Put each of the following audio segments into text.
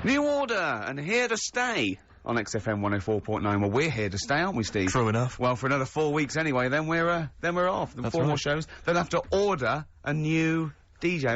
New Order, and here to stay on XFM 104.9. Well, we're here to stay, aren't we, Steve? True enough. Well, for another 4 weeks anyway, then we're off. Then That's four more right. shows. They'll have to order a new DJ.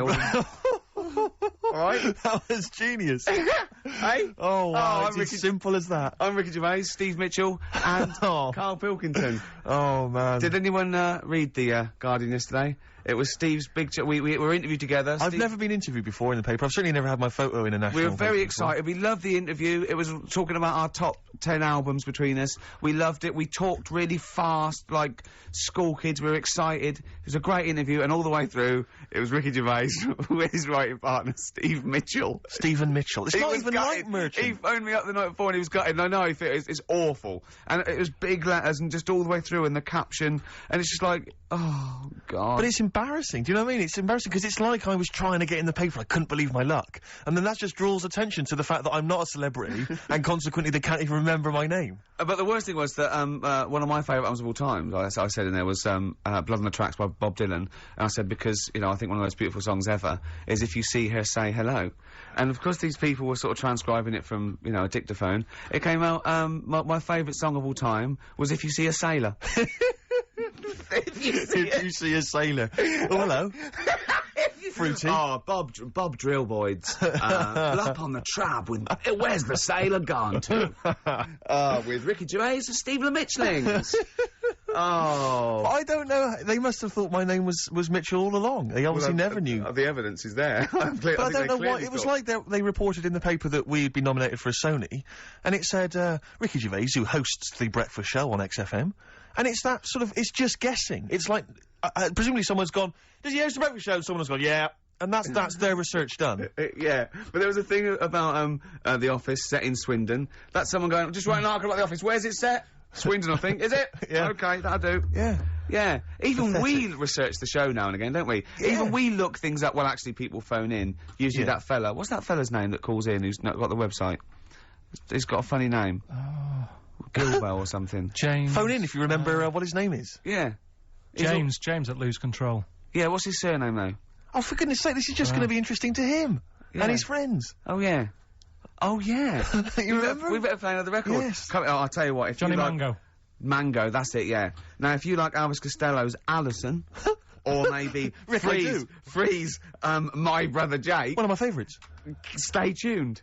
Alright? That was genius. Hey? Oh, wow, I'm it's as simple as that. I'm Ricky Gervais, Steve Mitchell, and Karl Pilkington. Oh, man. Did anyone read the Guardian yesterday? It was Steve's big. We were interviewed together. I've never been interviewed before in the paper. I've certainly never had my photo in a national. We were very paper excited. We loved the interview. It was talking about our top 10 albums between us. We loved it. We talked really fast, like school kids. We were excited. It was a great interview, and all the way through, it was Ricky Gervais with his writing partner, Steve Mitchell. Stephen Mitchell. It's He not was even gutted. like Merchant. He phoned me up the night before and he was gutted. And I know it's awful. And it was big letters and just all the way through and the caption. And it's just like, oh, God. But it's embarrassing. Do you know what I mean? It's embarrassing because it's like I was trying to get in the paper. I couldn't believe my luck. And then that just draws attention to the fact that I'm not a celebrity and consequently they can't even remember my name. But the worst thing was that, one of my favourite albums of all time, I said in there, was, Blood on the Tracks by Bob Dylan. And I said, because, you know, I think one of the most beautiful songs ever is If You See Her, Say Hello. And of course these people were sort of transcribing it from, you know, a dictaphone. It came out, my favourite song of all time was If You See a Sailor. If you see a sailor. Oh, hello. Fruity. Oh, Bob Drillboyd's, Up on the Trab with, where's the sailor gone to? With Ricky Gervais and Steve Mitchellings. Oh. I don't know. They must have thought my name was Mitchell all along. They obviously never knew. The evidence is there. But I don't know why. It was like they reported in the paper that we'd been nominated for a Sony, and it said, Ricky Gervais, who hosts the breakfast show on XFM, and it's that sort of, it's just guessing. It's like, presumably someone's gone, does he host the breakfast show? And someone's gone, yeah. And that's their research done. Yeah. But there was a thing about, The Office set in Swindon. That's someone going, just write an article about The Office. Where's it set? Swindon, I think. Is it? Yeah. Okay, that'll do. Yeah. Yeah. Even Pathetic. we research the show now and again, don't we? Yeah. Even we look things up. Well, actually, people phone in. Usually Yeah. that fella. What's that fella's name that calls in who's not got the website? He's got a funny name. Oh. Gilbell or something. James. Phone in if you remember what his name is. Yeah. He's James at Lose Control. Yeah, what's his surname, though? Oh, for goodness sake, this is just gonna be interesting to him. Yeah. And his friends. Oh, yeah. Oh, yeah. You remember? We better play another record. Yes. I'll tell you what, if Johnny you like... Mango. Mango, that's it, yeah. Now, if you like Elvis Costello's Alison, or maybe Rick, I do. Freeze, My Brother Jake, One of my favourites. stay tuned.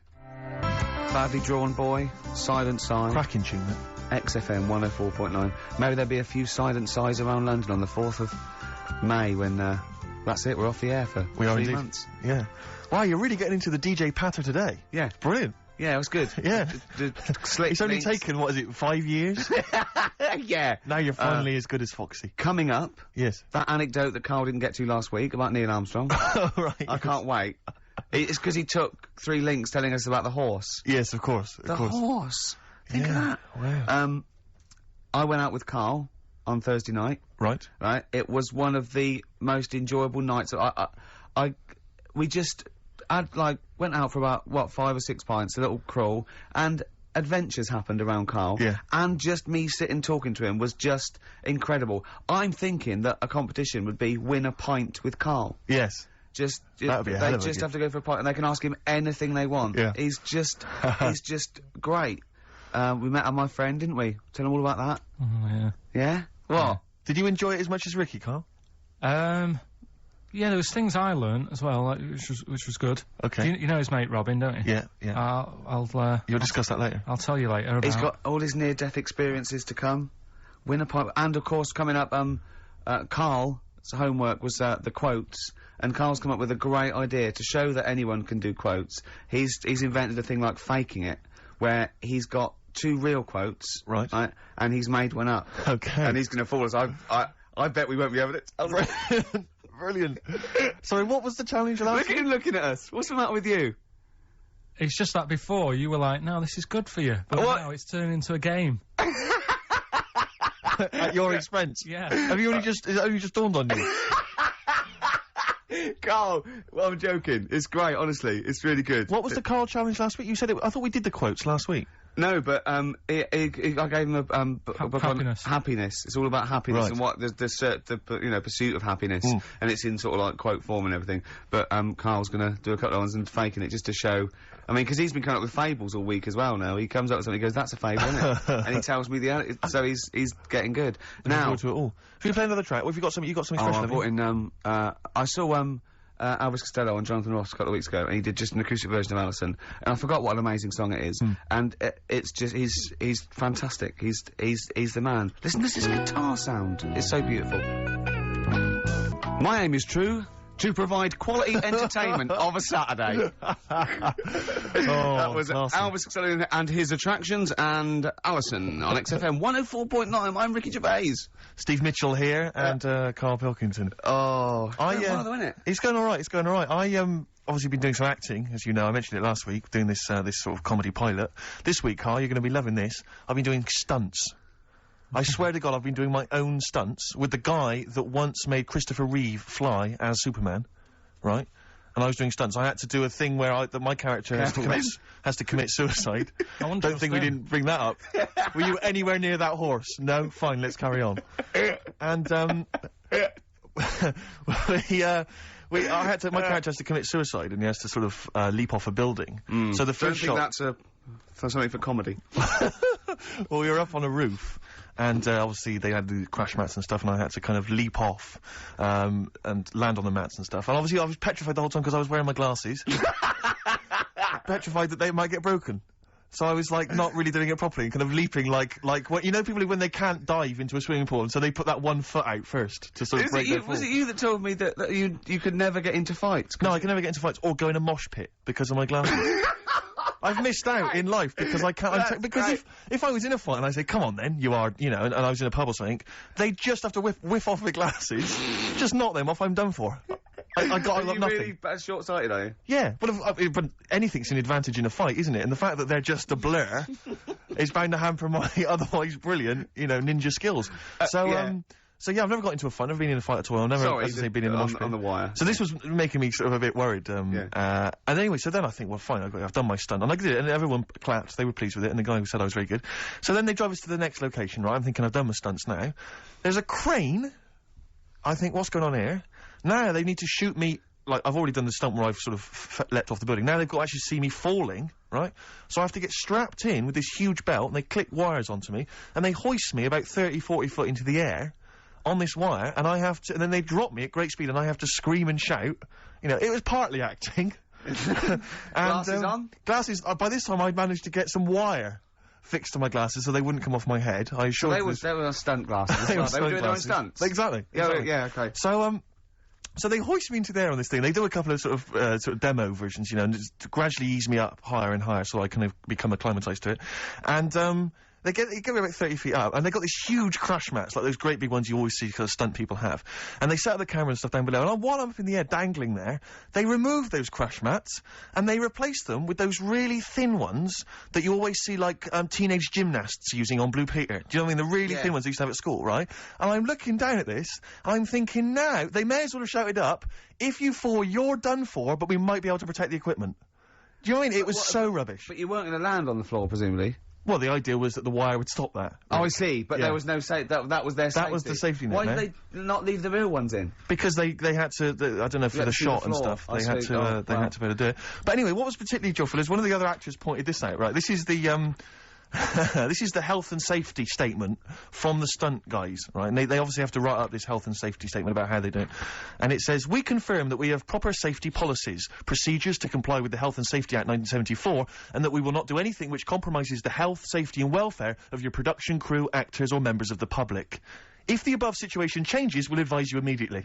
Badly Drawn Boy, Silent Sigh, Cracking tune, that. XFM 104.9. Maybe there'll be a few silent sighs around London on the 4th of May when, that's it, we're off the air for We are 3 indeed. months. Yeah. Wow, you're really getting into the DJ patter today. Yeah. Brilliant. Yeah, it was good. Yeah. Slick It's only links. taken, what is it, 5 years? Yeah. Now you're finally as good as Foxy. Coming up, Yes. that anecdote that Karl didn't get to last week about Neil Armstrong. Oh, right. I can't wait. It's because he took 3 links telling us about the horse. Yes, of course. Of The course. horse. Think of Yeah. that. Wow. I went out with Karl on Thursday night. Right. Right. It was one of the most enjoyable nights. We just went out for about, what, 5 or 6 pints, a little crawl, and adventures happened around Karl. Yeah. And just me sitting talking to him was just incredible. I'm thinking that a competition would be win a pint with Karl. Yes. That'd be a hell they of a just gift. have to go for a pint and they can ask him anything they want. Yeah. He's just great. We met my friend, didn't we? Tell him all about that. Oh, yeah. Yeah? What? Did you enjoy it as much as Ricky, Karl? Yeah, there was things I learned as well, like, which was good. Okay. You know his mate Robin, don't you? Yeah, yeah. I'll You'll discuss that later. I'll tell you later about. He's got all his near-death experiences to come. Win a pint, and of course coming up, Karl's homework was the quotes, and Karl's come up with a great idea to show that anyone can do quotes. He's invented a thing like faking it, where he's got 2 real quotes, Right. and he's made one up. Okay. And he's going to fool us. I bet we won't be able to. Brilliant. Sorry, what was the challenge last Look at him looking at us. What's the matter with you? It's just that before you were like, no, this is good for you, but What? now it's turning into a game. At your expense? Yeah. Has it only just dawned on you? Karl, well, I'm joking. It's great, honestly. It's really good. What was the Karl challenge last week? You said it, I thought we did the quotes last week. No, but I gave him a book Happiness. on happiness. It's all about happiness Right. and what the pursuit of happiness, and it's in sort of like quote form and everything. But Karl's gonna do a couple of ones and faking it just to show. I mean, because he's been coming up with fables all week as well. Now he comes up with something, he goes, "That's a fable, isn't it?" And he tells me so he's getting good. Now, to it all. If you play another track, what have you got? You got something special? I brought in. I saw Elvis Costello and Jonathan Ross a couple of weeks ago, and he did just an acoustic version of Alison, and I forgot what an amazing song it is. And it's just he's fantastic. He's the man. Listen to this guitar sound. It's so beautiful. My aim is true. To provide quality entertainment of a Saturday. That was awesome. Elvis Costello and his attractions, and Alison on XFM 104.9. I'm Ricky Gervais. Steve Mitchell here, and Karl Pilkington. Oh, isn't it? It's going all right. It's going all right. I obviously been doing some acting, as you know. I mentioned it last week, doing this this sort of comedy pilot. This week, Karl, you're going to be loving this. I've been doing stunts. I swear to God, I've been doing my own stunts with the guy that once made Christopher Reeve fly as Superman, right? And I was doing stunts. I had to do a thing where my character has to commit suicide. Don't think we didn't bring that up. Were you anywhere near that horse? No? Fine, let's carry on. And, my character has to commit suicide, and he has to sort of leap off a building. So the first shot... that's something for comedy. Well, we were up on a roof, and obviously they had the crash mats and stuff, and I had to kind of leap off and land on the mats and stuff. And obviously I was petrified the whole time because I was wearing my glasses. Petrified that they might get broken. So I was like not really doing it properly, and kind of leaping like what you know, people when they can't dive into a swimming pool, and so they put that one foot out first to sort of break their fall. Was it you that told me that you could never get into fights? No, I can never get into fights or go in a mosh pit because of my glasses. I've missed out in life because I can't. Because if I was in a fight and I say, "Come on, then you are," you know, and I was in a pub or something, they just have to whiff off my glasses, just knock them off. I'm done for. I got nothing. Really short-sighted, are you? Yeah, but anything's an advantage in a fight, isn't it? And the fact that they're just a blur is bound to hamper my otherwise brilliant, you know, ninja skills. So yeah, I've never got into a fight. I've never been in a fight at all. I've never, as I say, been in the mosh pit. On the wire. So this was making me sort of a bit worried. And anyway, so then I think, well, fine, I've done my stunt. And I did it, and everyone clapped. They were pleased with it, and the guy who said I was very good. So then they drive us to the next location, right? I'm thinking I've done my stunts now. There's a crane. I think, what's going on here? Now they need to shoot me. Like, I've already done the stunt where I've sort of leapt off the building. Now they've got to actually see me falling, right? So I have to get strapped in with this huge belt, and they click wires onto me, and they hoist me about 30, 40 foot into the air on this wire, and I have to, and then they drop me at great speed, and I have to scream and shout. You know, it was partly acting. And, glasses on? Glasses, by this time I'd managed to get some wire fixed to my glasses so they wouldn't come off my head. I assured they were stunt glasses. They were doing their own stunts. Exactly. Yeah, okay. So they hoist me into there on this thing. They do a couple of sort of demo versions, you know, and just to gradually ease me up higher and higher so I kind of become acclimatised to it. And, they get me about 30 feet up, and they got these huge crash mats, like those great big ones you always see because stunt people have. And they set up the camera and stuff down below, and while I'm up in the air dangling there, they remove those crash mats, and they replace them with those really thin ones that you always see, like, teenage gymnasts using on Blue Peter. Do you know what I mean? The really thin ones they used to have at school, right? And I'm looking down at this, and I'm thinking, now, they may as well have shouted up, if you fall, you're done for, but we might be able to protect the equipment. Do you know what I mean? It was so rubbish. But you weren't going to land on the floor, presumably? Well, the idea was that the wire would stop that. Oh, I see, but there was no that was their safety. That was the safety net. Why did they not leave the real ones in? Because they had to, I don't know, for the shot and stuff, they had to be able to do it. But anyway, what was particularly joyful is one of the other actors pointed this out, right? This is the, this is the health and safety statement from the stunt guys, right? And they obviously have to write up this health and safety statement about how they do it. And it says, we confirm that we have proper safety policies, procedures to comply with the Health and Safety Act 1974, and that we will not do anything which compromises the health, safety and welfare of your production crew, actors or members of the public. If the above situation changes, we'll advise you immediately.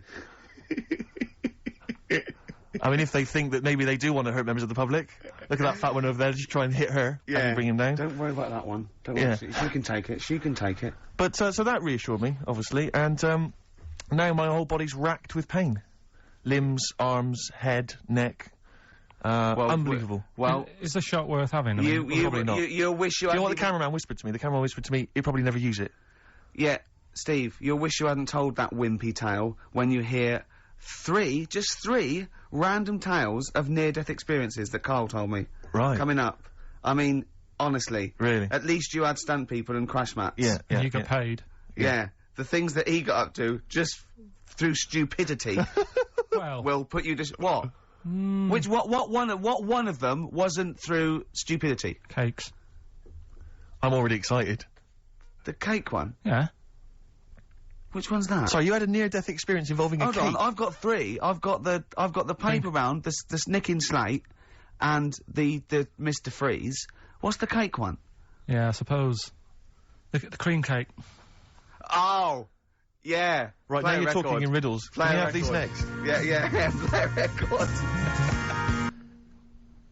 I mean, if they think that maybe they do want to hurt members of the public, look at that fat one over there, just try and hit her and bring him down. Don't worry about that one. Don't worry. She can take it. She can take it. But, so that reassured me, obviously, and, now my whole body's racked with pain. Limbs, arms, head, neck. Unbelievable. Well, is the shot worth having? Probably not. You'll wish you Do you know what the cameraman whispered to me? The cameraman whispered to me, he'll probably never use it. Yeah, Steve, you'll wish you hadn't told that wimpy tale when you hear just three random tales of near-death experiences that Karl told me. Right. Coming up. I mean, Honestly. Really? At least you had stunt people and crash mats. Yeah, And you got paid. Yeah. The things that he got up to, just through stupidity, Well, will put you what? What one of them wasn't through stupidity? cakes. I'm already excited. The cake one? Yeah. Which one's that? Sorry, you had a near-death experience involving a Hold cake? on, I've got 3. I've got the paper round, the nicking slate, and the Mr. Freeze. What's the cake one? Yeah, I suppose. The cream cake. Oh! Yeah. Right, Play now a you're record. talking in riddles. Play Can a you have these record. next? Yeah, play a record.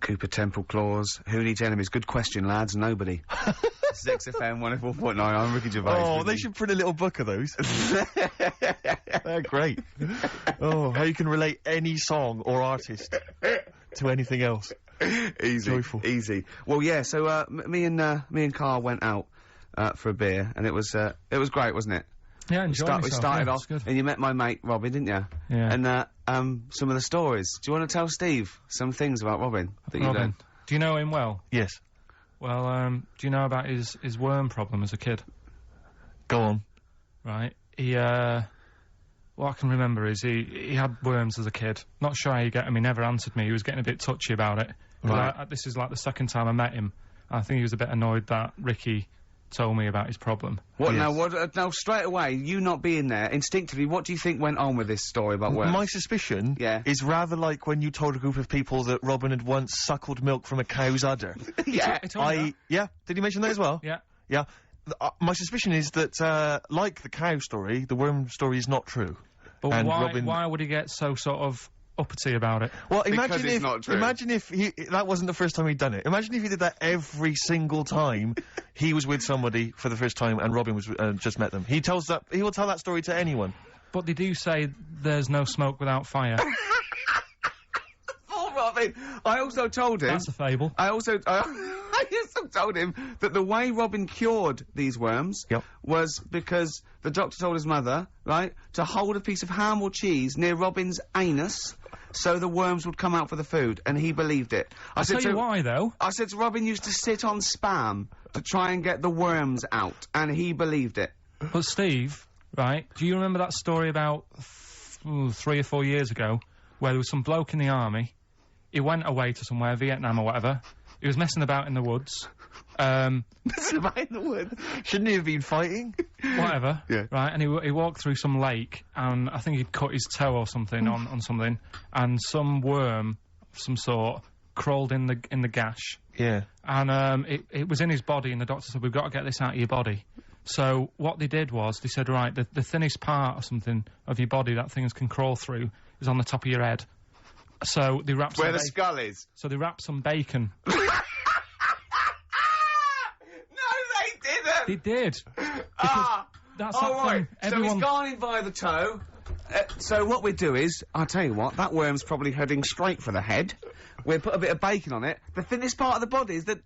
Cooper Temple Claws. Who needs enemies? Good question, lads. Nobody. This is XFM 104.9. I'm Ricky Gervais. Oh, they should print a little book of those. They're great. Oh, how you can relate any song or artist to anything else. Easy. Joyful. Easy. Well, yeah, so, me and Karl went out, for a beer, and it was great, wasn't it? Yeah, enjoy We started off, Good. and you met my mate, Robin, didn't you? Yeah. And, some of the stories. Do you want to tell Steve some things about Robin that you Robin, learned? do you know him well? Yes. Well, do you know about his worm problem as a kid? Go on. Right. He, what I can remember is he had worms as a kid. Not sure how you get him. He never answered me. He was getting a bit touchy about it. Right. But this is like the second time I met him. I think he was a bit annoyed that Ricky told me about his problem. What Yes. now? Now straight away, you not being there, instinctively, what do you think went on with this story about worms? My suspicion is rather like when you told a group of people that Robin had once suckled milk from a cow's udder. Yeah. He told me that. Yeah, did he mention that as well? Yeah. Yeah. My suspicion is that, like the cow story, the worm story is not true. But And why, Robin- why would he get so sort of uppity about it? Well, Because it's not true. imagine if that wasn't the first time he'd done it. Imagine if he did that every single time he was with somebody for the first time and Robin was just met them. He will tell that story to anyone. But they do say there's no smoke without fire. Oh, Robin! I also told him. That's a fable. I also told him that the way Robin cured these worms Yep. was because the doctor told his mother, right, to hold a piece of ham or cheese near Robin's anus so the worms would come out for the food, and he believed it. I'll tell you why, though. I said to Robin used to sit on spam to try and get the worms out, and he believed it. But Steve, right, do you remember that story about 3 or 4 years ago where there was some bloke in the army, he went away to somewhere, Vietnam or whatever, he was messing about in the woods, Messing about in the woods. Shouldn't he have been fighting? whatever, Yeah. right, and he walked through some lake, and I think he'd cut his toe or something on something, and some worm of some sort crawled in the gash, Yeah. and it was in his body, and the doctor said, we've got to get this out of your body. So what they did was, they said, right, the thinnest part or something of your body that things can crawl through is on the top of your head. So they wrapped Where some the skull is. so they wrapped some bacon. No, they didn't! They did. That's oh, that right. thing. So Everyone. he's gone in via the toe. So what we do is, I'll tell you what, that worm's probably heading straight for the head. We'll put a bit of bacon on it. The thinnest part of the body is the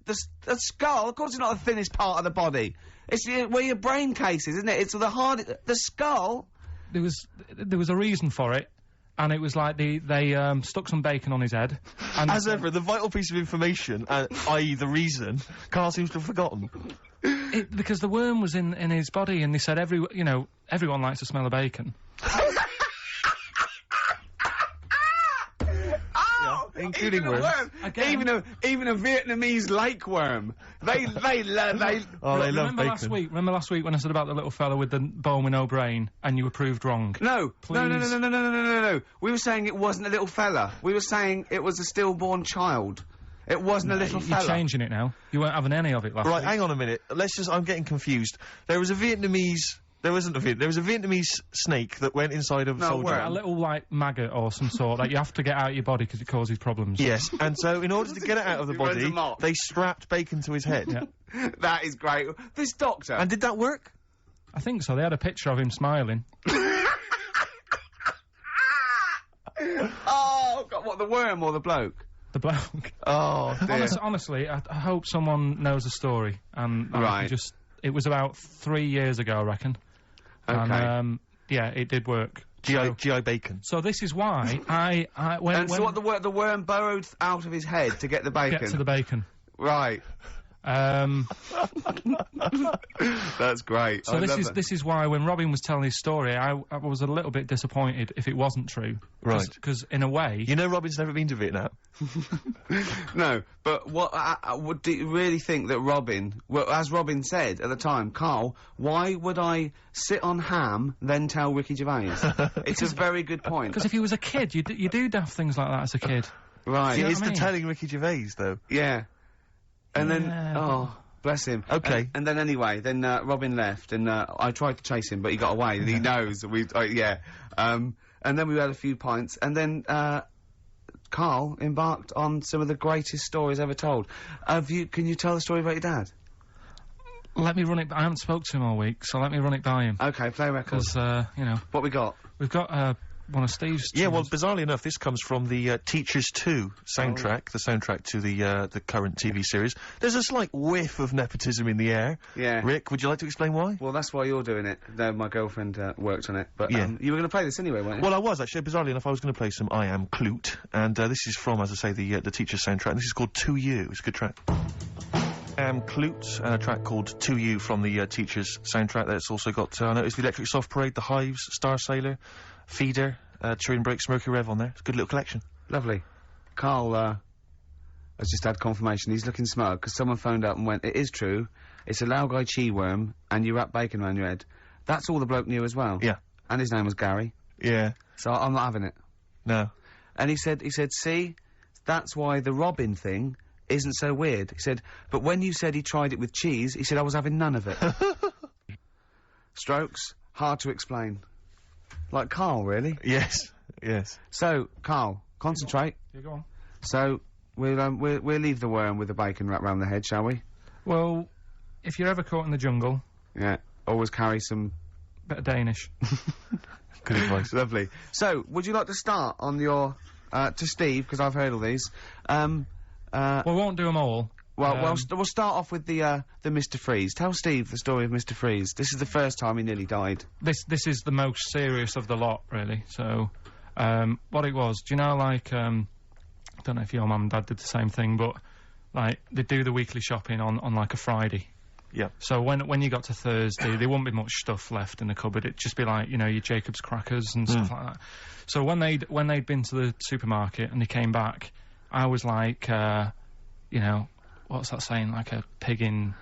skull. Of course it's not the thinnest part of the body. It's where your brain case is, isn't it? It's the skull. There was a reason for it, and it was like they stuck some bacon on his head. And As ever, the vital piece of information, i.e. the reason, Karl seems to have forgotten. because the worm was in his body, and they said everyone likes the smell of bacon. Including even a worms. worm. Again. Even a Vietnamese lake worm. They love Oh, they love Remember bacon. Remember last week when I said about the little fella with the bone with no brain, and you were proved wrong? No, Please. no. We were saying it wasn't a little fella. We were saying it was a stillborn child. It wasn't a little You're fella. changing it now. You weren't having any of it last Right, week. hang on a minute. I'm getting confused. There was a Vietnamese... There was a Vietnamese snake that went inside of a soldier. worm. A little, like, maggot or some sort that you have to get out of your body because it causes problems. Yes, and so in order to get it out of the He runs body, amok. they strapped bacon to his head. Yeah. That is great. This doctor. And did that work? I think so. They had a picture of him smiling. Oh, God, what, the worm or the bloke? The bloke. Oh, dear. Honestly, I hope someone knows the story. And Right. it was about 3 years ago, I reckon. Okay. And, yeah, it did work. GI bacon. So this is why when So what, the worm burrowed out of his head to get the bacon? get to the bacon. Right. That's great. So this is why when Robin was telling his story, I was a little bit disappointed if it wasn't true. Right. Because in a way... You know Robin's never been to Vietnam. No, but what do you really think that Robin, well, as Robin said at the time, Karl, why would I sit on ham, then tell Ricky Gervais? It's a very good point. Because if he was a kid, you do daft things like that as a kid. Right. It's the telling Ricky Gervais, though. Yeah. And then, oh, bless him. Okay. And then anyway, then Robin left, and I tried to chase him, but he got away, and he knows that and then we had a few pints, and then Karl embarked on some of the greatest stories ever told. Can you tell the story about your dad? Let me run it. I haven't spoke to him all week, so let me run it by him. Okay, play record. Because you know what we got. We've got one of Steve's. Yeah, well, bizarrely enough, this comes from the Teachers 2 soundtrack, the soundtrack to the current TV series. There's a slight whiff of nepotism in the air. Yeah. Rick, would you like to explain why? Well, that's why you're doing it. No, my girlfriend worked on it, but Yeah. you were going to play this anyway, weren't you? Well, I was actually. Bizarrely enough, I was going to play some I Am Clute, and this is from, as I say, the Teachers soundtrack. And this is called To You. It's a good track. I Am Clute, and a track called To You from the Teachers soundtrack. That's also got, I noticed the Electric Soft Parade, The Hives, Star Sailor, Feeder, Turin Breaks, Mercury Rev on there. It's a good little collection. Lovely. Karl has just had confirmation. He's looking smug because someone phoned up and went, "It is true. It's a Laogai chi worm, and you wrap bacon around your head." That's all the bloke knew as well. Yeah. And his name was Gary. Yeah. So I'm not having it. No. And he said, see, that's why the Robin thing isn't so weird. He said, but when you said he tried it with cheese, he said I was having none of it. Strokes, hard to explain. Like Karl, really. Yes. Yes. So, Karl, concentrate. Yeah, go on. So, we'll leave the worm with the bacon wrapped round the head, shall we? Well, if you're ever caught in the jungle... Yeah, always carry some... bit of Danish. Good advice. Lovely. So, would you like to start on your... to Steve, because I've heard all these. We won't do them all. Well, we'll start off with the Mr. Freeze. Tell Steve the story of Mr. Freeze. This is the first time he nearly died. This is the most serious of the lot, really. So, what it was, do you know, like, I don't know if your mum and dad did the same thing, but, like, they do the weekly shopping on like, a Friday. Yeah. So when you got to Thursday, there wouldn't be much stuff left in the cupboard. It'd just be like, you know, your Jacob's crackers and stuff like that. So when they'd been to the supermarket and they came back, I was like, you know, what's that saying? Like a pig in...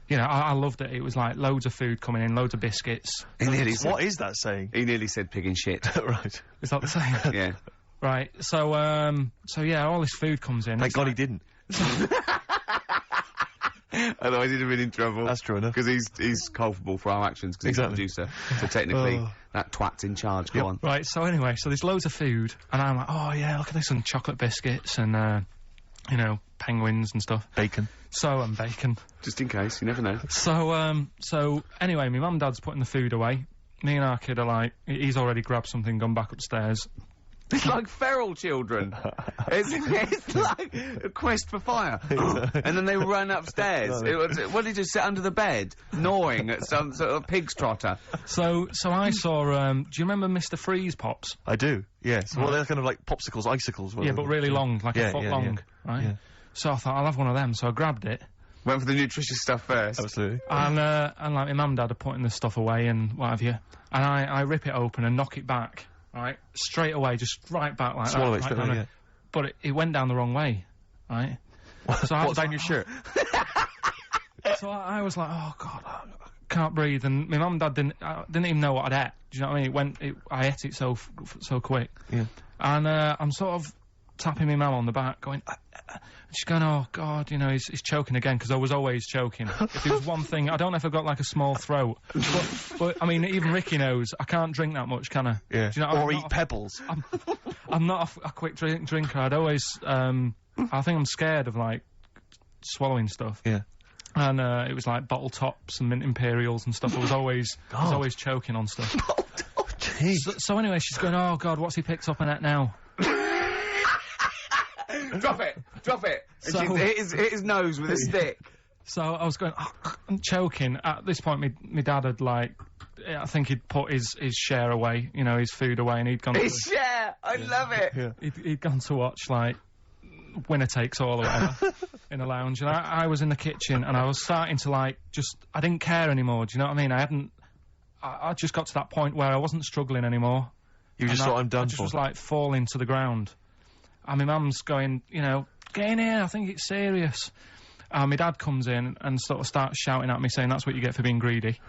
You know, I loved it. It was like loads of food coming in, loads of biscuits. What is that saying? He nearly said pig in shit. Right. Is that the saying? Yeah. Right. So yeah, all this food comes in. Thank God he didn't. Otherwise he'd have been in trouble. That's true enough. Because he's culpable for our actions, because Exactly. he's the producer. So technically, that twat's in charge. Go on. Right, so anyway, so there's loads of food, and I'm like, oh yeah, look at this, and chocolate biscuits, and, you know, penguins and stuff. Bacon. And bacon. Just in case, you never know. So anyway, my mum and dad's putting the food away. Me and our kid are like, he's already grabbed something, gone back upstairs. It's like feral children. it's like a quest for fire. And then they run upstairs. What did you sit under the bed, gnawing at some sort of pig's trotter? So I saw, do you remember Mr. Freeze Pops? I do, yes. Well, they're kind of like popsicles, icicles. Yeah, but really long, like a foot long, right? Yeah. So I thought, I'll have one of them, so I grabbed it. Went for the nutritious stuff first. Absolutely. And like, my mum and dad are putting the stuff away and what have you. And I rip it open and knock it back. Right, straight away, just right back like Swallow that. it straight away, yeah. But it went down the wrong way, right? So What, down your shirt? So I was like, oh God, I can't breathe. And my mum and dad didn't even know what I'd ate. Do you know what I mean? I ate it so quick. Yeah. And I'm sort of tapping my mum on the back, going, she's going, oh God, you know, he's choking again, because I was always choking. If there was one thing, I don't know if I've got like a small throat, but I mean, even Ricky knows I can't drink that much, can I? Yeah. Do you know, or eat pebbles. I'm not a quick drinker. I'd always, I think I'm scared of like swallowing stuff. Yeah. And it was like bottle tops and mint imperials and stuff. I was always choking on stuff. Oh, jeez. So anyway, she's going, oh God, what's he picked up on it now? Drop it! So, and hit his nose with a stick. So I was going, I'm choking. At this point, my dad had like, I think he'd put his share away, you know, his food away, and he'd gone His share! I love it! Yeah. He'd gone to watch, like, Winner Takes All or whatever. in a lounge, and I was in the kitchen, and I was starting to, like, I didn't care anymore, do you know what I mean? I just got to that point where I wasn't struggling anymore. You just thought, I'm done I just was, like, falling to the ground. And my mum's going, you know, get in here, I think it's serious. And my dad comes in and sort of starts shouting at me, saying that's what you get for being greedy.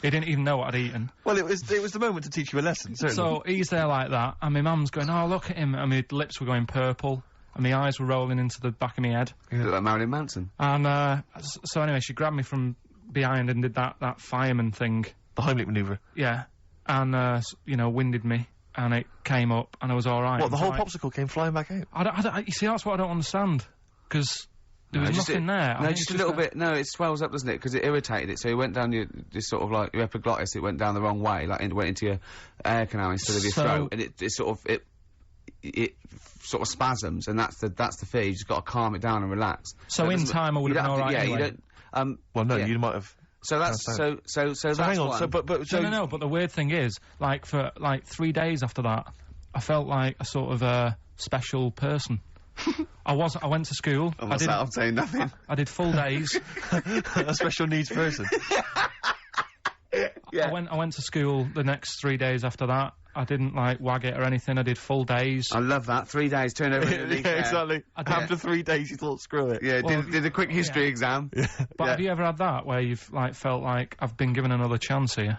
He didn't even know what I'd eaten. Well, it was the moment to teach you a lesson, certainly. So he's there like that, and my mum's going, oh, look at him, and my lips were going purple, and my eyes were rolling into the back of my head. You look like Marilyn Manson. And, so anyway, she grabbed me from behind and did that fireman thing. The Heimlich manoeuvre. Yeah. And, you know, winded me, and it came up, and I was alright. What, the whole popsicle came flying back out? You see, that's what I don't understand, because there was nothing there. No, just a little bit. No, it swells up, doesn't it? Because it irritated it. So it went down your sort of like your epiglottis. It went down the wrong way, like it went into your air canal instead of your throat, and it sort of spasms, and that's the fear. You just got to calm it down and relax. So in time, I would have been alright. Yeah, anyway. you don't. Well, no, you might have. So that's so that's hang on. one. So, but No. But the weird thing is, like for like 3 days after that, I felt like a sort of special person. I went to school. I'm saying nothing. I did full days. A special needs person. Yeah. I went to school the next 3 days after that. I didn't like wag it or anything. I did full days. I love that. 3 days, turn over. Yeah, exactly. After 3 days, you thought, screw it. Yeah, well, did a quick history exam. Yeah. But have you ever had that where you've like felt like I've been given another chance here?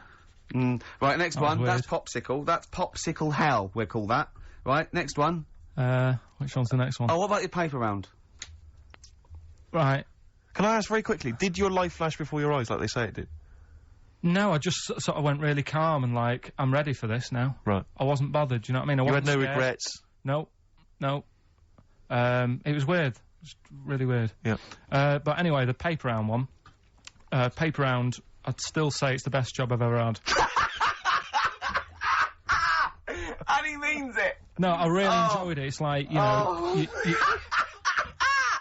Right, next one. That's popsicle. That's popsicle hell. We'll call that. Right, next one. Which one's the next one? Oh, what about your paper round? Right. Can I ask very quickly, did your life flash before your eyes like they say it did? No, I just sort of went really calm and like, I'm ready for this now. Right. I wasn't bothered, do you know what I mean? You had no regrets? No. It was weird. It was really weird. Yeah. But anyway, the paper round one. Paper round, I'd still say it's the best job I've ever had. And he means it! No, I really enjoyed it. It's like, you know,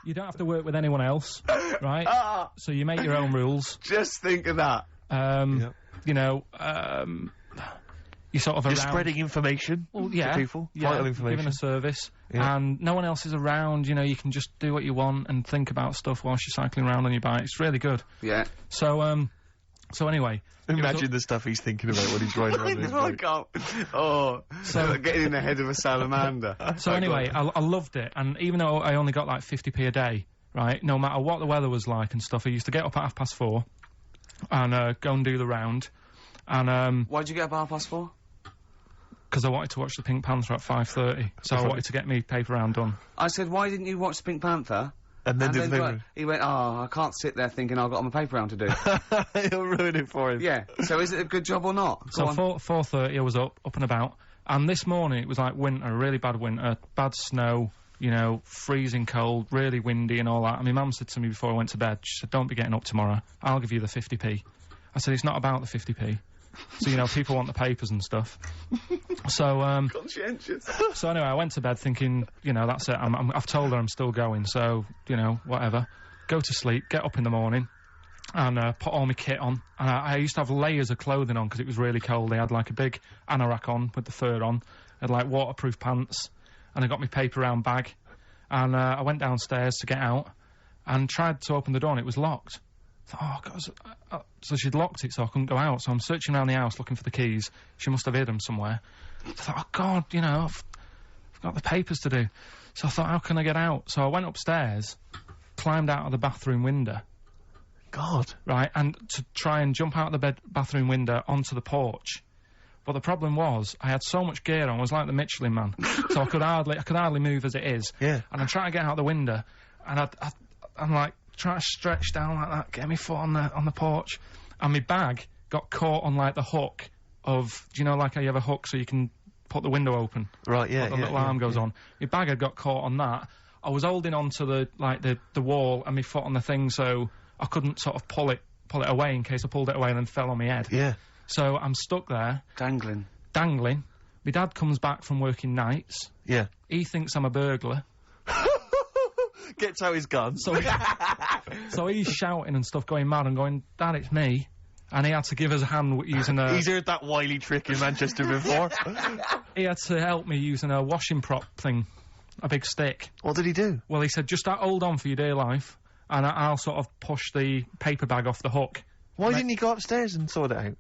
you don't have to work with anyone else, right? So you make your own rules. Just think of that. You know, you sort of You're spreading information to people, vital information. Giving a service, and no one else is around, you know, you can just do what you want and think about stuff whilst you're cycling around on your bike. It's really good. Yeah. So anyway... Imagine the stuff he's thinking about when he's riding around his bike. So getting in the head of a salamander. So anyway, I loved it, and even though I only got like 50p a day, right, no matter what the weather was like and stuff, I used to get up at 4:30 and go and do the round. And why'd you get up at 4:30? Because I wanted to watch the Pink Panther at 5:30, so I wanted to get me paper round done. I said, why didn't you watch the Pink Panther? And then did the paper. He went, I can't sit there thinking I've got my paper round to do. He'll ruin it for him. Yeah. So is it a good job or not? So 4:30 I was up and about, and this morning it was like winter, really bad winter, bad snow, you know, freezing cold, really windy and all that. And my mum said to me before I went to bed, she said, don't be getting up tomorrow, I'll give you the 50p. I said, it's not about the 50p. So, you know, people want the papers and stuff. So, conscientious. So anyway, I went to bed thinking, you know, that's it, I've told her I'm still going, so, you know, whatever. Go to sleep, get up in the morning, and put all my kit on. And I used to have layers of clothing on because it was really cold. I had like a big anorak on with the fur on. I had like waterproof pants, and I got my paper round bag. And I went downstairs to get out, and tried to open the door, and it was locked. I thought, oh, God. So she'd locked it so I couldn't go out. So I'm searching around the house looking for the keys. She must have hid them somewhere. I thought, oh, God, you know, I've got the papers to do. So I thought, how can I get out? So I went upstairs, climbed out of the bathroom window. God. Right, and to try and jump out of the bathroom window onto the porch. But the problem was, I had so much gear on, I was like the Michelin Man. So I could hardly move as it is. Yeah. And I'm trying to get out the window, and I'm like, trying to stretch down like that, get my foot on the porch, and my bag got caught on like the hook of, do you know, like how you have a hook so you can put the window open? Right, yeah. The little arm goes on. My bag had got caught on that. I was holding on to the wall and my foot on the thing, so I couldn't sort of pull it away in case I pulled it away and then fell on my head. Yeah. So I'm stuck there. Dangling. My dad comes back from working nights. Yeah. He thinks I'm a burglar. Gets out his gun. So he's shouting and stuff, going mad and going, Dad, it's me. And he had to give us a hand using a... He's heard that wily trick in Manchester before. He had to help me using a washing prop thing, a big stick. What did he do? Well, he said, just hold on for your dear life. and I'll sort of push the paper bag off the hook. Why didn't you go upstairs and sort it out?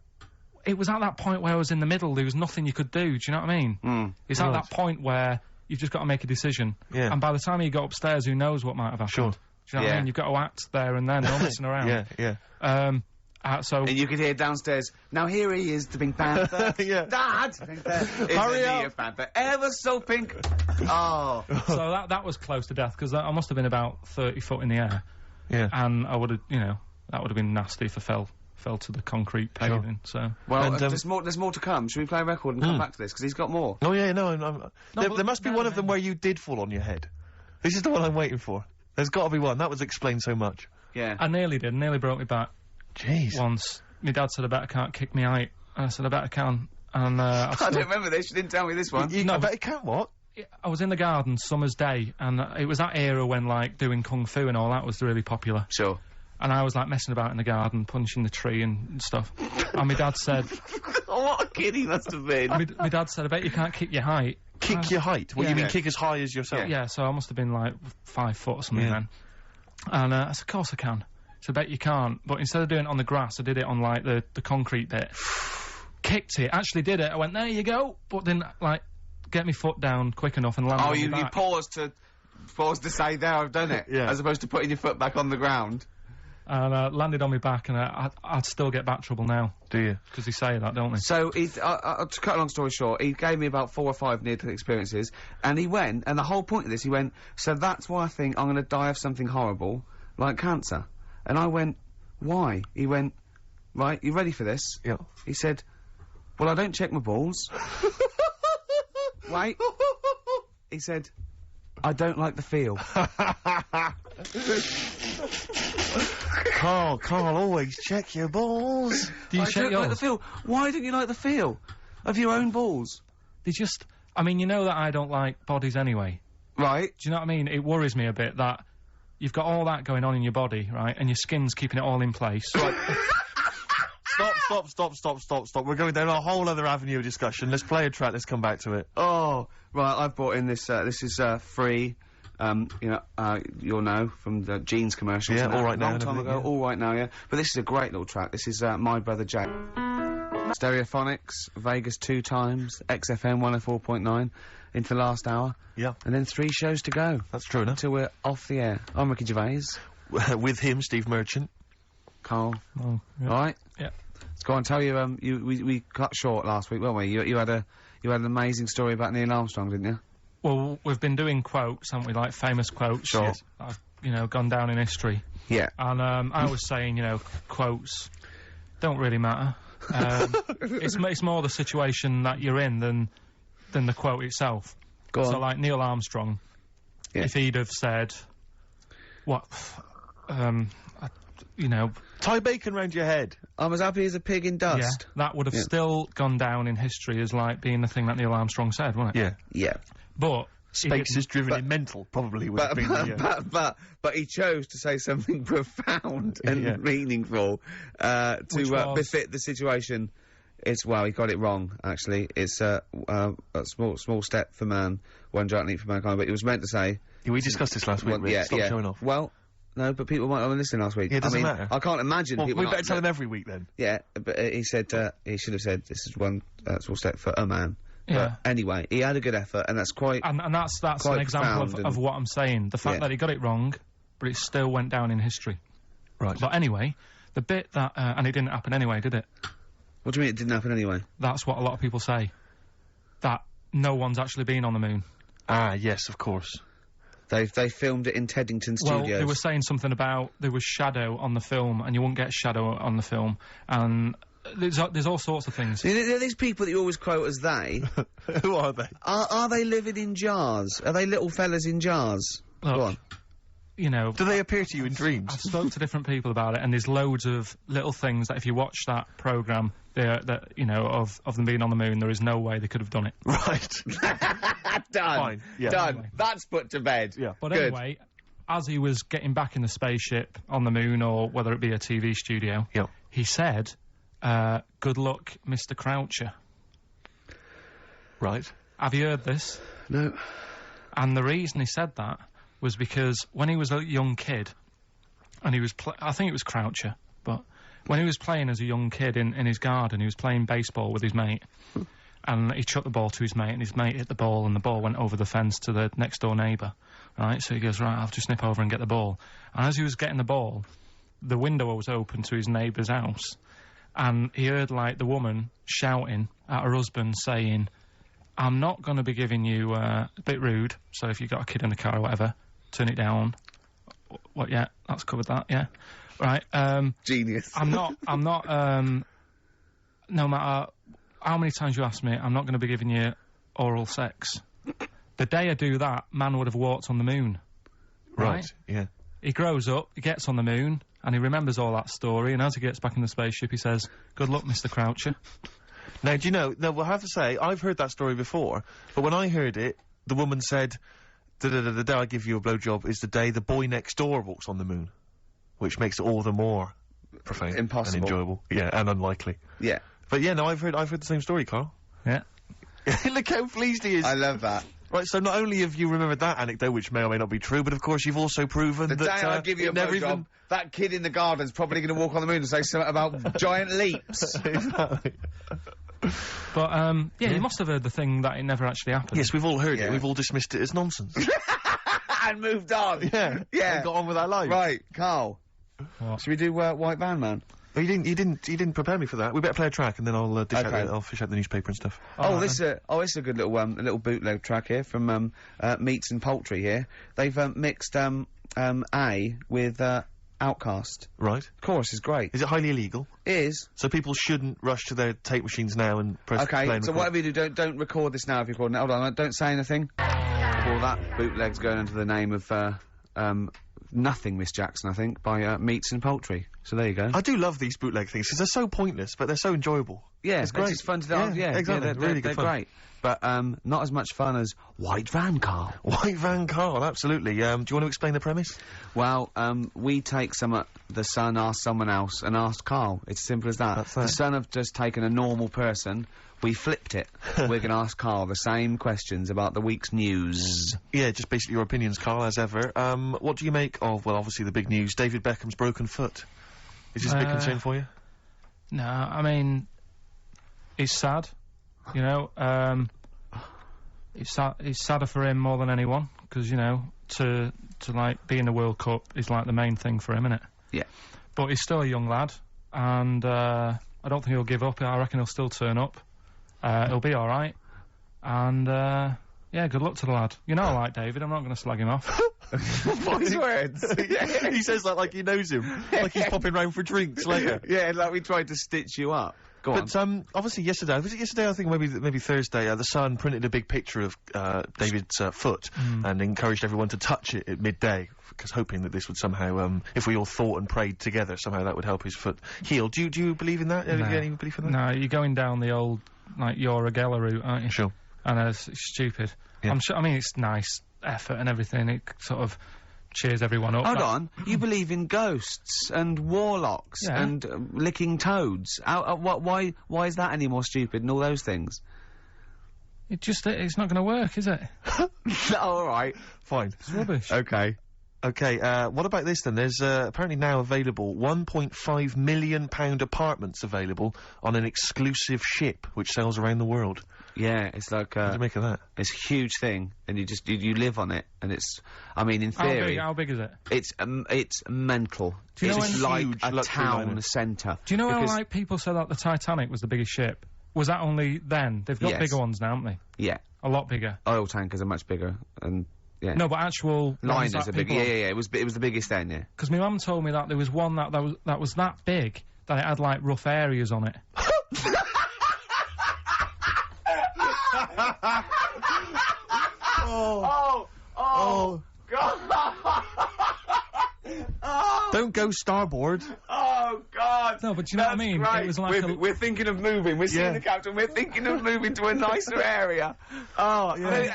It was at that point where I was in the middle. There was nothing you could do. Do you know what I mean? It's at that point where you've just got to make a decision. Yeah. And by the time you got upstairs, who knows what might have happened? Sure. Do you know what I mean? You've got to act there and then, no messing around. Yeah. So And you could hear downstairs, now here he is, the Pink Panther. Yeah. Dad! Pink Panther. Hurry up! Pink Panther. Ever so pink. Oh. So that was close to death, because I must have been about 30 foot in the air. Yeah. And I would have, you know, that would have been nasty if I fell to the concrete paving, so... Well, And, there's more to come. Should we play a record and come back to this? Because he's got more. Oh, yeah, no, there must be one of them where you did fall on your head. This is the one I'm waiting for. There's got to be one. That would explain so much. Yeah. I nearly did. Nearly broke my back. Jeez. Once. My dad said, I bet I can't kick me out. And I said, I bet I can. And, I don't remember this. You didn't tell me this one. I bet it can't, what? I was in the garden, summer's day, and it was that era when, like, doing kung fu and all that was really popular. Sure. And I was, like, messing about in the garden, punching the tree and stuff. And my dad said... what a kid he must have been. My dad said, I bet you can't kick your height. Kick your height? What, yeah. you mean kick as high as yourself? Yeah, so I must have been, like, 5 foot or something then. And I said, of course I can. So I bet you can't. But instead of doing it on the grass, I did it on, like, the concrete bit. Kicked it. Actually did it. I went, there you go. But didn't, like, get my foot down quick enough and land on my back. You paused to say, there, I've done it. Yeah. As opposed to putting your foot back on the ground. And landed on my back, and I'd still get back trouble now. Do you? Because they say that, don't they? So, to cut a long story short, he gave me about 4 or 5 near-death experiences, and he went, and the whole point of this, he went, so that's why I think I'm going to die of something horrible, like cancer. And I went, why? He went, right, you ready for this? Yeah. He said, well, I don't check my balls. Wait. He said, I don't like the feel. Karl, always check your balls. Do you I check don't yours? like the feel. Why don't you like the feel of your own balls? They just... I mean, you know that I don't like bodies anyway. Right. Do you know what I mean? It worries me a bit that you've got all that going on in your body, right? And your skin's keeping it all in place. Right. Stop. We're going down a whole other avenue of discussion. Let's play a track, let's come back to it. Oh, right, I've brought in this, this is, free, you'll know, from the Jeans commercials. Yeah, All Right Now. Long time ago, All Right Now, yeah. But this is a great little track. This is, My Brother Jack. Stereophonics, Vegas 2 times, XFM 104.9, into the last hour. Yeah. And then 3 shows to go. That's true enough. Until we're off the air. I'm Ricky Gervais. With him, Steve Merchant. Carl. Oh, yeah. Alright? Yeah. Let's go on, tell you, we cut short last week, weren't we? You had an amazing story about Neil Armstrong, didn't you? Well, we've been doing quotes, haven't we? Like famous quotes. Sure. Yes. I've, gone down in history. Yeah. And, I was saying, quotes don't really matter. It's more the situation that you're in than the quote itself. Go on. So, like, Neil Armstrong, if he'd have said, tie bacon round your head. I'm as happy as a pig in dust. Yeah, that would have still gone down in history as, like, being the thing that Neil Armstrong said, wouldn't it? Yeah. Yeah. But... Space is driven in mental, probably would have been the, but he chose to say something profound and meaningful, to befit the situation. He got it wrong, actually. It's, a small step for man, one giant leap for mankind, but he was meant to say... Yeah, we discussed this last week, Stop showing off. Well... No, but people might not have listened last week. Yeah, it doesn't matter. I can't imagine people... we better tell them every week, then. Yeah, but he said, he should have said, this is one small step for a man. Yeah. But anyway, he had a good effort, and that's quite... And that's an example of what I'm saying. The fact that he got it wrong, but it still went down in history. Right. But anyway, the bit that... and it didn't happen anyway, did it? What do you mean it didn't happen anyway? That's what a lot of people say. That no one's actually been on the moon. Ah, yes, of course. They filmed it in Teddington Studios. Well, they were saying something about there was shadow on the film, and you wouldn't get shadow on the film, and... There's all sorts of things. These people that you always quote as they... Who are they? Are they living in jars? Are they little fellas in jars? Look, Go on. Do they appear to you in dreams? I've spoken to different people about it, and there's loads of little things that if you watch that programme, of them being on the moon, there is no way they could have done it. Right. Done. Fine. Yeah. Done. Anyway. That's put to bed. Yeah. But Good. anyway, as he was getting back in the spaceship on the moon, or whether it be a TV studio, he said... good luck, Mr. Croucher. Right. Have you heard this? No. And the reason he said that was because when he was a young kid, and he was I think it was Croucher, but when he was playing as a young kid in his garden, he was playing baseball with his mate, and he chucked the ball to his mate, and his mate hit the ball, and the ball went over the fence to the next door neighbour, right? So he goes, right, I'll just nip over and get the ball. And as he was getting the ball, the window was open to his neighbour's house, and he heard, like, the woman shouting at her husband, saying, I'm not going to be giving you, a bit rude, so if you've got a kid in the car or whatever, turn it down. What, yeah, that's covered that, yeah. Right, Genius. I'm not, no matter how many times you ask me, I'm not going to be giving you oral sex. The day I do that, man would have walked on the moon. Right? Yeah. He grows up, he gets on the moon, and he remembers all that story, and as he gets back in the spaceship, he says, good luck, Mr. Croucher. Now, do you know, I have to say, I've heard that story before, but when I heard it, the woman said, the day I give you a blowjob is the day the boy next door walks on the moon. Which makes it all the more profane. Impossible. And enjoyable. Yeah, and unlikely. Yeah. But yeah, no, I've heard the same story, Carl. Yeah. Look how pleased he is. I love that. Right, so not only have you remembered that anecdote, which may or may not be true, but of course you've also proven The that, day I give you a never blowjob, that kid in the garden's probably going to walk on the moon and say something about giant leaps. Exactly. But, yeah, you must have heard the thing that it never actually happened. Yes, we've all heard Yeah. it. We've all dismissed it as nonsense. And moved on. Yeah. Yeah. And got on with our lives. Right, Carl. What? Should we do White Van Man? Oh, you didn't prepare me for that. We better play a track and then I'll Okay. I'll fish out the newspaper and stuff. This is a good little bootleg track here from Meats and Poultry here. They've mixed A with Outcast. Right. Chorus is great. Is it highly illegal? It is. So people shouldn't rush to their tape machines now and press play Okay, and so record. whatever you do, don't record this now if you're recording it. Hold on, don't say anything. All that bootleg's going into the name of Nothing, Miss Jackson, I think, by Meats and Poultry. So there you go. I do love these bootleg things because they're so pointless, but they're so enjoyable. Yeah, it's great. It's fun to do. Yeah, exactly. they're Really good they're fun. great. But not as much fun as White Van, Carl. White Van Karl, absolutely. Do you want to explain the premise? Well, we take the Sun asked someone else and asked Carl. It's as simple as that. That's The it. Sun have just taken a normal person. We flipped it. We're going to ask Carl the same questions about the week's news. Yeah, just basically your opinions, Carl, as ever. What do you make of, well, obviously the big news, David Beckham's broken foot? Is this a big concern for you? No, I mean, it's sad, you know, it's sadder for him more than anyone, because, you know, to like, be in the World Cup is, like, the main thing for him, innit? Yeah. But he's still a young lad, and, I don't think he'll give up. I reckon he'll still turn up. He'll be alright. And, yeah, good luck to the lad. You know I like David, I'm not going to slag him off. Wise words. He says that like he knows him. Like he's popping round for drinks later. Yeah, like we tried to stitch you up. Go on. But, obviously yesterday, was it yesterday, I think maybe Thursday, the Sun printed a big picture of, David's, foot and encouraged everyone to touch it at midday, because hoping that this would somehow, if we all thought and prayed together, somehow that would help his foot heal. Do you believe in that? No. Have you any belief in that? No, you're going down the old, like, Your Agella route, aren't you? Sure. And it's stupid. Yeah. I'm sure, I mean, it's nice effort and everything, it sort of cheers everyone up. Hold on, you believe in ghosts and warlocks Yeah. and licking toads. Why is that any more stupid than all those things? It's not going to work, is it? All right. Fine. It's rubbish. Okay. Okay, what about this then? There's, apparently now available £1.5 million apartments available on an exclusive ship which sails around the world. Yeah, it's like, What do you make of that? it's a huge thing, and you live on it, and it's, I mean, in theory, How big is it? it's mental. Do you know It's when- like Huge a luxury town liner. centre. Do you know how, Because- like, people said that the Titanic was the biggest ship? Was that only then? They've got Yes. bigger ones now, haven't they? Yeah, A lot bigger. oil tankers are much bigger, and yeah. No, but actual Liners are big. Yeah. It was the biggest then. Yeah. Because my mum told me that there was one that was that big that it had, like, rough areas on it. Oh God! Don't go starboard. Oh God! No, but do you know what I mean? Right. It was like we're thinking of moving. We're seeing Yeah. the captain. We're thinking of moving to a nicer area. Oh Yeah.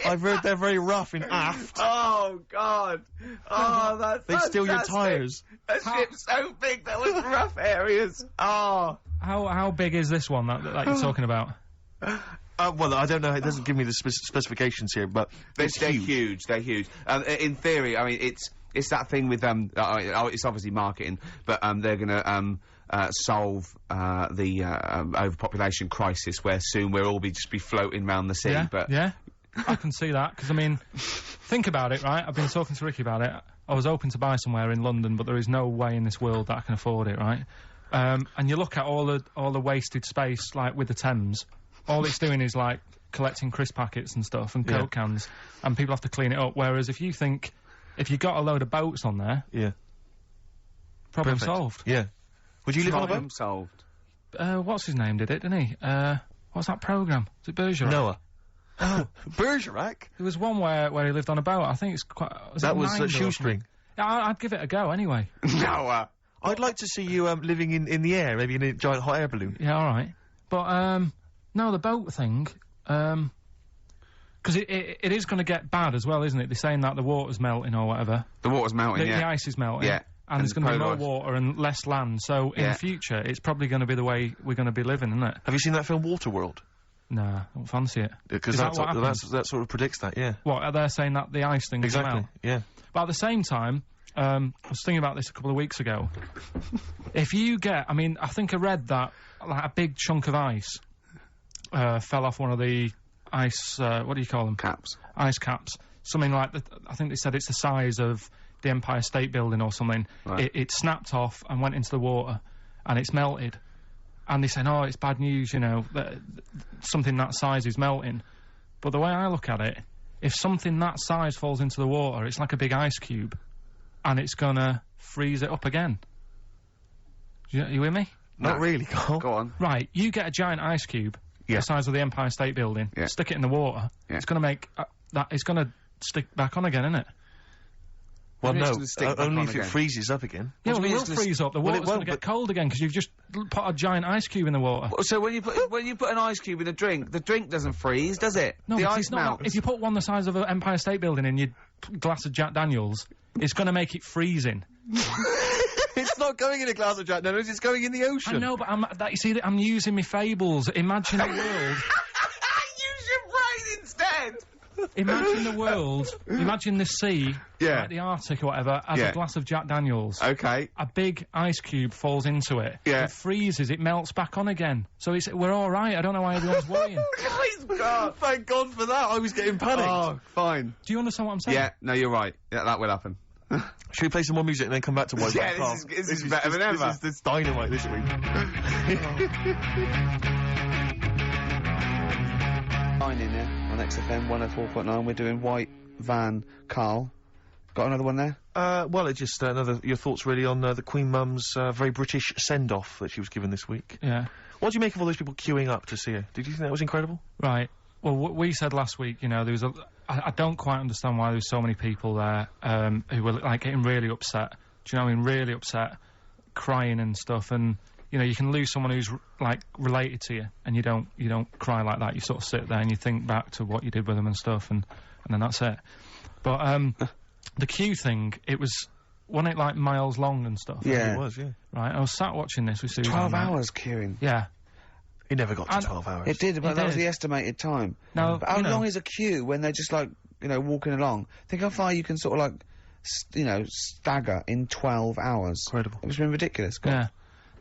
I've heard they're very rough in aft. Oh God! Oh, that's They steal your fantastic. tyres. A ship's so big there was rough areas. Oh. how big is this one that you're talking about? Well, I don't know. It doesn't give me the specifications here, but They're it's huge. huge. They're huge. In theory, I mean, it's that thing with it's obviously marketing, but they're gonna solve the overpopulation crisis, where soon we'll all just be floating round the sea. Yeah, but yeah, I can see that, because I mean, think about it, right? I've been talking to Ricky about it. I was hoping to buy somewhere in London, but there is no way in this world that I can afford it, right? And you look at all the wasted space, like with the Thames, all it's doing is like collecting crisp packets and stuff and Coke cans, and people have to clean it up. Whereas if you got a load of boats on there, problem solved. Yeah. Would you live on a boat? Problem solved. What's his name did it, didn't he? What's that programme? Is it Bergerac? Noah. Oh, Bergerac? there was one where he lived on a boat. I think it's quite. That was Shoestring. Yeah, I'd give it a go anyway. Noah. I'd like to see you living in the air, maybe in a giant hot air balloon. Yeah, all right. But no, the boat thing. Because it is going to get bad as well, isn't it? They're saying that the water's melting or whatever. The water's melting. The ice is melting. Yeah. And there's going to be more water and less land. So in the future, it's probably going to be the way we're going to be living, isn't it? Have you seen that film Waterworld? Nah, I don't fancy it. Because that sort of predicts that, yeah. What, are they saying that the ice thing is going to melt? Yeah. But at the same time, I was thinking about this a couple of weeks ago. If you get, I mean, I think I read that like a big chunk of ice fell off one of the ice, what do you call them? Caps. Ice caps. Something like, I think they said it's the size of the Empire State Building or something. Right. It snapped off and went into the water, and it's melted. And they say, oh, it's bad news, you know, that something that size is melting. But the way I look at it, if something that size falls into the water, it's like a big ice cube, and it's gonna freeze it up again. You with me? Not really, Carl. Go on. Right, you get a giant ice cube, the size of the Empire State Building, stick it in the water, it's gonna make, it's gonna stick back on again, isn't it? Well, no, only if it freezes up again. Yeah, well, it will freeze up. The water's going to get cold again because you've just put a giant ice cube in the water. So when you put an ice cube in a drink, the drink doesn't freeze, does it? No, the ice melts. If you put one the size of an Empire State Building in your glass of Jack Daniels, it's going to make it freezing. It's not going in a glass of Jack Daniels, it's going in the ocean. I know, but you see, I'm using my fables. Imagine a world... Use your brain instead! Imagine the world, imagine the sea, like the Arctic or whatever, as a glass of Jack Daniels. Okay. A big ice cube falls into it. Yeah. It freezes, it melts back on again. So we're alright, I don't know why everyone's worrying. Thank God for that, I was getting panicked. Oh, fine. Do you understand what I'm saying? Yeah, no, you're right. Yeah, that will happen. Should we play some more music and then come back to White Yeah, this is better than ever. This is dynamite this week. 9 in there on XFM 104.9. We're doing White Van Karl. Got another one there? Well, it's just your thoughts really on the Queen Mum's very British send-off that she was given this week. Yeah. What do you make of all those people queuing up to see her? Did you think that was incredible? Right. Well, we said last week, you know, there was I don't quite understand why there was so many people there who were like getting really upset. Do you know what I mean? Really upset, crying and stuff. And you know, you can lose someone who's like related to you, and you don't cry like that. You sort of sit there and you think back to what you did with them and stuff, and then that's it. But the queue thing, wasn't it like miles long and stuff? Yeah, it was. Yeah. Right. I was sat watching this with Susan. 12 hours queuing. Yeah. It never got to 12 hours. It did, but that was the estimated time. Now, but how long is a queue when they're just like, you know, walking along? Think how far you can sort of like, you know, stagger in 12 hours. Incredible. It's been ridiculous. Yeah.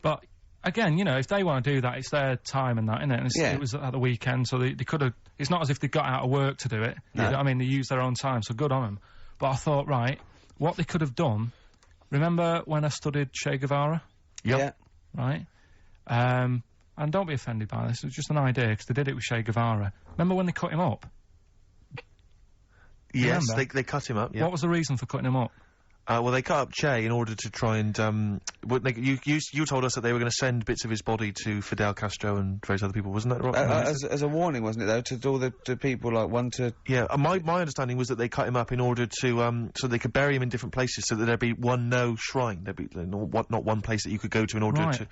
But again, you know, if they want to do that, it's their time and that, isn't it? And it was at the weekend, so they could have. It's not as if they got out of work to do it. No. You know what I mean, they used their own time, so good on them. But I thought, right, what they could have done. Remember when I studied Che Guevara? Yep. Yeah. Right. And don't be offended by this, it was just an idea, because they did it with Che Guevara. Remember when they cut him up? Yes, they cut him up, yeah. What was the reason for cutting him up? Well, they cut up Che in order to try and, you told us that they were going to send bits of his body to Fidel Castro and various other people, wasn't that right? As a warning, wasn't it, though, to all the people, like, one to... Yeah, my understanding was that they cut him up in order to, so they could bury him in different places, so that there'd be one shrine. There'd be not one place that you could go to in order to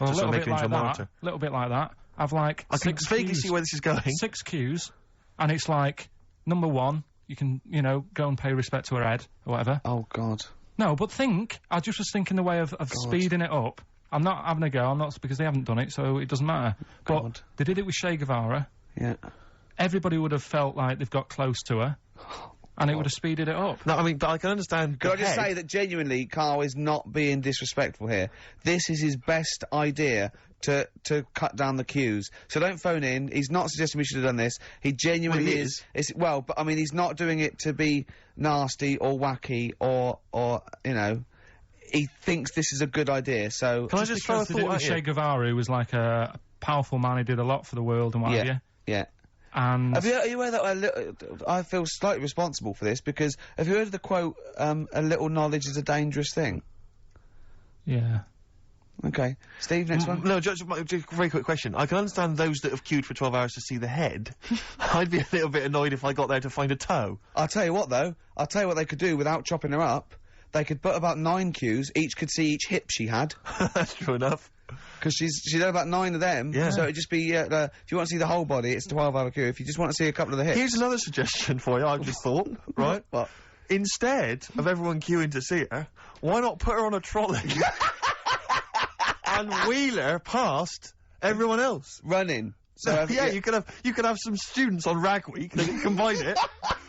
sort of make him into a martyr. A little bit like that. I've like I can vaguely see where this is going. 6 queues, and it's like, number 1, you can, you know, go and pay respect to her head, or whatever. Oh, God. No, but I just was thinking the way of speeding it up. I'm not having a go, I'm not, because they haven't done it, so it doesn't matter. God. But they did it with Che Guevara. Yeah. Everybody would have felt like they've got close to her. and it would have speeded it up. No, I mean, but I can understand. Could I just say that genuinely, Karl is not being disrespectful here. This is his best idea to cut down the queues. So don't phone in. He's not suggesting we should have done this. He genuinely is. Well, but I mean, he's not doing it to be nasty or wacky or you know. He thinks this is a good idea. So can I just throw a thought at you? Che Guevara, who was like a powerful man, he did a lot for the world and what have you. Yeah. And are you aware that I feel slightly responsible for this, because have you heard of the quote, a little knowledge is a dangerous thing? Yeah. Okay. Steve, next one? No, just a very quick question. I can understand those that have queued for 12 hours to see the head. I'd be a little bit annoyed if I got there to find a toe. I'll tell you what, though. I'll tell you what they could do without chopping her up. They could put about 9 queues, each could see each hip she had. That's true enough. Because she'd had about 9 of them, so it'd just be, if you want to see the whole body, it's a 12-hour queue. If you just want to see a couple of the hips... Here's another suggestion for you, I've just thought, right? What? Instead of everyone queuing to see her, why not put her on a trolley and wheel her past everyone else? Running. So yeah, you could have some students on Rag Week, they could combine it,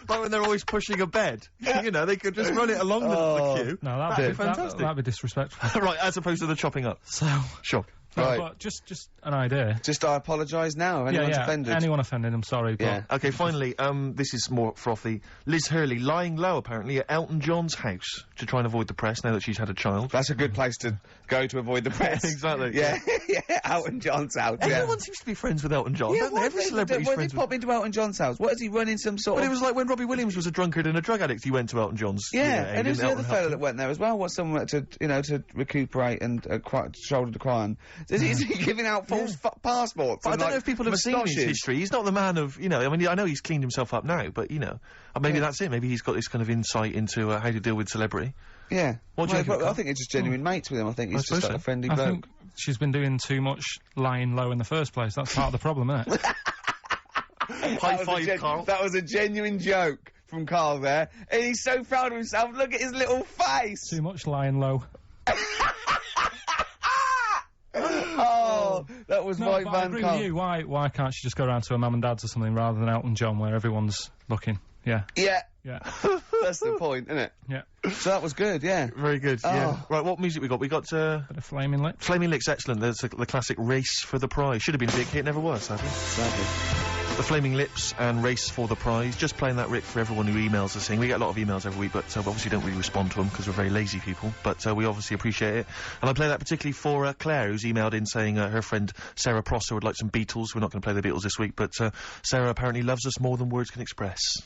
like when they're always pushing a bed. You know, they could just run it along the queue. No, that'd be fantastic. That'd be disrespectful. Right, as opposed to the chopping up. So... Sure. Right. But just an idea. Just I apologise now if anyone's offended. Anyone offended, I'm sorry. Yeah. But Okay, finally, this is more frothy. Liz Hurley lying low, apparently, at Elton John's house to try and avoid the press now that she's had a child. That's a good place to go to avoid the press. Exactly. Yeah, Elton John's house. Everyone seems to be friends with Elton John, don't they? Every celebrity's When friends did with... pop into Elton John's house? What is he running some sort But of... it was like when Robbie Williams was a drunkard and a drug addict, he went to Elton John's. Yeah, and who's the other fella that went there as well? What's someone to recuperate and shoulder to cry on? Is he giving out false passports? But I don't know if people have seen his history. He's not the man of, I mean, I know he's cleaned himself up now, but, maybe that's it. Maybe he's got this kind of insight into how to deal with celebrity. Yeah. What do you think? I think it's just genuine mates with him. I think he's just like a friendly bloke. I think she's been doing too much lying low in the first place. That's part of the problem, isn't it? High five, Karl. That was a genuine joke from Karl there. And he's so proud of himself. Look at his little face. Too much lying low. Oh, that was White Van I agree with you. Why can't she just go around to her mum and dad's or something rather than Elton John where everyone's looking? Yeah. Yeah. Yeah. That's the point, isn't it? Yeah. So that was good, yeah. Very good, yeah. Right, what music we got? We got, Bit of Flaming Lips. Flaming Lips, excellent. There's the classic Race for the Prize. Should have been a big hit, never was, sadly. The Flaming Lips and Race for the Prize. Just playing that, Rick, for everyone who emails us saying. We get a lot of emails every week, but we obviously don't really respond to them because we're very lazy people. But we obviously appreciate it. And I play that particularly for Claire, who's emailed in saying her friend Sarah Prosser would like some Beatles. We're not going to play the Beatles this week, but Sarah apparently loves us more than words can express.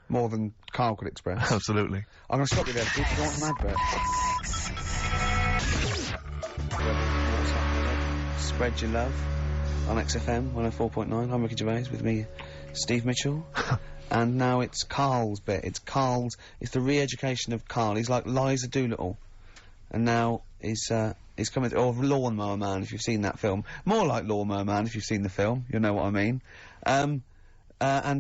More than Karl could express. Absolutely. I'm going to stop you there, Steve. You want some adverts? Spread your love on XFM 104.9. I'm Ricky Gervais, with me, Steve Mitchell. And now it's Karl's bit. It's the re-education of Karl. He's like Liza Doolittle. And now he's coming to... Or Lawnmower Man, if you've seen that film. More like Lawnmower Man, if you've seen the film. You'll know what I mean. And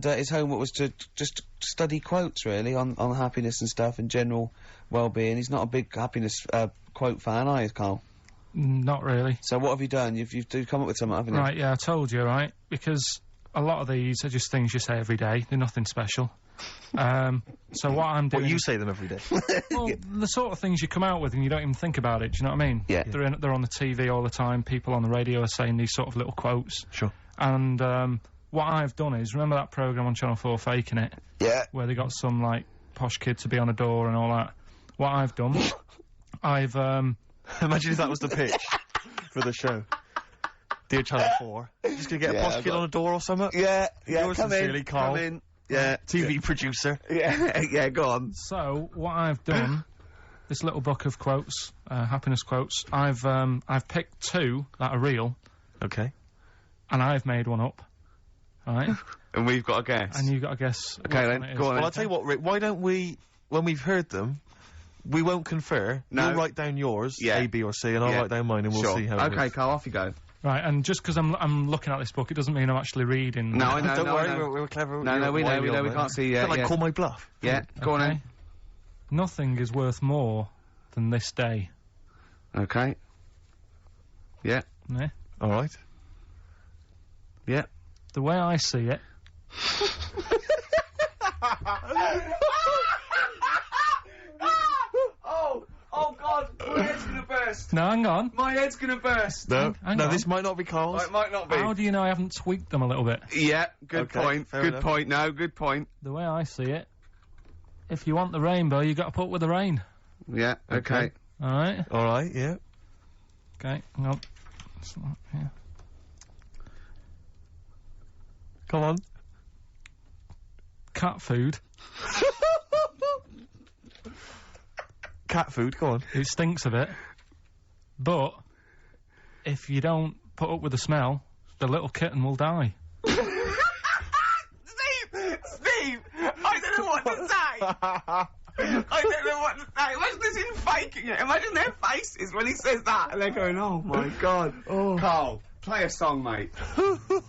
his homework was to just study quotes, really, on happiness and stuff and general well-being. He's not a big happiness quote fan, are you, Karl? Not really. So what have you done? You've come up with something, haven't you? Right, yeah, I told you, right? Because a lot of these are just things you say every day. They're nothing special. So what I'm doing... Well, you say them every day. Well, the sort of things you come out with and you don't even think about it, do you know what I mean? Yeah. They're on the TV all the time. People on the radio are saying these sort of little quotes. Sure. And, what I've done is, remember that programme on Channel 4, Faking It? Yeah. Where they got some, like, posh kid to be on a door and all that. What I've done, I've, Imagine if that was the pitch for the show. Dear Channel 4, just gonna get a posh kid on a door or something? Yeah, Yours sincerely, Karl. Come in. Yeah. TV producer. Yeah, go on. So, what I've done, this little book of quotes, happiness quotes, I've picked 2 that are real. Okay. And I've made one up. Right? And we've got a guess. And you've got to guess. Okay, then, go on. Well, I'll tell you what, Rick, why don't we, when we've heard them, we won't confer. No. You'll write down yours, A, B, or C, and I'll write down mine, and we'll see how it Okay, goes. Karl, off you go. Right, and just because I'm looking at this book, it doesn't mean I'm actually reading. No, I know, Don't worry, no. we're clever. No, we know, we can't see yet. Like, call my bluff. Yeah, go on then. Nothing is worth more than this day. Okay. Yeah. Yeah. All right. Yeah. The way I see it... Oh God, my head's gonna burst. No, hang on. My head's gonna burst. No, Hang no, on. this might not be Karl's. It might not be. How do you know I haven't tweaked them a little bit? Yeah, good Okay, point. fair Good enough. point. No, good point. The way I see it, if you want the rainbow, you got to put up with the rain. Yeah, okay. All right. All right, yeah. Okay. Hang on. Yeah. Come on. Cat food. Cat food, go on. It stinks a bit, but if you don't put up with the smell, the little kitten will die. Steve, I don't know what to say. I don't know what to say. Imagine this in faking it. Imagine their faces when he says that, and they're going, "Oh my God." Oh. Karl, play a song, mate.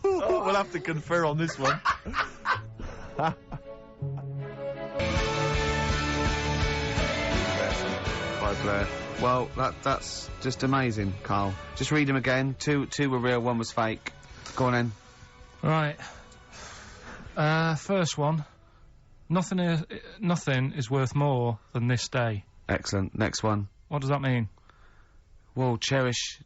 We'll have to confer on this one. By Blair. Well, that's just amazing, Karl. Just read them again. Two were real, one was fake. Go on then. Right. First one. Nothing is worth more than this day. Excellent. Next one. What does that mean? Well, cherish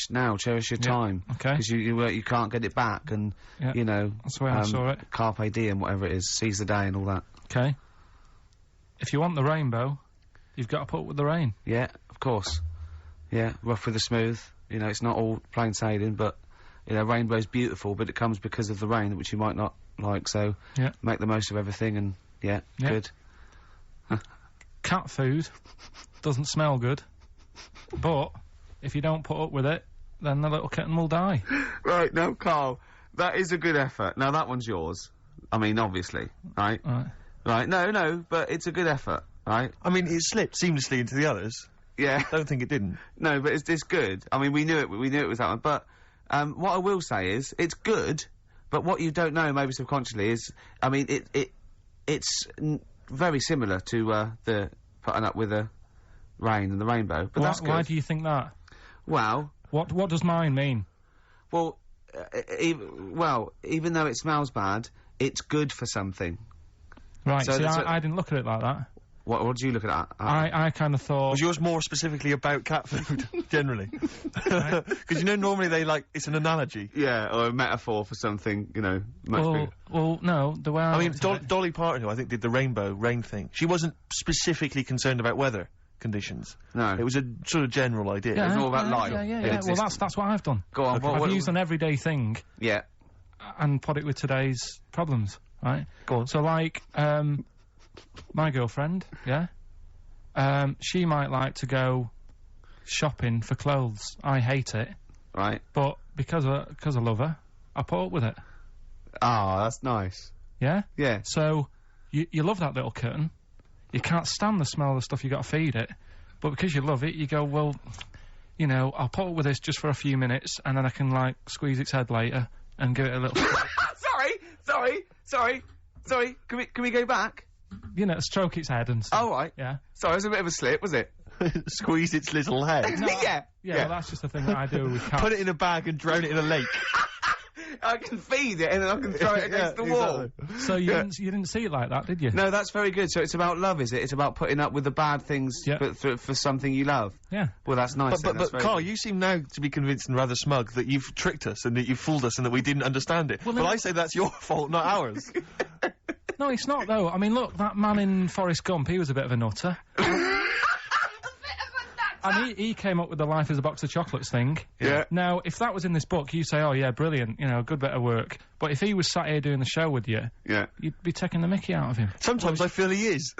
now, cherish your time. Okay. Because you can't get it back, and Yeah. you know. That's the way I saw it. Carpe diem, whatever it is, seize the day and all that. Okay. If you want the rainbow, you've got to put up with the rain. Yeah, of course. Yeah, rough with the smooth. You know, it's not all plain sailing, but you know, rainbow's beautiful, but it comes because of the rain, which you might not like. So Yeah. make the most of everything, and yeah. Good. Cat food doesn't smell good, but if you don't put up with it, then the little kitten will die. Right, no, Karl, that is a good effort. Now that one's yours. I mean, obviously, right? Right. Right, no, but it's a good effort, right? I mean, it slipped seamlessly into the others. Yeah. Don't think it didn't. No, but it's good. I mean, we knew it was that one. But what I will say is, it's good. But what you don't know, maybe subconsciously, is, I mean, it's very similar to the putting up with the rain and the rainbow. But that's good. Why do you think that? Well, What does mine mean? well, even though it smells bad, it's good for something. Right. So See, that's I didn't look at it like that. What do you look at that? I kind of thought. Was yours more specifically about cat food, generally? Because you know, normally it's an analogy. Yeah, or a metaphor for something, you know, much bigger. Well, no. The way I mean, looked at it- Dolly Parton, who I think did the rain thing, she wasn't specifically concerned about weather conditions. No. It was a sort of general idea. was all about life. Yeah. It's Well, that's what I've done. Go on, I've used an everyday thing Yeah. and put it with today's problems. Right. Go on. So, like, my girlfriend, yeah, she might like to go shopping for clothes. I hate it, Right. but because I love her, I put up with it. Ah, that's nice. Yeah. Yeah. So you love that little kitten. You can't stand the smell of the stuff you got to feed it, but because you love it, you go, well, you know, I'll put up with this just for a few minutes, and then I can like squeeze its head later and give it a little. Sorry. Can we go back? You know, stroke its head and stuff. Oh, right. Yeah. Sorry, it was a bit of a slip, was it? Squeeze its little head. Yeah. Yeah, well, that's just the thing that I do with cats. Put it in a bag and drown it in a lake. I can feed it and then I can throw it against the wall. Exactly. So you didn't see it like that, did you? No, that's very good. So it's about love, is it? It's about putting up with the bad things Yeah. for something you love. Yeah. Well, that's nice. But that's very Karl, good. you seem now to be convinced and rather smug that you've tricked us and that you've fooled us and that we didn't understand it. Well, but then- I say that's your fault, not ours. No, it's not though. I mean, look, that man in Forrest Gump, he was a bit of a nutter. And he came up with the life as a box of chocolates thing. Yeah. Now, if that was in this book, you say, oh yeah, brilliant, you know, good bit of work. But if he was sat here doing the show with you, Yeah. you'd be taking the mickey out of him. Sometimes I feel he is.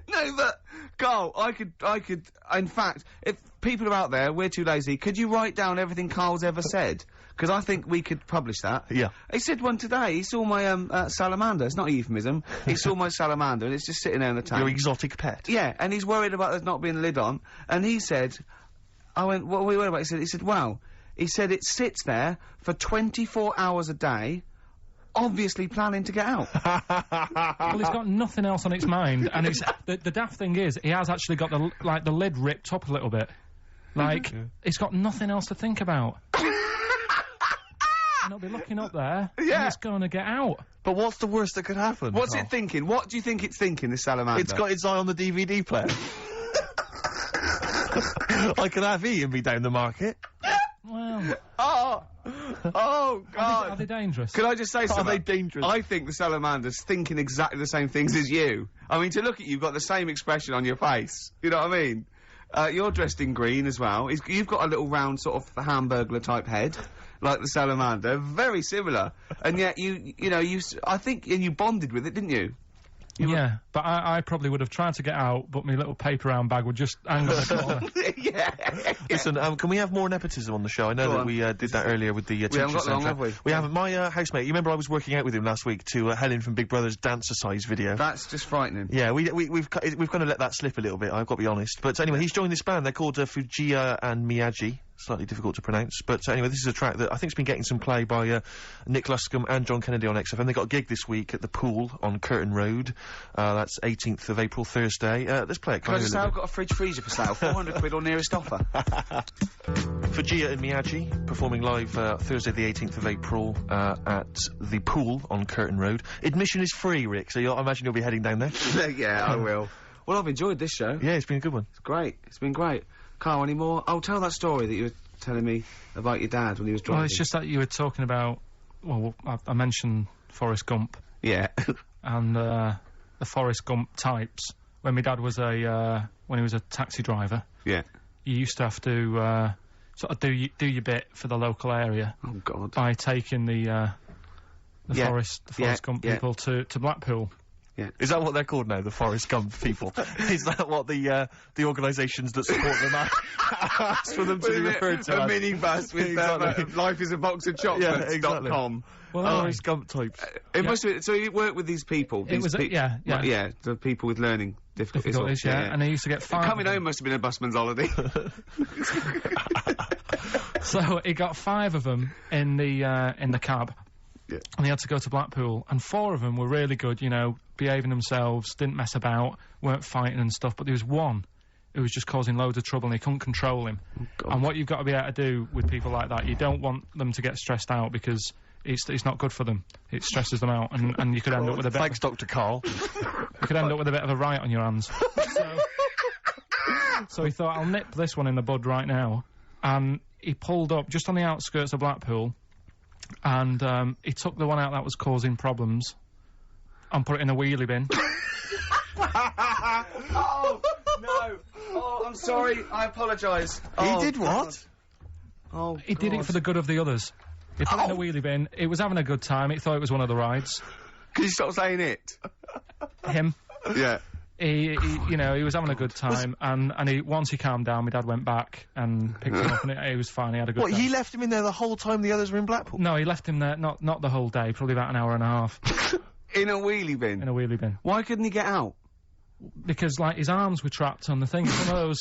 No, but Karl, I could. In fact, if people are out there, we're too lazy. Could you write down everything Karl's ever said? Because I think we could publish that. Yeah. He said one today. He saw my salamander. It's not a euphemism. He saw my salamander, and it's just sitting there in the tank. Your exotic pet. Yeah, and he's worried about there not being a lid on. And he said, I went, what are we worried about? He said, well, he said it sits there for 24 hours a day, obviously planning to get out. Well, he's got nothing else on its mind, and it's the daft thing is, he has actually got the lid ripped up a little bit. Like, it's got nothing else to think about. and it'll be looking up there, Yeah. and it's going to get out. But what's the worst that could happen? What's it thinking? What do you think it's thinking, this salamander? It's got its eye on the DVD player. I could have Ian be down the market. Well, Oh, God. are they dangerous? Can I just say something? Are they dangerous? I think the salamander's thinking exactly the same things as you. I mean, to look at you, you've got the same expression on your face. You know what I mean? You're dressed in green as well. You've got a little round sort of Hamburglar type head, like the salamander. Very similar. And yet I think you bonded with it, didn't you? Yeah, but I probably would have tried to get out, but my little paper round bag would just hang on the corner. Yeah. Listen, can we have more nepotism on the show? I know that we did that earlier with the teacher haven't got long, soundtrack. have we? We haven't. My housemate, you remember I was working out with him last week to Helen from Big Brother's dancer-size video? That's just frightening. Yeah, we've kind of let that slip a little bit, I've got to be honest. But anyway, he's joined this band. They're called Fujiya and Miyagi. Slightly difficult to pronounce. But anyway, this is a track that I think's been getting some play by Nick Luscombe and John Kennedy on XFM. They got a gig this week at the Pool on Curtin Road. That's 18th of April, Thursday. Let's play it. Can I just say I've got a fridge freezer for sale, 400 quid or nearest offer. Fujiya and Miyagi performing live Thursday the 18th of April at the Pool on Curtin Road. Admission is free, Rick, so I imagine you'll be heading down there. Yeah, I will. Well, I've enjoyed this show. Yeah, it's been a good one. It's great. It's been great. Carl, any more? Oh, tell that story that you were telling me about your dad when he was driving. Well, it's just that you were talking about, well, I mentioned Forrest Gump. Yeah. And, the Forrest Gump types. When my dad was when he was a taxi driver. Yeah. You used to have to, sort of do your bit for the local area. Oh, God. By taking the Forrest Gump people to Blackpool. Yeah. Is that what they're called now, the Forrest Gump people? Is that what the organisations that support them ask for them to be referred to a as? minibus with Exactly. Life is a box of chocolates. Yeah, exactly. .com. Well, Forrest Gump types. It must be. So you work with these people. It was yeah. The people with learning difficulties. Yeah. And he used to get 5. Coming home must have been a busman's holiday. So he got 5 of them in the cab. Yeah. And he had to go to Blackpool, and 4 of them were really good, behaving themselves, didn't mess about, weren't fighting and stuff, but there was one who was just causing loads of trouble and he couldn't control him. Oh, and what you've got to be able to do with people like that, you don't want them to get stressed out because it's not good for them. It stresses them out, and you could end up with a bit Thanks, Dr. Karl. you could end up with a bit of a riot on your hands. So he thought, I'll nip this one in the bud right now, and he pulled up just on the outskirts of Blackpool, and he took the one out that was causing problems and put it in a wheelie bin. Oh, no. Oh, I'm sorry. I apologise. He did what? Oh, He did it for the good of the others. He put it in a wheelie bin. He was having a good time. He thought it was one of the rides. Can you stop saying it? Him. Yeah. He was having a good time, and once he calmed down, my dad went back and picked him up, and he was fine. He had a good What, time. he left him in there the whole time the others were in Blackpool? No, he left him there, not the whole day, probably about an hour and a half. In a wheelie bin? In a wheelie bin. Why couldn't he get out? Because, like, his arms were trapped on the thing. It's one of those...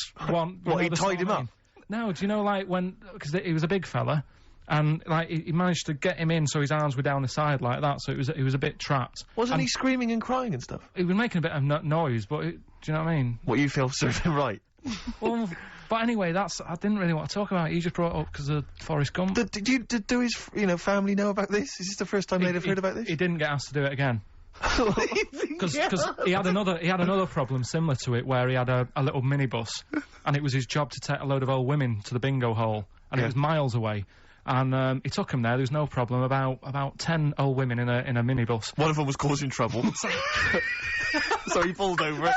What, he tied him up? No, do you know, like, because he was a big fella, and, like, he managed to get him in so his arms were down the side like that, so he was a bit trapped. Wasn't he screaming and crying and stuff? He was making a bit of noise, but... do you know what I mean? What, you feel served him right? Well, but anyway, I didn't really want to talk about it. He just brought it up because of Forrest Gump. Did his, family know about this? Is this the first time they'd have heard about this? He didn't get asked to do it again. Because he had another problem similar to it where he had a little minibus, and it was his job to take a load of old women to the bingo hall, and it was miles away. And he took him there. There was no problem. About 10 old women in a minibus. One of them was causing trouble, so he pulled over it.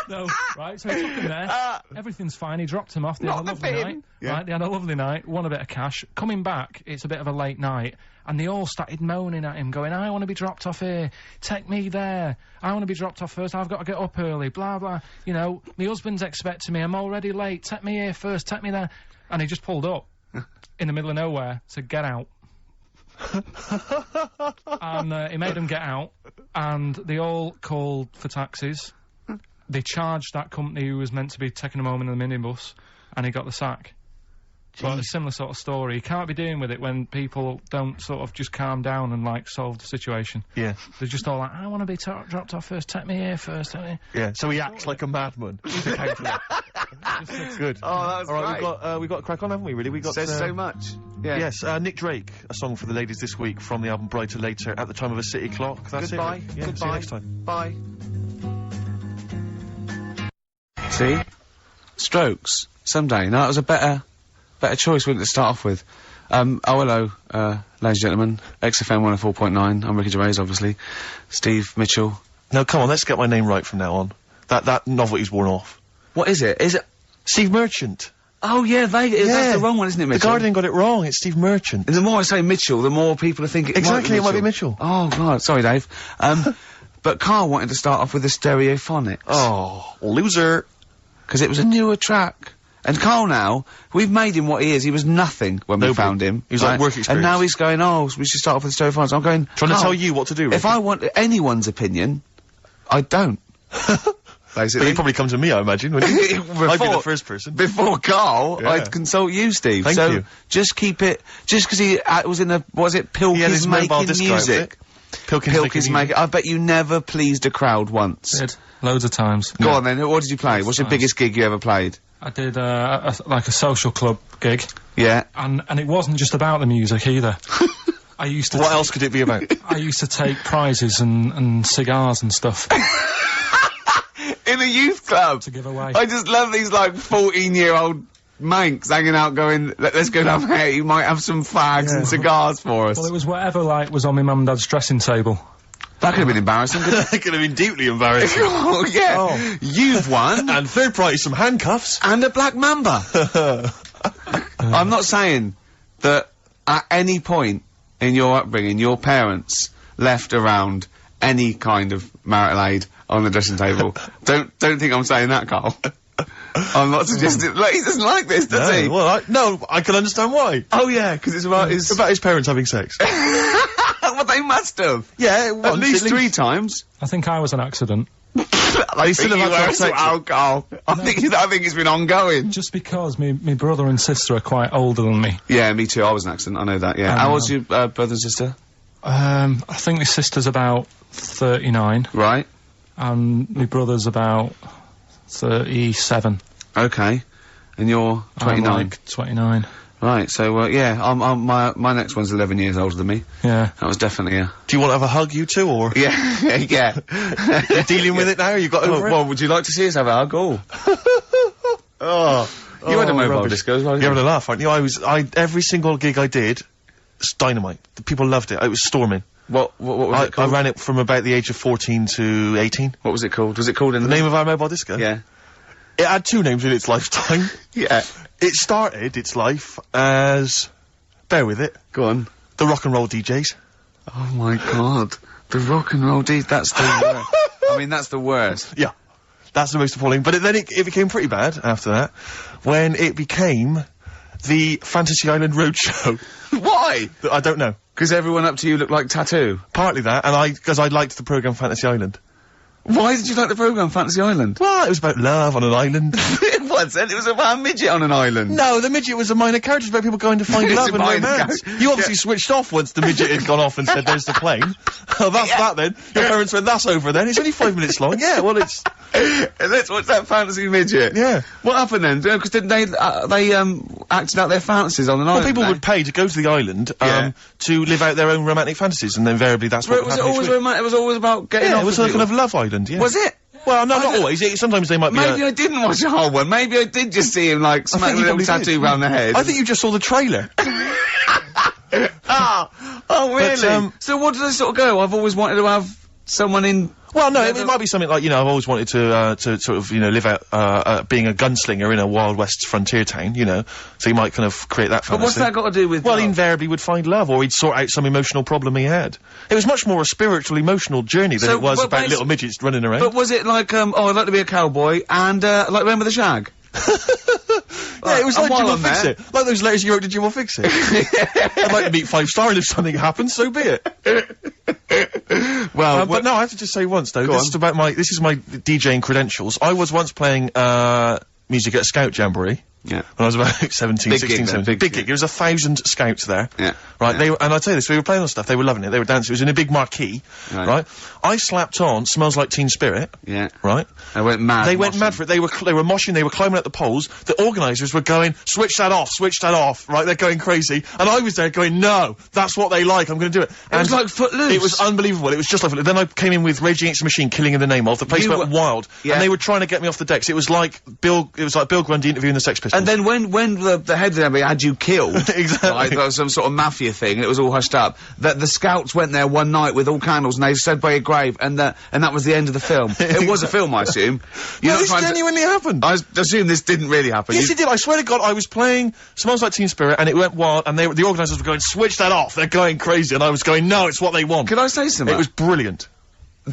No, right, so he took him there, everything's fine, he dropped him off, they had a lovely night, right, they had a lovely night, won a bit of cash, coming back, it's a bit of a late night, and they all started moaning at him, going, I want to be dropped off here, take me there, I want to be dropped off first, I've got to get up early, blah, blah, my husband's expecting me, I'm already late, take me here first, take me there, and he just pulled up, in the middle of nowhere, said, get out. And he made them get out, and they all called for taxis. They charged that company who was meant to be taking him home in the minibus, and he got the sack. But a similar sort of story. You can't be dealing with it when people don't sort of just calm down and, like, solve the situation. Yeah. They're just all like, I want to be dropped off first, take me here first, take me. Yeah, so he acts like a madman to counter that. Good. Oh, that was all right, great. we've got a crack on, haven't we? Really, we got Says so much. Yeah. Yes, Nick Drake, a song for the ladies this week from the album Brighter Later at the time of a city clock. That's Goodbye. it. Yeah, Goodbye. see you next time. Bye. See? Strokes. Someday. No, that was a better choice, wouldn't it, to start off with? Hello, ladies and gentlemen. XFM 104.9. I'm Ricky Gervais, obviously. Steve Mitchell. No, come on, let's get my name right from now on. That novelty's worn off. What is it? Is it Steve Merchant? Oh, yeah, that's the wrong one, isn't it, Mitchell? The Guardian got it wrong. It's Steve Merchant. And the more I say Mitchell, the more people are thinking exactly, it might be Mitchell. Oh, God. Sorry, Dave. But Karl wanted to start off with the stereophonics. Oh, loser. Because it was a newer track. And Karl now, we've made him what he is. He was nothing when we found him. He was like work experience. And now he's going, oh, we should start off with stereophonics. I'm going, trying to tell you what to do, Ricky. If I want anyone's opinion, I don't. Basically. But you'd probably come to me, I imagine, wouldn't you? I'd be the first person. Before Karl, yeah. I'd consult you, Steve. Thank you. Just keep it, just because he was in Pilkington making music. Pilkington making, I bet you never pleased a crowd once. Did. Loads of times. Go on then, what did you play? What's your biggest gig you ever played? I did, like a social club gig. Yeah. And it wasn't just about the music either. I used to What else could it be about? I used to take prizes and cigars and stuff. In a youth club? To give away. I just love these, like, 14-year-old manx hanging out going, let's go down here, you might have some fags and cigars for us. Well, it was whatever, like, was on my mum and dad's dressing table. That could have been embarrassing, couldn't it? That could have been deeply embarrassing. Oh, yeah. Oh. You've won. And third prize, some handcuffs. And a black mamba. I'm not saying that at any point in your upbringing, your parents left around any kind of marital aid on the dressing table. Don't think I'm saying that, Karl. I'm not suggesting. Like, he doesn't like this, does he? Well, I can understand why. Oh yeah, because it's about his parents having sex. Well, they must have. Yeah, at least 3 times. I think I was an accident. They still have had sex. Oh, Karl. I think it's been ongoing. Just because me brother and sister are quite older than me. Yeah, me too. I was an accident. I know that. Yeah. How old's your brother and sister? I think my sister's about 39. Right. And my brother's about 37. Okay. And you're 29? I'm like 29. Right, so, yeah, my next one's 11 years older than me. Yeah. That was definitely a... Do you want to have a hug, you two, or...? Yeah, yeah. You're dealing with it now? You got over it? Well, would you like to see us have a hug? Oh. You had a mobile disco as well, didn't you? You're having a laugh, aren't you? Every single gig I did, it's dynamite. The people loved it. It was storming. What was it called? I ran it from about the age of 14 to 18. What was it called? Was it called in the name of our mobile disco? Yeah. It had 2 names in its lifetime. Yeah. It started its life as... Bear with it. Go on. The rock and roll DJs. Oh my god. The rock and roll DJs, that's the worst. I mean, that's the worst. Yeah. That's the most appalling. But then it became pretty bad after that, when it became the Fantasy Island Roadshow. Why? I don't know. Because everyone up to you looked like Tattoo? Partly that, and because I liked the programme Fantasy Island. Why did you like the programme Fantasy Island? Well, it was about love on an island. It wasn't. It was about a midget on an island. No, the midget was a minor character. It was about people going to find love and romance. You obviously switched off once the midget had gone off and said, there's the plane. Oh, that's that then. Your parents went, that's over then. It's only 5 minutes long. Yeah, well, it's... Let's watch that fantasy midget. Yeah. What happened then? Because didn't they acted out their fantasies on an island? Well, people would pay to go to the island, to live out their own romantic fantasies, and invariably that's what was it always romantic? It was always about getting off it was a kind of love island, yeah. Was it? Well, no, not always. Sometimes they might be. Maybe I didn't watch the whole one. Maybe I did just see him, like, smack a little tattoo round the head. I think you just saw the trailer. Oh, really? But, so what did they sort of go? I've always wanted to have someone in... Well, no, it might be something like, I've always wanted to sort of, live out, being a gunslinger in a Wild West frontier town, so you might kind of create that fantasy. But what's that got to do with... Well, he invariably would find love, or he'd sort out some emotional problem he had. It was much more a spiritual, emotional journey than it was about little midgets running around. But was it like, I'd like to be a cowboy, and, like, Remember the Shag? Yeah, it was like Jim will fix it. Like those letters you wrote to Jim will fix it. I'd like to meet 5-star, and if something happens, so be it. Well, but no, I have to just say once though, this is my DJing credentials. I was once playing, music at a Scout Jamboree. when I was about 17, 16, 17. Big gig. There was 1,000 scouts there. Yeah. Right, and I tell you this, we were playing on stuff, they were loving it, they were dancing, it was in a big marquee, right? I slapped on Smells Like Teen Spirit. Yeah. Right? They went mad. They went mad for it, they were moshing, they were climbing up the poles, the organisers were going, switch that off, right? They're going crazy, and I was there going, no, that's what they like, I'm gonna do it. It was like Footloose. It was unbelievable, it was just like Footloose. Then I came in with Rage Against the Machine, Killing in the Name of, the place went wild, and they were trying to get me off the decks, it was like Bill Grundy interviewing the Sex Pistols. And then when the head of the army had you killed, exactly. Like, there was some sort of mafia thing, and it was all hushed up, that the scouts went there one night with all candles, and they stood by a grave, and that was the end of the film. It was a film, I assume. No, this genuinely happened. I assume this didn't really happen. Yes, it did. I swear to God, I was playing Smells Like Teen Spirit, and it went wild, and the organisers were going, switch that off, they're going crazy, and I was going, no, it's what they want. Can I say something? It was brilliant.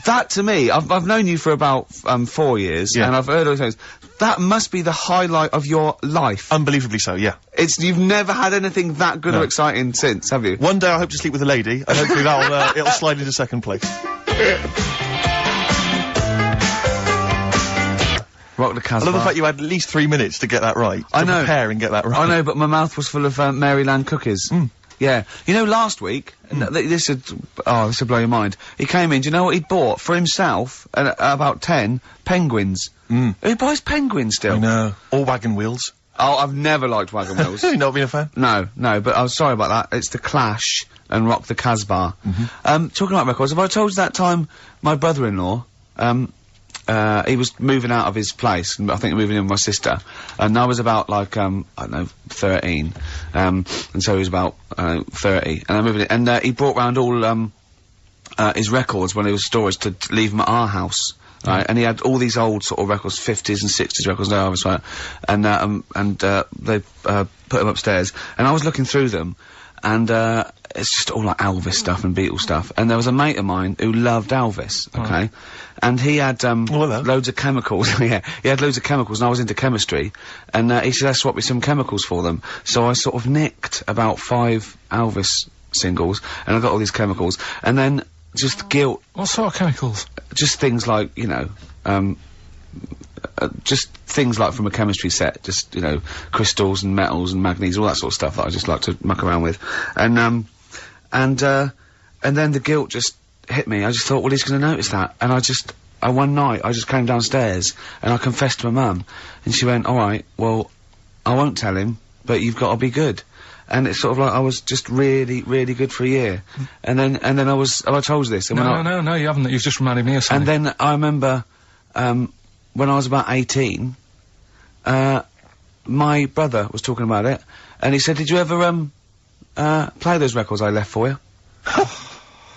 That, to me, I've known you for about 4 years, and I've heard all those things. That must be the highlight of your life. Unbelievably so, yeah. You've never had anything that good or exciting since, have you? One day I hope to sleep with a lady, and hopefully it'll slide into second place. Rock the Casbah. I love the fact you had at least 3 minutes to get that right. I know. Prepare and get that right. I know, but my mouth was full of Maryland cookies. Yeah. You know, last week, this would blow your mind. He came in, do you know what he'd bought? For himself, about 10 penguins. Who buys penguins still? I know. Or wagon wheels. Oh, I've never liked wagon wheels. You've not been a fan? No, but I'm sorry about that. It's The Clash and Rock the Casbah. Talking about records, have I told you that time my brother-in-law, he was moving out of his place, I think moving in with my sister, and I was about, like, I don't know, 13, and so he was about, 30, and I moved in, and he brought round all, his records when he was storage to leave them at our house. Right, and he had all these old sort of records, 50s and 60s records, no, I was right, and they, put them upstairs, and I was looking through them, and, it's just all like Elvis stuff and Beatles stuff, and there was a mate of mine who loved Elvis, okay, and he had, loads of chemicals, yeah, he had loads of chemicals, and I was into chemistry, and, he said, let's swap me some chemicals for them, so I sort of nicked about 5 Elvis singles, and I got all these chemicals, and then, just guilt. What sort of chemicals? Just things like, you know, just things like from a chemistry set, just, you know, crystals and metals and manganese, all that sort of stuff that I just like to muck around with. And then the guilt just hit me. I just thought, well, he's gonna notice that. And one night, I just came downstairs and I confessed to my mum. And she went, alright, well, I won't tell him, but you've got to be good. And it's sort of like I was just really, really good for a year. And then I was, have I told you this? And No, you haven't. You've just reminded me of something. And then I remember, when I was about 18, my brother was talking about it, and he said, did you ever, play those records I left for you?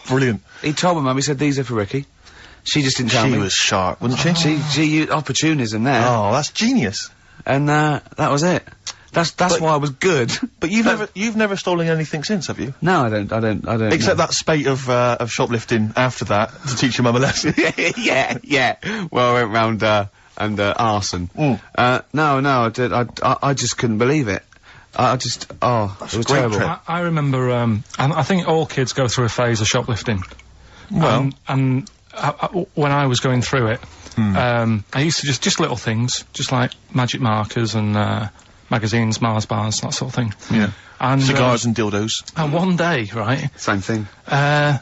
Brilliant. He told my mum, he said, these are for Ricky. She just didn't tell me. She was sharp, wasn't she? She used opportunism there. Oh, that's genius. And, that was it. That's why I was good. But you've never stolen anything since, have you? No, I don't. Except that spate of shoplifting after that to teach your mum a lesson. yeah. Well, I went round, arson. No, I just couldn't believe it. It was terrible. I remember, I think all kids go through a phase of shoplifting. Well. And when I was going through it, I used to just little things, just like magic markers and, magazines, Mars bars, that sort of thing. Yeah. And cigars and dildos. And one day, right? Same thing. My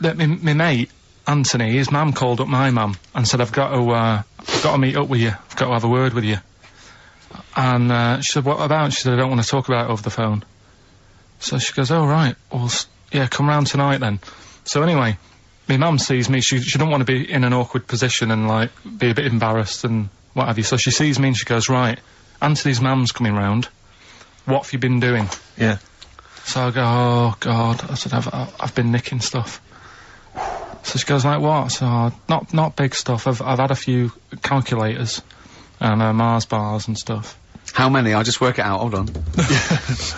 mate, Anthony, his mum called up my mum and said, I've got to meet up with you. I've got to have a word with you. And, she said, what about? She said, I don't want to talk about it over the phone. So she goes, oh, right. Well, yeah, come round tonight then. So anyway, my mum sees me. She don't want to be in an awkward position and, like, be a bit embarrassed and what have you. So she sees me and she goes, right, Anthony's mum's coming round. What have you been doing? Yeah. So I go, oh, God. I said, I've been nicking stuff. So she goes, like, what? So, not big stuff. I've had a few calculators and, Mars bars and stuff. How many? I'll just work it out. Hold on.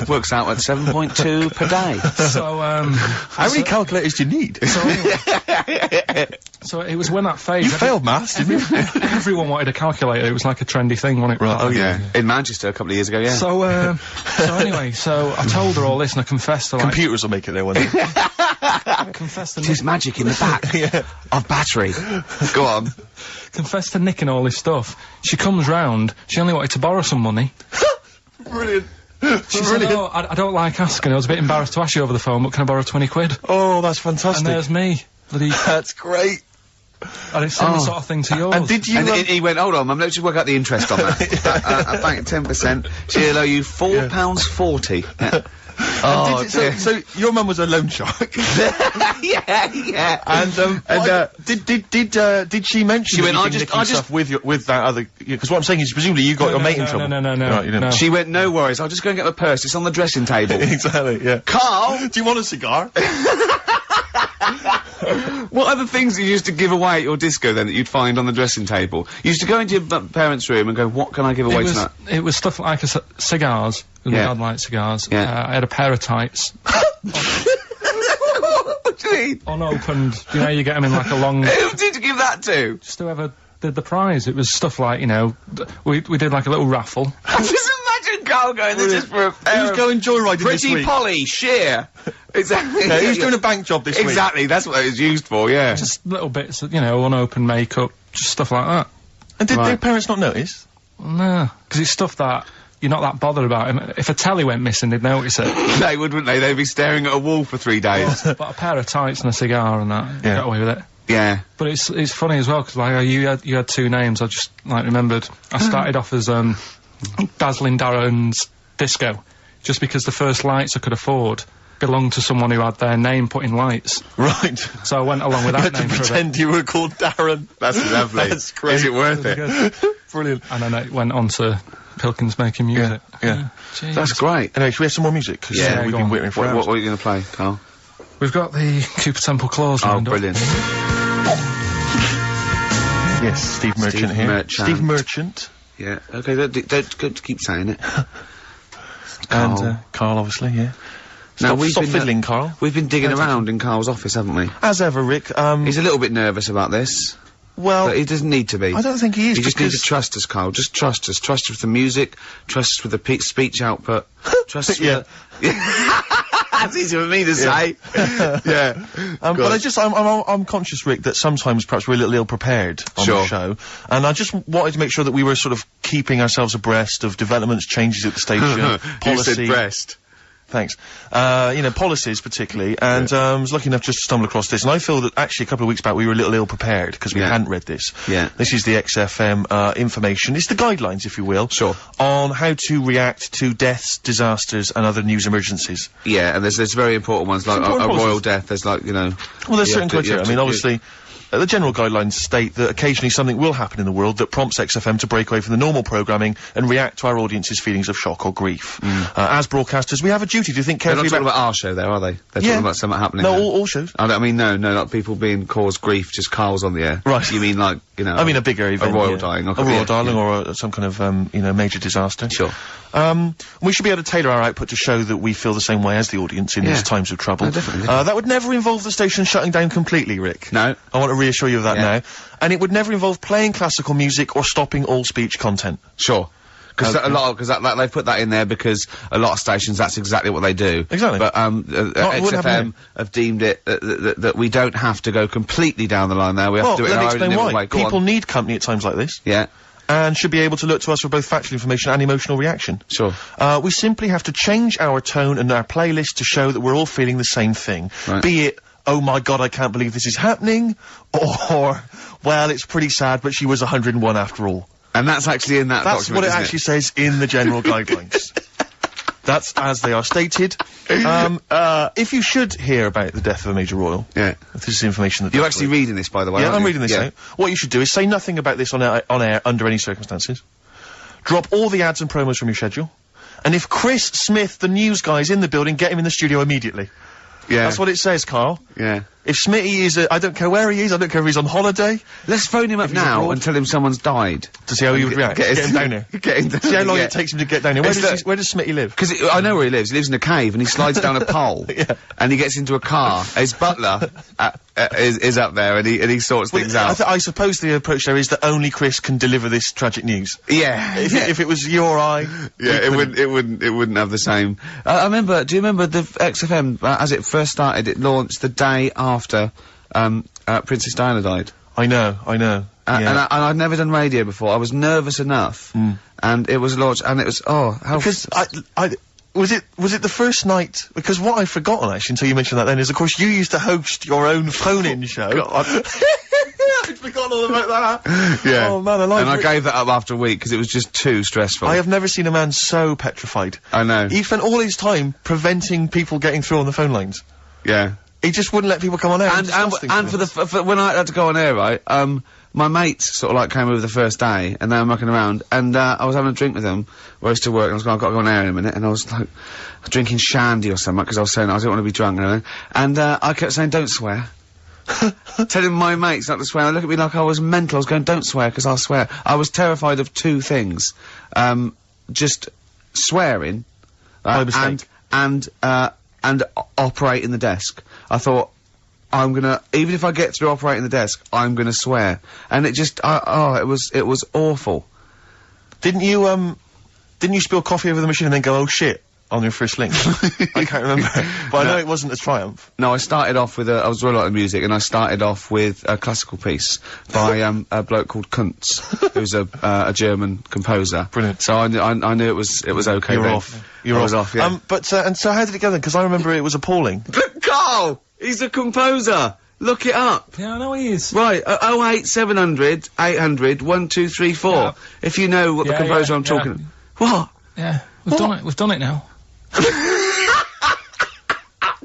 Works out at 7.2 per day. So, how many calculators do you need? So, anyway, so it was when that phase... You failed maths, didn't you? Everyone wanted a calculator. It was like a trendy thing, wasn't it? Right, oh, yeah. In Manchester a couple of years ago, yeah. So, anyway, so I told her all this and I confessed to, like... Computers will make it there one day. Confessed to... There's magic in the back of battery. Go on. Confessed to nicking all this stuff. She comes round, she only wanted to borrow some money. Brilliant. She said, "Oh, I don't like asking. I was a bit embarrassed to ask you over the phone, but can I borrow 20 quid?" Oh, that's fantastic. And there's me. That's great. And it's similar sort of thing to yours. And did you... And he went, hold on, Mum, let's just work out the interest on that. A bank 10%. She'll owe you £4.40. Yeah. Oh, so your mum was a loan shark. yeah. And did she mention? She went, I just with that other, because what I'm saying is presumably you got your mate in trouble. No. Right, you know. No. She went, no worries, I'll just go and get my purse. It's on the dressing table. Exactly. Yeah. Carl, do you want a cigar? What are the things you used to give away at your disco then that you'd find on the dressing table? You used to go into your parents' room and go, what can I give away tonight? It was stuff like cigars. Yeah. I'd like cigars. Yeah. I had a pair of tights. What do you mean? Unopened. You know, you get them in like a long... Who did you give that to? Just whoever did the prize. It was stuff like, you know, we did like a little raffle. Just imagine Carl going, this is for a pair Who's going joyriding this week? Pretty Polly, sheer. Exactly. Yeah, who's doing a bank job this week? Exactly, that's what it was used for, yeah. Just little bits of, you know, unopened makeup, just stuff like that. And did their parents not notice? No, because it's stuff that you're not that bothered about. If a telly went missing, they'd notice it. They would, wouldn't they? They'd be staring at a wall for 3 days. But a pair of tights and a cigar and that, you got away with it. Yeah. But it's funny as well, because like, you had 2 names, I just, like, remembered. I started off as, Dazzling Darren's Disco, just because the first lights I could afford belonged to someone who had their name put in lights. Right. So I went along with that you had name to pretend you were called Darren. That's lovely. That's great. Is it worth it? Brilliant. And then it went on to Pilkington making music. Yeah. That's great. Anyway, should we have some more music? Because we've been waiting for hours. What are you going to play, Carl? We've got the Cooper Temple Claws lined up. Brilliant. Yes, Steve Merchant here. Steve Merchant. Yeah. Okay, don't keep saying it. And Karl, obviously, yeah. Stop fiddling, Karl. We've been digging around in Karl's office, haven't we? As ever, Rick. He's a little bit nervous about this. Well... But he doesn't need to be. I don't think he is, You just need to trust us, Karl. Just trust us. Trust us with the music. Trust us with the speech output. Trust us with That's easy for me to say. Yeah. But I'm conscious, Rick, that sometimes perhaps we're a little ill-prepared on the show. And I just wanted to make sure that we were sort of keeping ourselves abreast of developments, changes at the station, policy. You said breast. Thanks. You know, policies particularly, and I was lucky enough just to stumble across this, and I feel that actually a couple of weeks back we were a little ill-prepared, because we hadn't read this. Yeah. This is the XFM, information. It's the guidelines, if you will. Sure. On how to react to deaths, disasters, and other news emergencies. Yeah, and there's very important ones, like a royal death, there's like, you know... Well, there's certain criteria. I mean, obviously... The general guidelines state that occasionally something will happen in the world that prompts XFM to break away from the normal programming and react to our audience's feelings of shock or grief. As broadcasters, we have a duty to think carefully about... They're not talking about our show there, are they? They're talking about something happening No, there. all shows. I mean, no, not people being caused grief, just Karl's on the air. Right. You mean like, you know... I mean a bigger event. A royal dying. A royal dying or some kind of, you know, major disaster. Sure. We should be able to tailor our output to show that we feel the same way as the audience in these times of trouble. Definitely. That would never involve the station shutting down completely, Rick. No. I want to reassure you of that now. And it would never involve playing classical music or stopping all speech content. Sure. Because they've put that in there because a lot of stations, that's exactly what they do. Exactly. But, XFM have deemed it, that we don't have to go completely down the line there. We have to do it in our own little way. People need company at times like this. Yeah. And should be able to look to us for both factual information and emotional reaction. Sure. We simply have to change our tone and our playlist to show that we're all feeling the same thing. Right. Be it, oh my god, I can't believe this is happening, or, well, it's pretty sad, but she was 101 after all. And that's actually in that That's document, what it actually says in the general guidelines. That's as they are stated. If you should hear about the death of a major royal... Yeah. This is information that... You're actually reading this, by the way, Yeah, aren't I'm you? reading this out. What you should do is say nothing about this on air under any circumstances. Drop all the ads and promos from your schedule. And if Chris Smith, the news guy, is in the building, get him in the studio immediately. Yeah. That's what it says, Karl. Yeah. If Smitty is, I don't care where he is, I don't care if he's on holiday. Let's phone him up now and tell him someone's died. To see how he would react. Get him down here. Get him down. See how long it takes him to get down here. Where does Smitty live? Because I know where he lives. He lives in a cave and he slides down a pole. Yeah. And he gets into a car. His butler is up there and he sorts things out. I suppose the approach there is that only Chris can deliver this tragic news. Yeah. If it was you or I... Yeah, it wouldn't have the same. Do you remember the XFM, as it first started, it launched the day after, Princess Diana died? I know. And I'd never done radio before. I was nervous enough, and it was launched, and it was because was it the first night? Because what I'd forgotten actually until you mentioned that then is of course you used to host your own phone-in show. God. I'd forgotten all about that. Yeah. Oh man, I gave that up after a week because it was just too stressful. I have never seen a man so petrified. I know. He spent all his time preventing people getting through on the phone lines. Yeah. He just wouldn't let people come on air. And for when I had to go on air, right, my mates sort of like came over the first day, and they were mucking around, and I was having a drink with them where I used to work, and I was going, I've got to go on air in a minute, and I was like drinking shandy or something, because I was saying I didn't want to be drunk and everything, and I kept saying, don't swear. Telling my mates not to swear. They look at me like I was mental. I was going, don't swear, because I'll swear. I was terrified of two things. Just swearing, and operating the desk. I thought, I'm gonna, even if I get through operating the desk, I'm gonna swear. And it just, it was awful. Didn't you spill coffee over the machine and then go, oh shit, on your first link? I can't remember. But I know it wasn't a triumph. No, I started off with I was really like the music, and I started off with a classical piece by a bloke called Kuntz, who's a German composer. Brilliant. So I knew it was okay. You're then. off. You're off. I was off, yeah. And so how did it go then? Because I remember it was appalling. But Karl! He's a composer! Look it up! Yeah, I know he is. Right, 08700 800 1234. Yeah. If you know what the composer I'm talking... What? Yeah, we've done it now.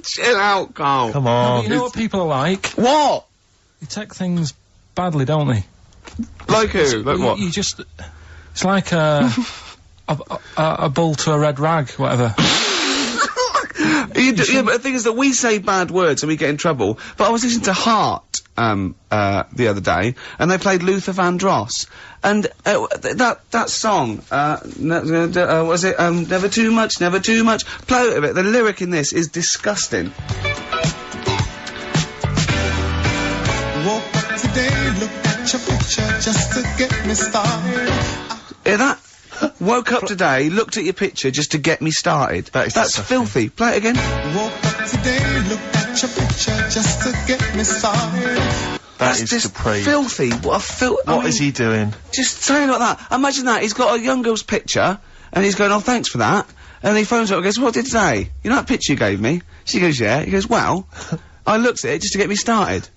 Chill out, Karl. Come No, on. but you know what people are like? What? They take things badly, don't they? Like who? Like what? You just... It's like a bull to a red rag, whatever. Yeah, but the thing is that we say bad words and we get in trouble. But I was listening to Heart, the other day, and they played Luther Vandross. And, that song, was it, Never Too Much, Never Too Much? Play it a bit. The lyric in this is disgusting. Woke up today, looked at your picture just to get me started. Hear that? Woke up today, looked at your picture just to get me started. That's filthy. Play it again. Woke up today, looked at your picture just to get me started. That is just depraved. Filthy. What a What is he doing? Just saying like that. Imagine that. He's got a young girl's picture, and he's going, oh, thanks for that. And he phones her up and goes, what did it say? You know that picture you gave me? She goes, yeah. He goes, well, I looked at it just to get me started.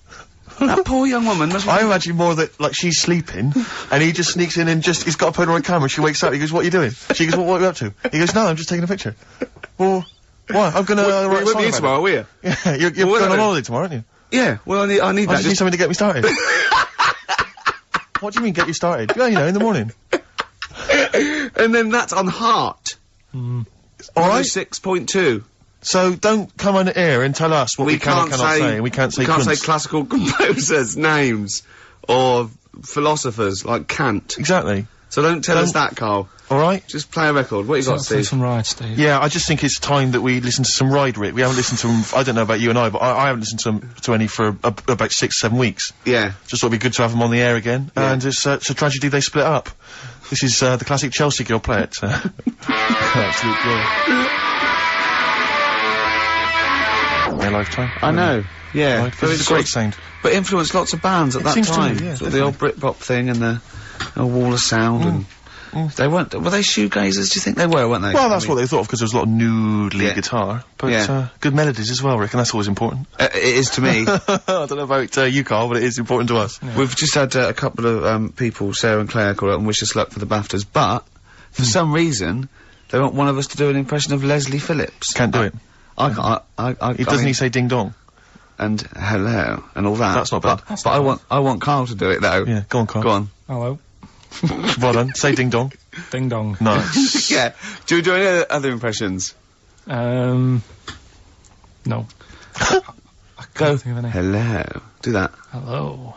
That poor young woman must... I imagine more that, like, she's sleeping, and he just sneaks in and he's got to put her on camera, she wakes up, he goes, what are you doing? She goes, what are you up to? He goes, no, I'm just taking a picture. Well, what? I'm gonna write a song about tomorrow, will you? Yeah, you're going on holiday tomorrow, aren't you? Yeah, well, I need that. I just need something to get me started. What do you mean, get you started? Yeah, you know, in the morning. And then that's on Heart. Alright. 6.2. So don't come on air and tell us what we can or cannot say. We can't say classical composers' names or philosophers like Kant. Exactly. So don't tell us that, Karl. Alright? Just play a record. What you got, Steve? Some ride, Steve. Yeah, I just think it's time that we listen to some Ride Rit. We haven't listened to them, I don't know about you and I, but I haven't listened to any for about 6-7 weeks. Yeah. Just thought it'd be good to have them on the air again. Yeah. And it's a tragedy they split up. This is the classic Chelsea girl, play it. Absolute glory. Their lifetime. I know. Yeah. Right, it's a great sound. But influenced lots of bands at that time. Yeah, sort of the old Britpop thing and the Wall of Sound and... They were they shoegazers? Do you think they were, weren't they? Well, that's what they thought of, because there was a lot of nude lead guitar. But, good melodies as well, Rick, and that's always important. It is to me. I don't know about you, Karl, but it is important to us. Yeah. We've just had a couple of people, Sarah and Claire, call up and wish us luck for the BAFTAs, but for some reason they want one of us to do an impression of Leslie Phillips. Can't do it. Doesn't he say ding dong? And hello and all that. That's not bad. But I want Karl to do it though. Yeah, go on, Karl. Go on. Hello. Well done. Say ding dong. Ding dong. Nice. Yeah. Do you do any other impressions? No. I Go. Think of any. Hello. Do that. Hello.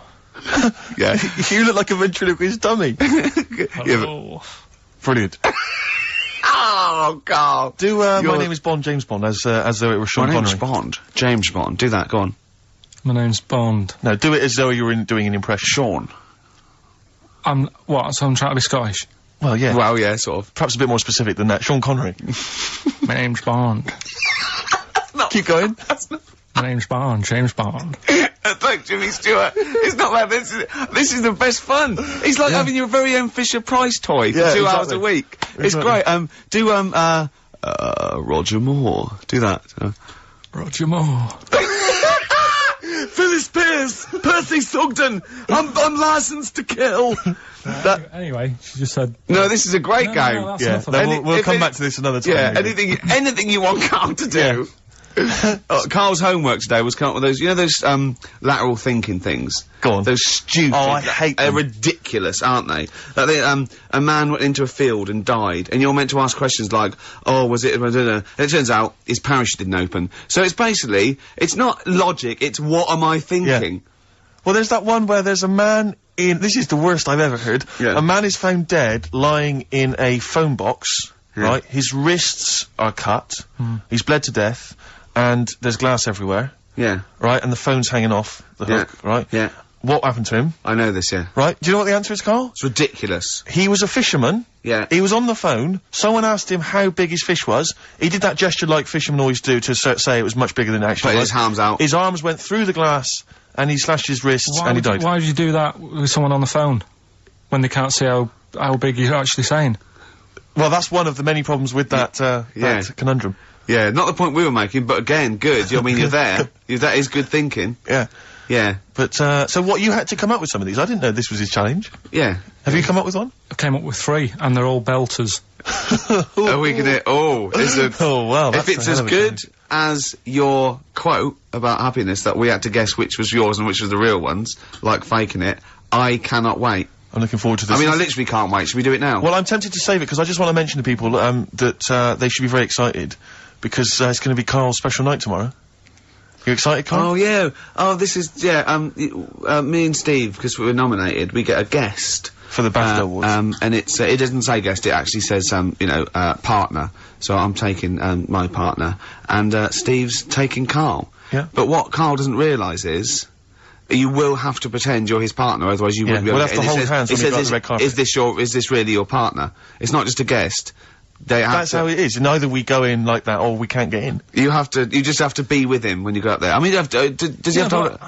Yeah. You look like a ventriloquist dummy. Hello. Brilliant. Oh, Karl. Do My Name is Bond, James Bond, as though it were Sean Connery. My name's Bond. James Bond. Do that. Go on. My name's Bond. No, do it as though you were doing an impression. Sean. So I'm trying to be Scottish? Well, yeah. Well, yeah, sort of. Perhaps a bit more specific than that. Sean Connery. My name's Bond. Keep going. My name's Bond, James Bond. Thank Jimmy Stewart. It's not bad. This is the best fun. It's like having your very own Fisher-Price toy for 2 hours a week. It's great. Do Roger Moore. Do that. Roger Moore. Phyllis Pierce, Percy Sugden. I'm licensed to kill. Anyway, she just said. No, this is a great game. No, that's enough. We'll come back to this another time. Yeah, anything you want Carl to do. Carl's homework today was come up with those, you know, those lateral thinking things. Go on. Those stupid. Oh, I hate them. They're ridiculous, aren't they? Like a man went into a field and died, and you're meant to ask questions like, "Oh, was it?" And it turns out his parachute didn't open. So it's basically, it's not logic. It's what am I thinking? Yeah. Well, there's that one where there's a man in. This is the worst I've ever heard. Yeah. A man is found dead lying in a phone box. Yeah. Right. His wrists are cut. He's bled to death. And there's glass everywhere, Yeah. right? And the phone's hanging off the hook, right? Yeah. What happened to him, I know this, yeah. right? Do you know what the answer is, Carl? It's ridiculous. He was a fisherman. Yeah. He was on the phone. Someone asked him how big his fish was. He did that gesture like fishermen always do to say it was much bigger than it actually Put was. his arms out. His arms went through the glass, and he slashed his wrists, and he died. Why would you do that with someone on the phone when they can't see how big you're actually saying? Well, that's one of the many problems with that, that conundrum. Yeah, not the point we were making, but again, good. I mean, you're there. That is good thinking. Yeah. Yeah. But, so what, you had to come up with some of these? I didn't know this was his challenge. Yeah. Have you come up with one? I came up with 3, and they're all belters. Are we gonna... Oh, is it... Oh, wow. If it's as good as your quote about happiness that we had to guess which was yours and which was the real ones, like faking it, I cannot wait. I'm looking forward to this. I mean, I literally can't wait. Should we do it now? Well, I'm tempted to save it because I just want to mention to people that they should be very excited because it's going to be Karl's special night tomorrow. You excited, Karl? Oh, yeah. Oh, this is... Yeah, me and Steve, because we were nominated, we get a guest. For the BAFTA Awards. And it's... it doesn't say guest, it actually says, partner. So I'm taking, my partner. And, Steve's taking Karl. Yeah. But what Karl doesn't realise is... You will have to pretend you're his partner, otherwise you wouldn't be able to hold hands when we go on the red carpet. Is this really your partner? It's not just a guest. That's how it is. And either we go in like that or we can't get in. You just have to be with him when you go up there. I mean, you have to, does he have to hold...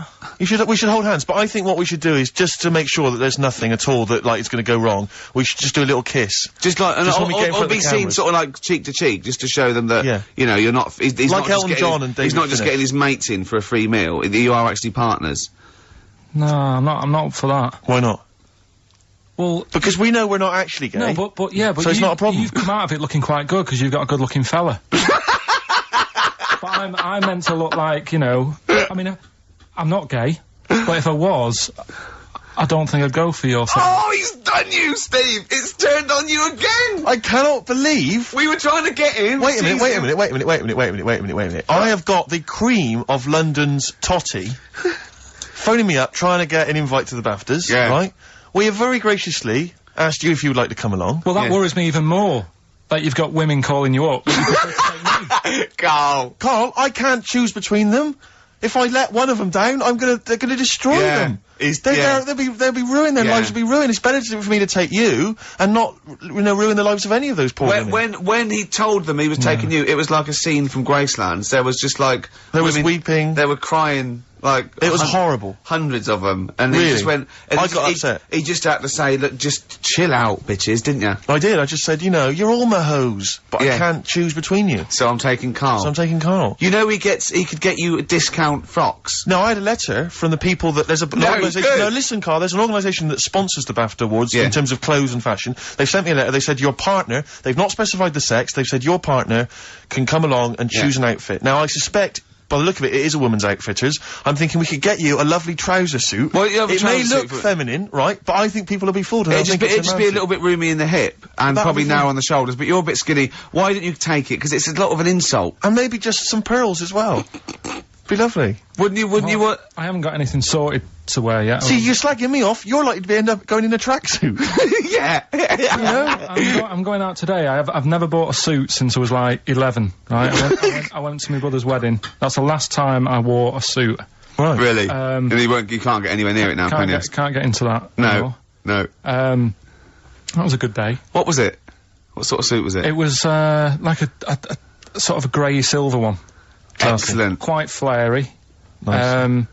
We should hold hands, but I think what we should do is, just to make sure that there's nothing at all that, like, it's gonna go wrong, we should just do a little kiss. Just like, or be seen sort of like cheek to cheek, just to show them that, you know, you're not, he's like not Elton John and David he's not just Finnish. getting his mates in for a free meal, you are actually partners. No, I'm not up for that. Why not? Well, because we know we're not actually gay. No, but so it's not a problem. You've come out of it looking quite good because you've got a good-looking fella. But I'm meant to look like, you know. I mean, I'm not gay, but if I was, I don't think I'd go for your thing. Oh, he's done you, Steve! It's turned on you again! I cannot believe we were trying to get in. Wait a minute. I have got the cream of London's totty phoning me up, trying to get an invite to the BAFTAs, right? We have very graciously asked you if you would like to come along. Well, that worries me even more, that you've got women calling you up. Carl, I can't choose between them. If I let one of them down, they're gonna destroy them. They'll be ruined, their lives will be ruined. It's better for me to take you and not, you know, ruin the lives of any of those poor women. When he told them he was taking you, it was like a scene from Graceland. There was just like... There was weeping. They were crying, like... It was horrible. Hundreds of them. And really? He just went... I got upset. He just had to say, look, just chill out, bitches, didn't you? I did. I just said, you know, you're all my hoes, but I can't choose between you. So I'm taking Karl. You know he could get you discount frocks. No, I had a letter from the people that there's an organisation... No, listen, Karl, there's an organisation that sponsors the BAFTA Awards in terms of clothes and fashion. They've sent me a letter. They said your partner, they've not specified the sex, they've said your partner can come along and choose an outfit. Now, I suspect... By the look of it, it is a woman's outfitters. I'm thinking we could get you a lovely trouser suit. Well, it may look feminine, right? But I think people will be fooled. It'd just be a little bit roomy in the hip and probably narrow on the shoulders. But you're a bit skinny. Why didn't you take it? Because it's a lot of an insult. And maybe just some pearls as well. Be lovely. Wouldn't you want... I haven't got anything sorted to wear yet. See, you're slagging me off. You're likely to end up going in a tracksuit. Yeah. You know, I'm going out today. I've never bought a suit since I was like 11. Right? I went to my brother's wedding. That's the last time I wore a suit. Right. Really? And you can't get anywhere near it now, can you? Can't get into that. No. No. That was a good day. What was it? What sort of suit was it? It was like a sort of a grey silver one. Excellent. Quite flary. Nice.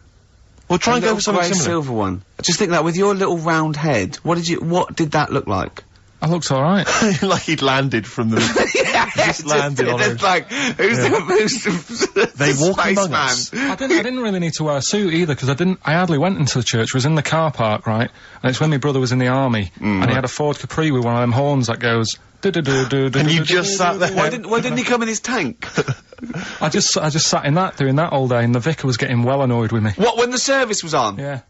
We'll try and go for something similar. Silver one. I just think that with your little round head, what did that look like? I looked alright. Like he'd landed from the... Yeah, just landed on it's like, who's the They walk among us. I didn't really need to wear a suit either, because I hardly went into the church. I was in the car park, right? And it's when my brother was in the army, and he had a Ford Capri with one of them horns that goes... And you just sat there. Why didn't he come in his tank? I just sat in that, doing that all day, and the vicar was getting well annoyed with me. What, when the service was on? Yeah.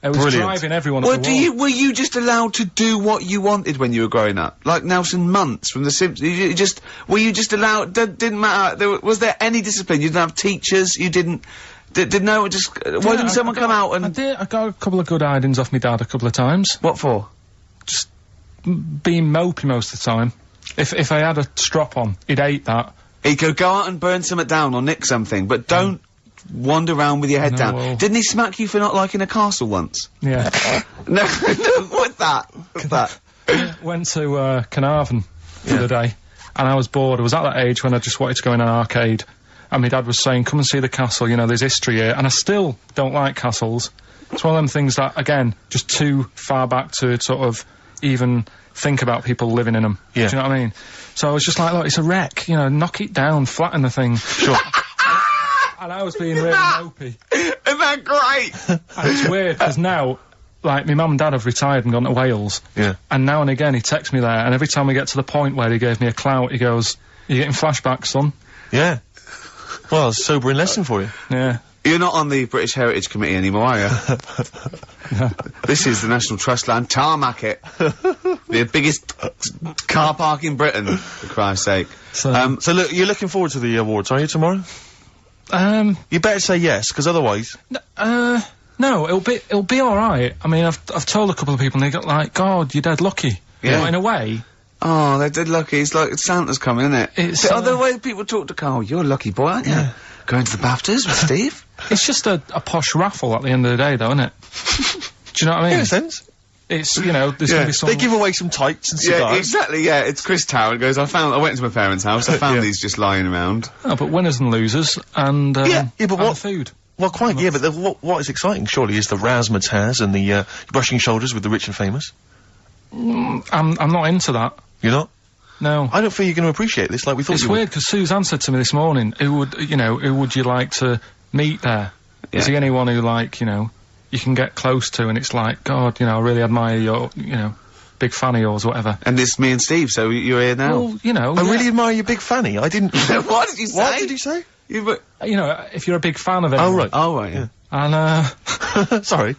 It was driving everyone up the wall. Were you just allowed to do what you wanted when you were growing up? Like Nelson Muntz from The Simpsons? Were you just allowed, didn't matter, was there any discipline? You didn't have teachers, you didn't, why didn't someone come out and... I got a couple of good hidings off my dad a couple of times. What for? Just being mopey most of the time. If I had a strop on, he'd hate that. He could go out and burn something down or nick something, but don't wander around with your head down. Well. Didn't he smack you for not liking a castle once? Yeah. No, what's that? What's that? Went to Carnarvon the other day, and I was bored. I was at that age when I just wanted to go in an arcade, and my dad was saying, come and see the castle, you know, there's history here, and I still don't like castles. It's one of them things that, again, just too far back to sort of even think about people living in them. Yeah. Do you know what I mean? So I was just like, look, it's a wreck, you know, knock it down, flatten the thing. Sure. And I was being really mopey. Isn't that great? And it's weird, because now, like, my mum and dad have retired and gone to Wales. Yeah. And now and again he texts me there, and every time we get to the point where he gave me a clout, he goes, "You're getting flashbacks, son." Yeah. Well, it's a sobering lesson for you. Yeah. You're not on the British Heritage Committee anymore, are you? No. This is the National Trust land. Tarmac it. The biggest car park in Britain, for Christ's sake. So look, you're looking forward to the awards, are you, tomorrow? You better say yes, because otherwise... No, it'll be alright. I mean, I've told a couple of people, and they got like, God, you're dead lucky. Yeah. But in a way... Oh, they're dead lucky. It's like Santa's coming, isn't it? It's, the way people talk to Karl, you're a lucky boy, aren't you? Yeah. Going to the BAFTAs with Steve? It's just a posh raffle at the end of the day, though, isn't it? Do you know what I mean? In a sense. It's, you know, there's gonna be some... They give away some tights and cigars. Yeah, exactly, yeah. It's Chris Tower goes, I went into my parents' house, I found these just lying around. Oh, but winners and losers, and, but and what... the food. Well, quite, yeah, but what is exciting, surely, is the razzmatazz and the, brushing shoulders with the rich and famous. I'm not into that. You're not? No. I don't feel you're going to appreciate this like we thought you would. It's weird, because Suzanne said to me this morning, who would you like to meet there? Yeah. Is he anyone who, like, you know, you can get close to, and it's like, God, you know, I really admire your, you know, big fan of yours, whatever. And it's me and Steve, so you're here now. Well, you know... I really admire your big fanny. I didn't... What did you say? What did you say? You know, if you're a big fan of anyone... Oh, right. Oh, right, yeah. And, Sorry.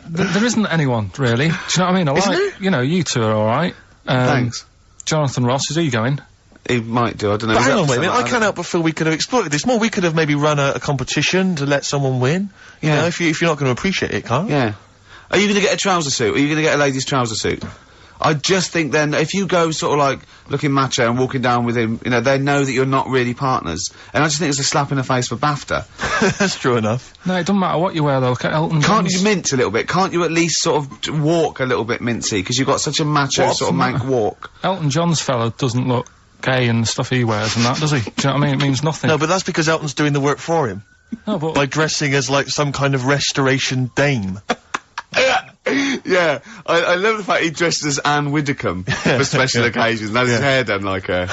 there isn't anyone, really. Do you know what I mean? I Isn't like, there? you know, you two are alright. Thanks. Jonathan Ross, is he going? He might do, I don't know. But hang on, wait a minute, I can't help but feel we could have exploited this more. We could have maybe run a competition to let someone win. You know, if you're not going to appreciate it, Karl. Yeah. Are you going to get a trouser suit? Are you going to get a ladies' trouser suit? I just think then, if you go sort of like looking macho and walking down with him, you know, they know that you're not really partners. And I just think it's a slap in the face for BAFTA. That's true enough. No, it doesn't matter what you wear, though. Look at Elton Can't John's. you mince a little bit? Can't you at least sort of walk a little bit mincy? Because you've got such a macho sort of mank walk. Elton John's fellow doesn't look gay and the stuff he wears and that, does he? Do you know what I mean? It means nothing. No, but that's because Elton's doing the work for him. No, but... By dressing as, like, some kind of restoration dame. Yeah, I love the fact he dressed as Anne Widdecombe for special occasions and had his hair done like her.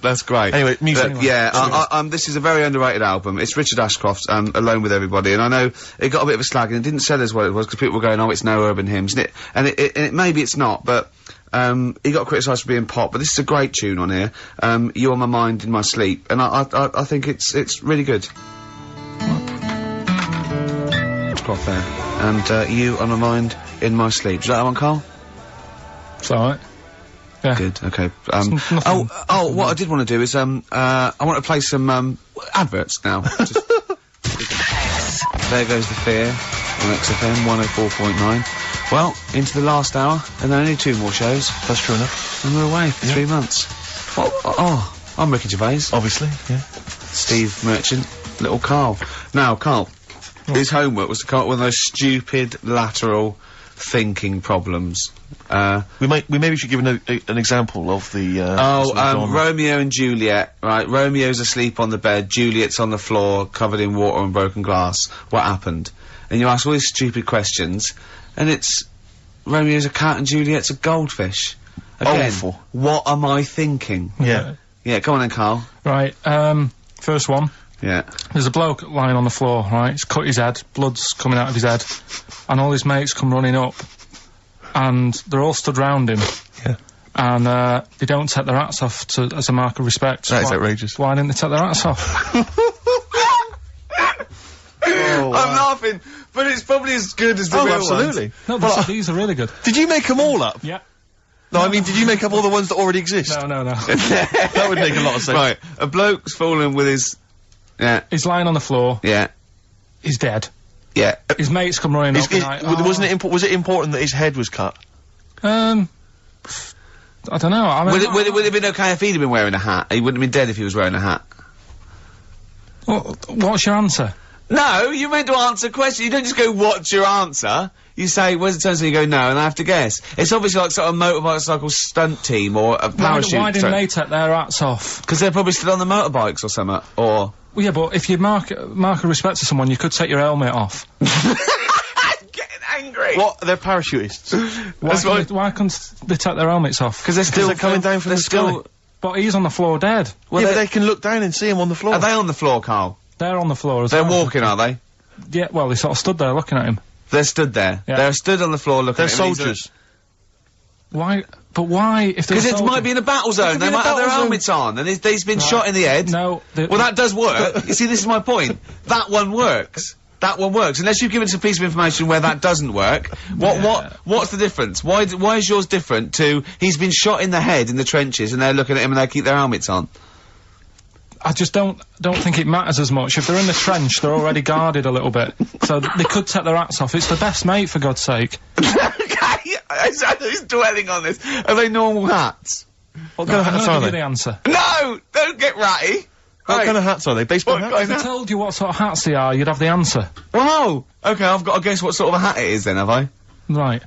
That's great. Anyway, music. Yeah, this is a very underrated album. It's Richard Ashcroft's Alone With Everybody, and I know it got a bit of a slag and it didn't sell as well as it was because people were going, oh, it's no urban hymns, and it maybe it's not, but he got criticised for being pop, but this is a great tune on here. You On My Mind in My Sleep, and I think it's really good. Ashcroft there. And, You On My Mind in My Sleep. Is that one, Karl? It's alright. Yeah. Good, okay. What I did want to do is, I want to play some, adverts now. Just There Goes the Fear on XFM 104.9. Well, into the last hour, and then only 2 more shows. That's true enough. And we're away for 3 months. I'm Ricky Gervais. Obviously, yeah. Steve Merchant, little Karl. Now, Karl, his homework was to come up with one of those stupid, lateral, thinking problems. We maybe should give an example of the. Romeo and Juliet. Right, Romeo's asleep on the bed, Juliet's on the floor, covered in water and broken glass. What happened? And you ask all these stupid questions, and it's Romeo's a cat and Juliet's a goldfish. Again, awful. What am I thinking? Yeah. Yeah, come on then, Karl. Right, first one. Yeah. There's a bloke lying on the floor, right? He's cut his head, blood's coming out of his head, and all his mates come running up, and they're all stood round him. Yeah. And they don't take their hats off as a mark of respect. That is outrageous. Why didn't they take their hats off? I'm laughing, but it's probably as good as the real absolutely. No, these are really good. Did you make them all up? Yeah. No, I mean, did you make up all the ones that already exist? No. That would make a lot of sense. Right, a bloke's fallen with his... Yeah. He's lying on the floor. Yeah. He's dead. Yeah. His mates come running up and like, was it important that his head was cut? I don't know. I mean, would it have been okay if he'd been wearing a hat? He wouldn't have been dead if he was wearing a hat. Well, what's your answer? No, you're meant to answer questions. You don't just go, what's your answer? You say, where's it turns and you go, no, and I have to guess. It's obviously like sort of motorcycle stunt team or a parachute. Why didn't they take their hats off? Because they're probably still on the motorbikes or something, or... Well, yeah, but if you mark a respect to someone, you could take your helmet off. I'm getting angry. What? They're parachutists. Why couldn't they take their helmets off? Because they're coming down from the sky. But he's on the floor dead. Well, yeah, but they can look down and see him on the floor. Are they on the floor, Karl? They're on the floor as well. They're walking, are they? Yeah, well, they sort of stood there looking at him. They're stood there. Yeah. They're stood on the floor looking at him. They're soldiers. Why? But why? If because it might be in a battle zone. They might have their helmets on, and he's been shot in the head. No. Well, that does work. You see, this is my point. That one works. That one works. Unless you've given us a piece of information where that doesn't work. What's the difference? Why is yours different to he's been shot in the head in the trenches, and they're looking at him and they keep their helmets on? I just don't think it matters as much. If they're in the trench, they're already guarded a little bit. So they could take their hats off. It's the best mate, for God's sake. Okay, who's dwelling on this? Are they normal hats? What kind of hats are they? The answer. No! Don't get ratty! What kind of hats are they? Baseball hats? If I told you what sort of hats they are, you'd have the answer. Wow! Okay, I've got to guess what sort of a hat it is then, have I? Right.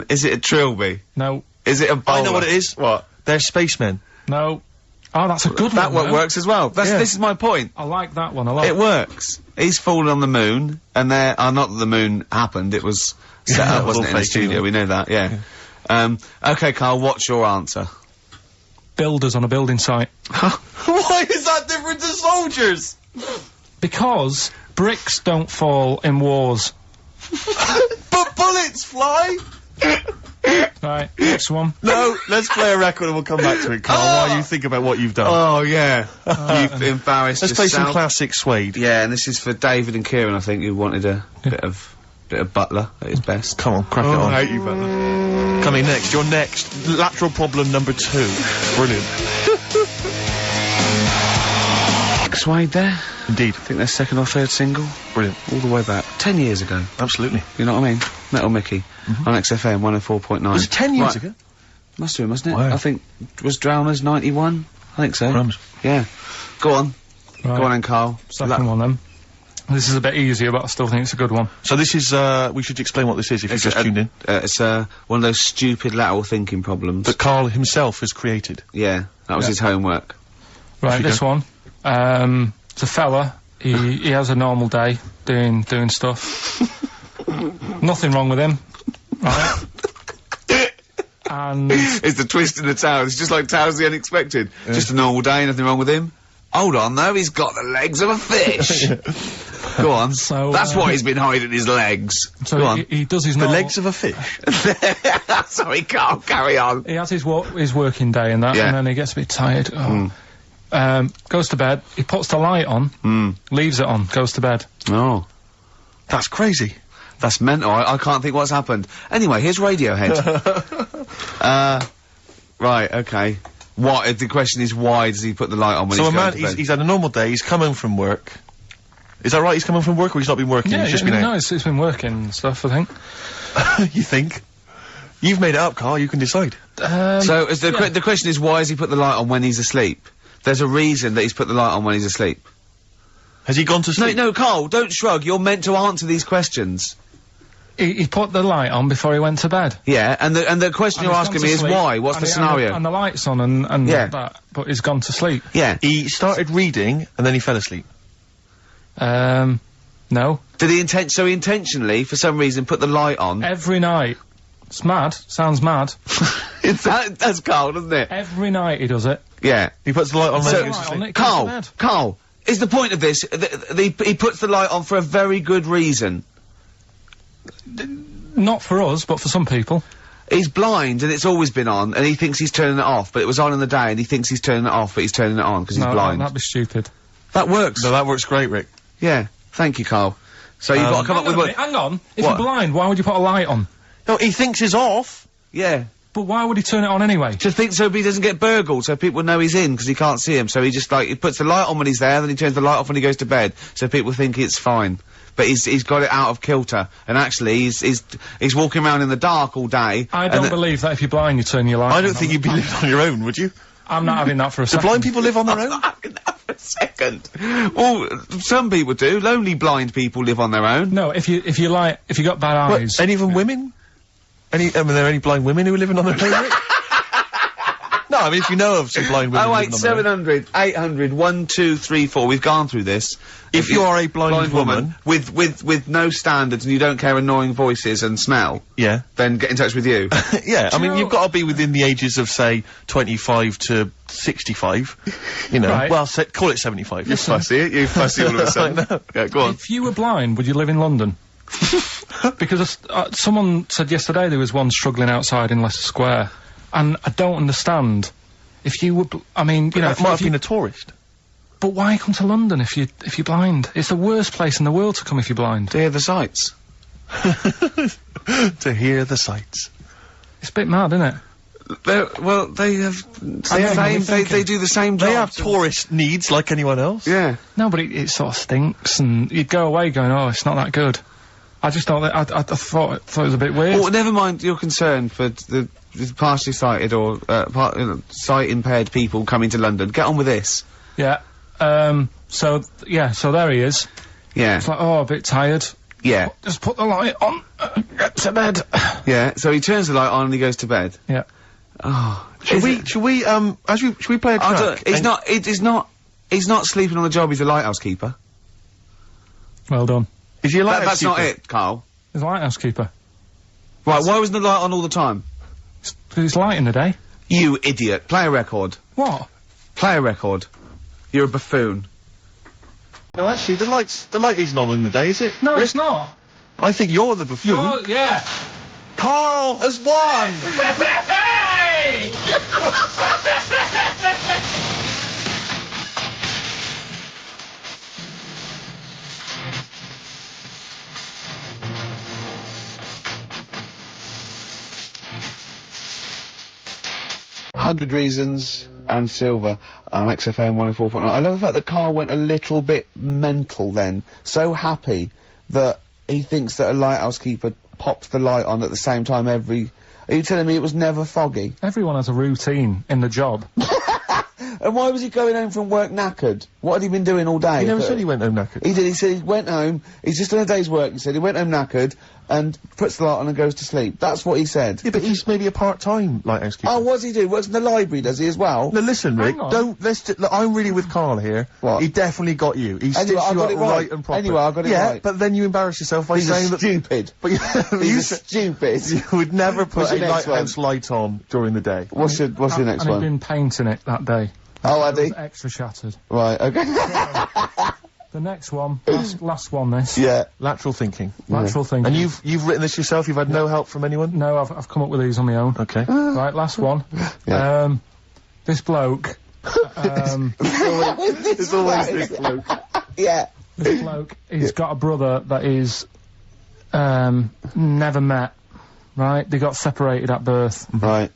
Is it a trilby? No. Is it a bowler? I know what it is. What? They're spacemen. No. Oh, that's a good one. That one works as well. This is my point. I like that one a lot. It works. He's fallen on the moon, and not that the moon happened, it was set up, wasn't it, in the studio, we know that, yeah. Okay, Karl, what's your answer? Builders on a building site. Why is that different to soldiers? Because bricks don't fall in wars. But bullets fly! Right, next one. No, let's play a record and we'll come back to it, Karl, while you think about what you've done. Oh, yeah. You've embarrassed Let's yourself. play some classic Suede. Yeah, and this is for David and Kieran, I think, who wanted a bit of Butler at his best. Come on, crack it on. I hate you, Butler. Coming next, your next lateral problem number 2. Brilliant. Suede there. Indeed. I think their second or third single. Brilliant. All the way back. 10 years ago. Absolutely. You know what I mean? Metal Mickey. On XFM 104.9. Was it 10 years ago? Must have been, mustn't it? Wow. I think, was Drowners 91? I think so. Crumbs. Yeah. Go on. Right. Go on then, Karl. Second one then. This is a bit easier, but I still think it's a good one. So this is, we should explain what this is if you've just tuned in. It's one of those stupid lateral thinking problems. That Karl himself has created. Yeah, that was his homework. Right, this one. It's a fella. He has a normal day doing stuff. Nothing wrong with him. Right. And it's the twist in the tale. It's just like Tales of the Unexpected. Yeah. Just a normal day, nothing wrong with him. Hold on, though, he's got the legs of a fish. Go on. So, that's why he's been hiding his legs. So Go on. He does his the legs of a fish. Sorry, Karl, carry on. He has his working day and that, and then he gets a bit tired. Goes to bed. He puts the light on, leaves it on, goes to bed. Oh, that's crazy. That's mental. I can't think what's happened. Anyway, here's Radiohead. Right, okay. The question is, why does he put the light on when he's going to bed? He's had a normal day, he's come home from work. Is that right? He's come home from work, or he's not been working? Yeah, he's just been out? No, it's been working and stuff, I think. You think? You've made it up, Karl, you can decide. So, the question is, why has he put the light on when he's asleep? There's a reason that he's put the light on when he's asleep. Has he gone to sleep? No, Karl, don't shrug. You're meant to answer these questions. He put the light on before he went to bed. Yeah, and the question you're asking me is why? What's the scenario? And the light's on and that, but he's gone to sleep. Yeah. He started reading, and then he fell asleep. No. Did he intentionally, for some reason, put the light on? Every night. It's mad. Sounds mad. That's Karl, doesn't it? Every night he does it. Yeah. He puts the light on. Karl, is the point of this, he puts the light on for a very good reason. Not for us, but for some people. He's blind, and it's always been on, and he thinks he's turning it off, but it was on in the day, and he thinks he's turning it off, but he's turning it on, because he's blind. No, that'd be stupid. That works. No, that works great, Rick. Yeah. Thank you, Karl. So you've got to come up with what... Hang on. If you're blind, why would you put a light on? No, he thinks it's off. Yeah. But why would he turn it on anyway? Just think so he doesn't get burgled, so people know he's in, because he can't see him. So he just, he puts the light on when he's there, then he turns the light off when he goes to bed, so people think it's fine. But he's got it out of kilter, and actually he's walking around in the dark all day. I don't believe that if you're blind you turn your light on. I don't think you'd be living on your own, would you? I'm not having that for a second. Do blind people live on their own? I'm not having that for a second. Well, some people do. Lonely blind people live on their own. No, if you got bad eyes. What, any of them women? Are there any blind women who are living on their own? Rick? No, I mean, if you know of some blind women. 08700 800 1234. We've gone through this. If you are a blind woman with no standards and you don't care annoying voices and smell, yeah, then get in touch with you. Yeah, I mean, you've got to be within the ages of, say, 25 to 65. You know, right. Well, call it 75. You fussy, you fussy all of a sudden. Yeah, go on. If you were blind, would you live in London? Because someone said yesterday there was one struggling outside in Leicester Square, and I don't understand. If you were, I mean, you know, might have been a tourist. But why come to London if you're blind? It's the worst place in the world to come if you're blind. To hear the sights. To hear the sights. It's a bit mad, isn't it? They do the same job. They have tourist needs like anyone else. Yeah. No, but it sort of stinks, and you'd go away going, oh, it's not that good. I just thought I thought it was a bit weird. Well, never mind your concern for the partially sighted or sight-impaired people coming to London. Get on with this. Yeah. So there he is. Yeah. It's like, oh, a bit tired. Yeah. Just put the light on, get to bed. Yeah, so he turns the light on and he goes to bed. Yeah. Oh. Should we play a track? He's not sleeping on the job, he's a lighthouse keeper. Well done. Is he a lighthouse That's keeper? not it, Karl. He's a lighthouse keeper. Right, why wasn't the light on all the time? Because it's light in the day. You idiot. Play a record. What? Play a record. You're a buffoon. No, actually, the light isn't on in the day, is it? No, it's not. I think you're the buffoon. Yeah. Karl has won! Hey! 100 Reasons and Silver on XFM 104.9. I love the fact that Karl went a little bit mental then. So happy that he thinks that a lighthouse keeper pops the light on at the same time every... Are you telling me it was never foggy? Everyone has a routine in the job. And why was he going home from work knackered? What had he been doing all day? He never said he went home knackered. He did. He said he went home, he's just done a day's work, he said he went home knackered and puts the light on and goes to sleep. That's what he said. Yeah, but he's maybe a part-time lighthouse keeper. Oh, what does he do? Works in the library, does he, as well? No, listen, Rick, look, I'm really with Karl here. What? He definitely got you. He stitched you up right and proper. Anyway, I got it right. Yeah, but then you embarrass yourself by saying that... stupid. But he's stupid. You would never put a lighthouse one? light on during the day. What's the next one? And he'd been painting it that day. Oh, had he? Extra shattered. Right, okay. The next one, last one this. Yeah. Lateral thinking. Lateral thinking. And you've written this yourself, you've had no help from anyone? No, I've come up with these on my own. Okay. Right, last one. Yeah. This bloke, It's always this bloke. Yeah. This bloke, he's got a brother that is, never met, right? They got separated at birth. Right.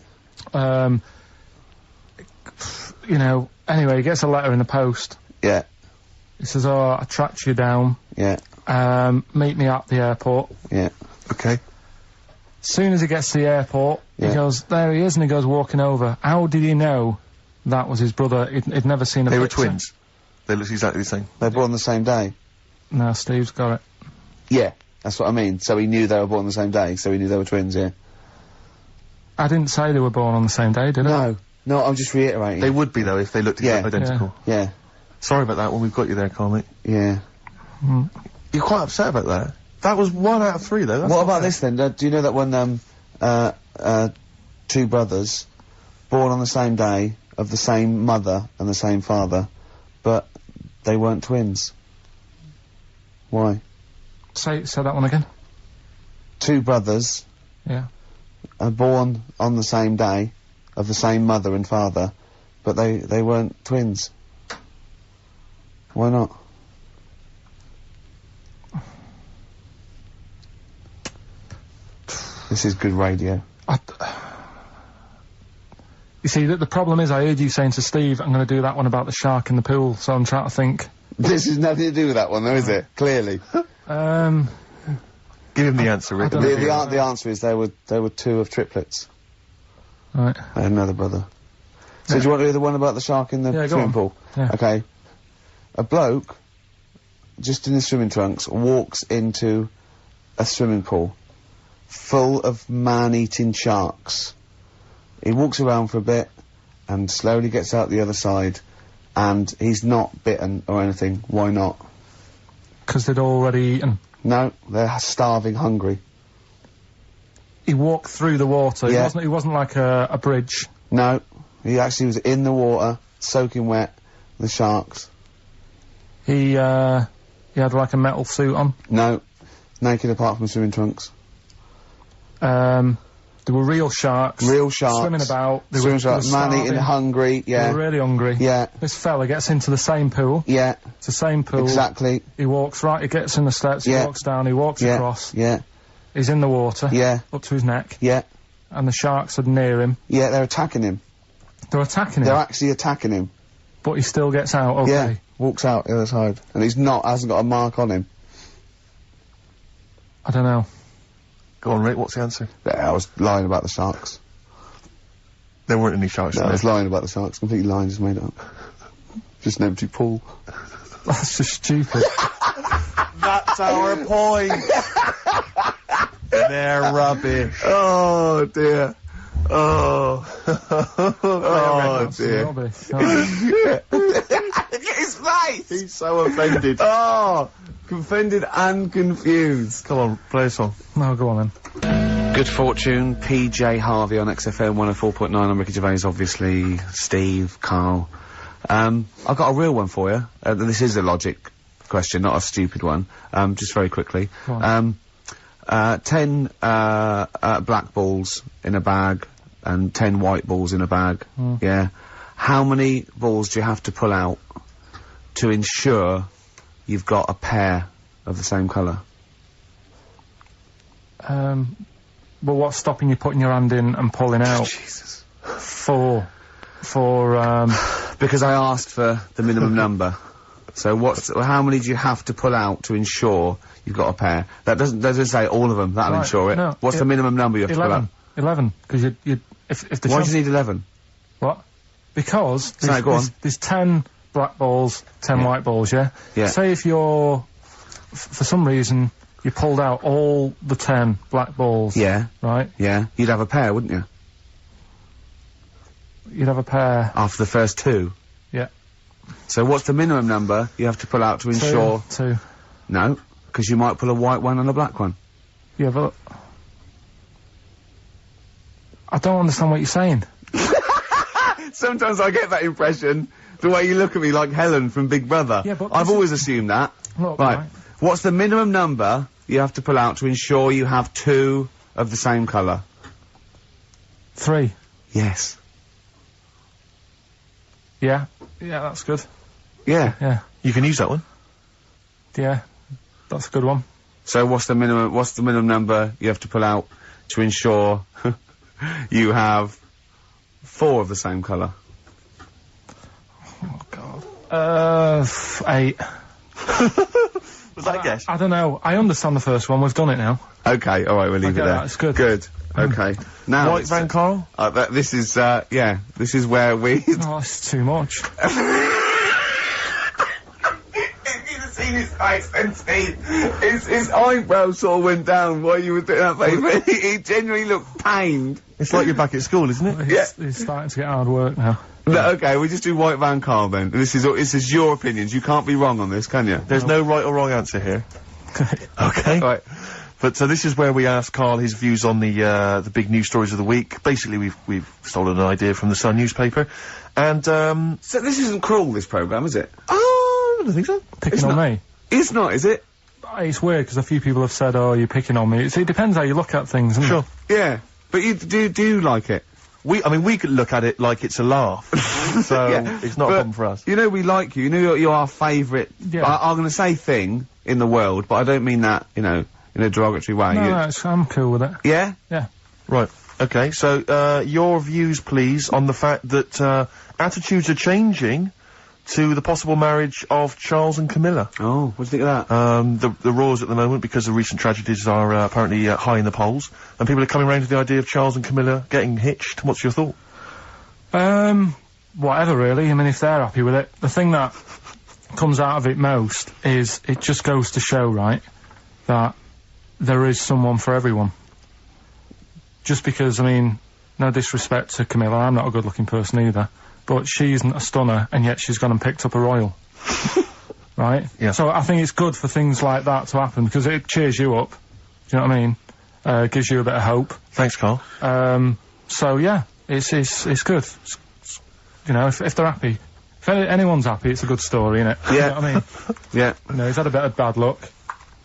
You know, anyway, he gets a letter in the post. Yeah. He says, oh, I tracked you down. Yeah. Meet me at the airport. Yeah. Okay. As soon as he gets to the airport, he goes, there he is, and he goes walking over. How did he know that was his brother? He'd never seen a picture. They were twins. They looked exactly the same. They were born the same day. No, Steve's got it. Yeah. That's what I mean. So he knew they were born on the same day, so he knew they were twins, yeah. I didn't say they were born on the same day, did I? No, I'm just reiterating. They would be, though, if they looked identical. Yeah. Sorry about that when we've got you there, Karl, mate. Yeah. You're quite upset about that. That was 1 out of 3, though. That's what about this, then? Do you know that when, two brothers, born on the same day, of the same mother and the same father, but they weren't twins? Why? Say that one again. Two brothers. Yeah. Are born on the same day, of the same mother and father, but they weren't twins. Why not? This is good radio. You see, the problem is I heard you saying to Steve, I'm going to do that one about the shark in the pool, so I'm trying to think. This has nothing to do with that one, though, is it? Clearly. Give him the answer, Rick. The answer is they were two of triplets. Right. I had another brother. So do you want to do the one about the shark in the swimming pool? Yeah. Okay. A bloke, just in his swimming trunks, walks into a swimming pool full of man-eating sharks. He walks around for a bit and slowly gets out the other side, and he's not bitten or anything. Why not? Because they'd already eaten. No, they're starving hungry. He walked through the water. Yeah. He wasn't like a bridge. No, he actually was in the water, soaking wet, the sharks. He had like a metal suit on. No, naked apart from swimming trunks. There were real sharks. Real sharks. Swimming about. Swimming sharks, man-eating, hungry, yeah. They were really hungry. Yeah. This fella gets into the same pool. Yeah. It's the same pool. Exactly. He walks right, he gets in the steps, he walks down, he walks across. Yeah. He's in the water. Yeah. Up to his neck. Yeah. And the sharks are near him. Yeah, they're attacking him. They're attacking him? They're actually attacking him. But he still gets out, okay. Yeah, walks out the other side. And hasn't got a mark on him. I don't know. Go on, Rick, what's the answer? Yeah, I was lying about the sharks. There weren't any sharks No, I was lying about the sharks. Completely lying, just made up. Just an empty pool. That's just stupid. That's our point! They're rubbish. Oh, dear. Oh. Oh, dear. Rubbish. Look at his face! He's so offended. Oh, offended and confused. Come on, play a song. No, go on then. Good Fortune, PJ Harvey on XFM 104.9. I'm Ricky Gervais, obviously. Steve, Karl. I've got a real one for you. This is a logic question, not a stupid one. Just very quickly. 10 black balls in a bag and 10 white balls in a bag. Yeah. How many balls do you have to pull out to ensure you've got a pair of the same colour? Well, what's stopping you putting your hand in and pulling out? Jesus. Because I asked for the minimum number. So how many do you have to pull out to ensure you've got a pair? That doesn't say all of them, that'll ensure it. No, what's the minimum number you have to pull out? 11, because if the Why do you need 11? What? Because there's 10 black balls, 10 white balls, yeah? Yeah. Say if you're, for some reason, you pulled out all the 10 black balls. Yeah. Right? Yeah. You'd have a pair, wouldn't you? You'd have a pair. After the first 2? Yeah. So what's the minimum number you have to pull out to ensure... 2. No, because you might pull a white one and a black one. Yeah, but... I don't understand what you're saying. Sometimes I get that impression, the way you look at me like Helen from Big Brother. Yeah, but... I've always assumed that. Look, right. What's the minimum number you have to pull out to ensure you have 2 of the same colour? 3. Yes. Yeah. Yeah, that's good. Yeah. Yeah. You can use that one. Yeah. That's a good one. So what's the minimum number you have to pull out to ensure you have 4 of the same colour? Oh, God. 8. Was that a guess? I don't know. I understand the first one. We've done it now. Okay, alright, we'll leave it there. It's good. Good. Okay. Now... White van, Karl? This is, yeah, this is where we... Oh, it's too much. If you'd have seen seen his face and Steve, his eyebrows sort of went down while you were doing that face. He genuinely looked pained. It's like you're back at school, isn't it? He's starting to get hard work now. No, okay, we just do White Van Karl then. This is your opinions. You can't be wrong on this, can you? There's no right or wrong answer here. Okay. Right. But so this is where we ask Karl his views on the big news stories of the week. Basically, we've stolen an idea from the Sun newspaper, and so this isn't cruel, this programme, is it? Oh, I don't think so. Picking on me. It's not, is it? It's weird because a few people have said, "Oh, you're picking on me." It depends how you look at things, isn't it? Yeah, but you do like it. I mean, we could look at it like it's a laugh, so it's not a problem for us. You know, we like you. You know, you're our favourite. Yeah. I'm going to say thing in the world, but I don't mean that. You know, in a derogatory way. No, I'm cool with it. Yeah. Yeah. Right. Okay. So your views, please, on the fact that attitudes are changing to the possible marriage of Charles and Camilla. Oh, what do you think of that? The roars at the moment, because the recent tragedies are apparently high in the polls, and people are coming around to the idea of Charles and Camilla getting hitched. What's your thought? Whatever, really. I mean, if they're happy with it. The thing that comes out of it most is it just goes to show, right, that there is someone for everyone. Just because, I mean, no disrespect to Camilla, I'm not a good-looking person either. But she isn't a stunner, and yet she's gone and picked up a royal. Right? Yeah. So I think it's good for things like that to happen, because it cheers you up. Do you know what I mean? Gives you a bit of hope. Thanks, Karl. So yeah, it's good. You know, if they're happy. If anyone's happy, it's a good story, innit? Yeah. You know what I mean? Yeah. You know, he's had a bit of bad luck.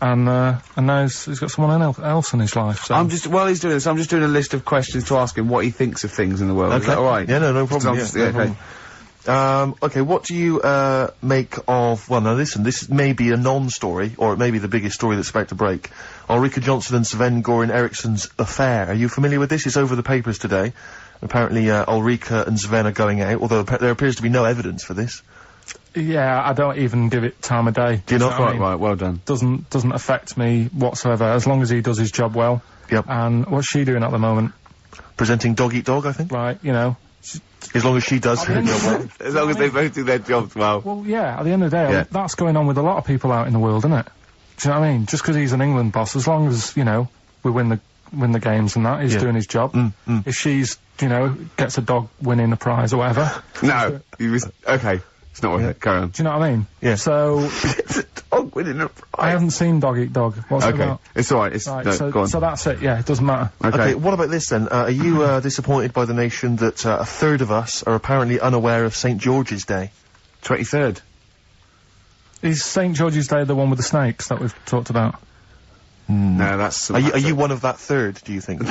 And now he's got someone else in his life, so... While he's doing this, I'm just doing a list of questions to ask him what he thinks of things in the world. Okay. Is that alright? Yeah, no problem. Okay, what do you, make of... Well, now listen, this may be a non-story, or it may be the biggest story that's about to break. Ulrika Jonsson and Sven-Goran Eriksson's affair. Are you familiar with this? It's over the papers today. Apparently, Ulrika and Sven are going out, although there appears to be no evidence for this. Yeah, I don't even give it time of day. Do you not? Right, well done. Doesn't affect me whatsoever, as long as he does his job well. Yep. And what's she doing at the moment? Presenting Dog Eat Dog, I think. Right, you know. As long as she does her job well. As long as they both do their jobs well. Well, yeah, at the end of the day, that's going on with a lot of people out in the world, isn't it? Do you know what I mean? Just because he's an England boss, as long as, you know, we win the games and that, he's doing his job. If she's, you know, gets a dog winning a prize or whatever. No, okay. It's not worth it. Carry on. Do you know what I mean? Yeah. So... Dog winning a prize. I haven't seen Dog Eat Dog. What's it about? It's alright. Right, no, go on. so that's it. Yeah, it doesn't matter. Okay, what about this then? Are you disappointed by the nation that a third of us are apparently unaware of St. George's Day? 23rd. Is St. George's Day the one with the snakes that we've talked about? No, that's... Are you one of that third, do you think?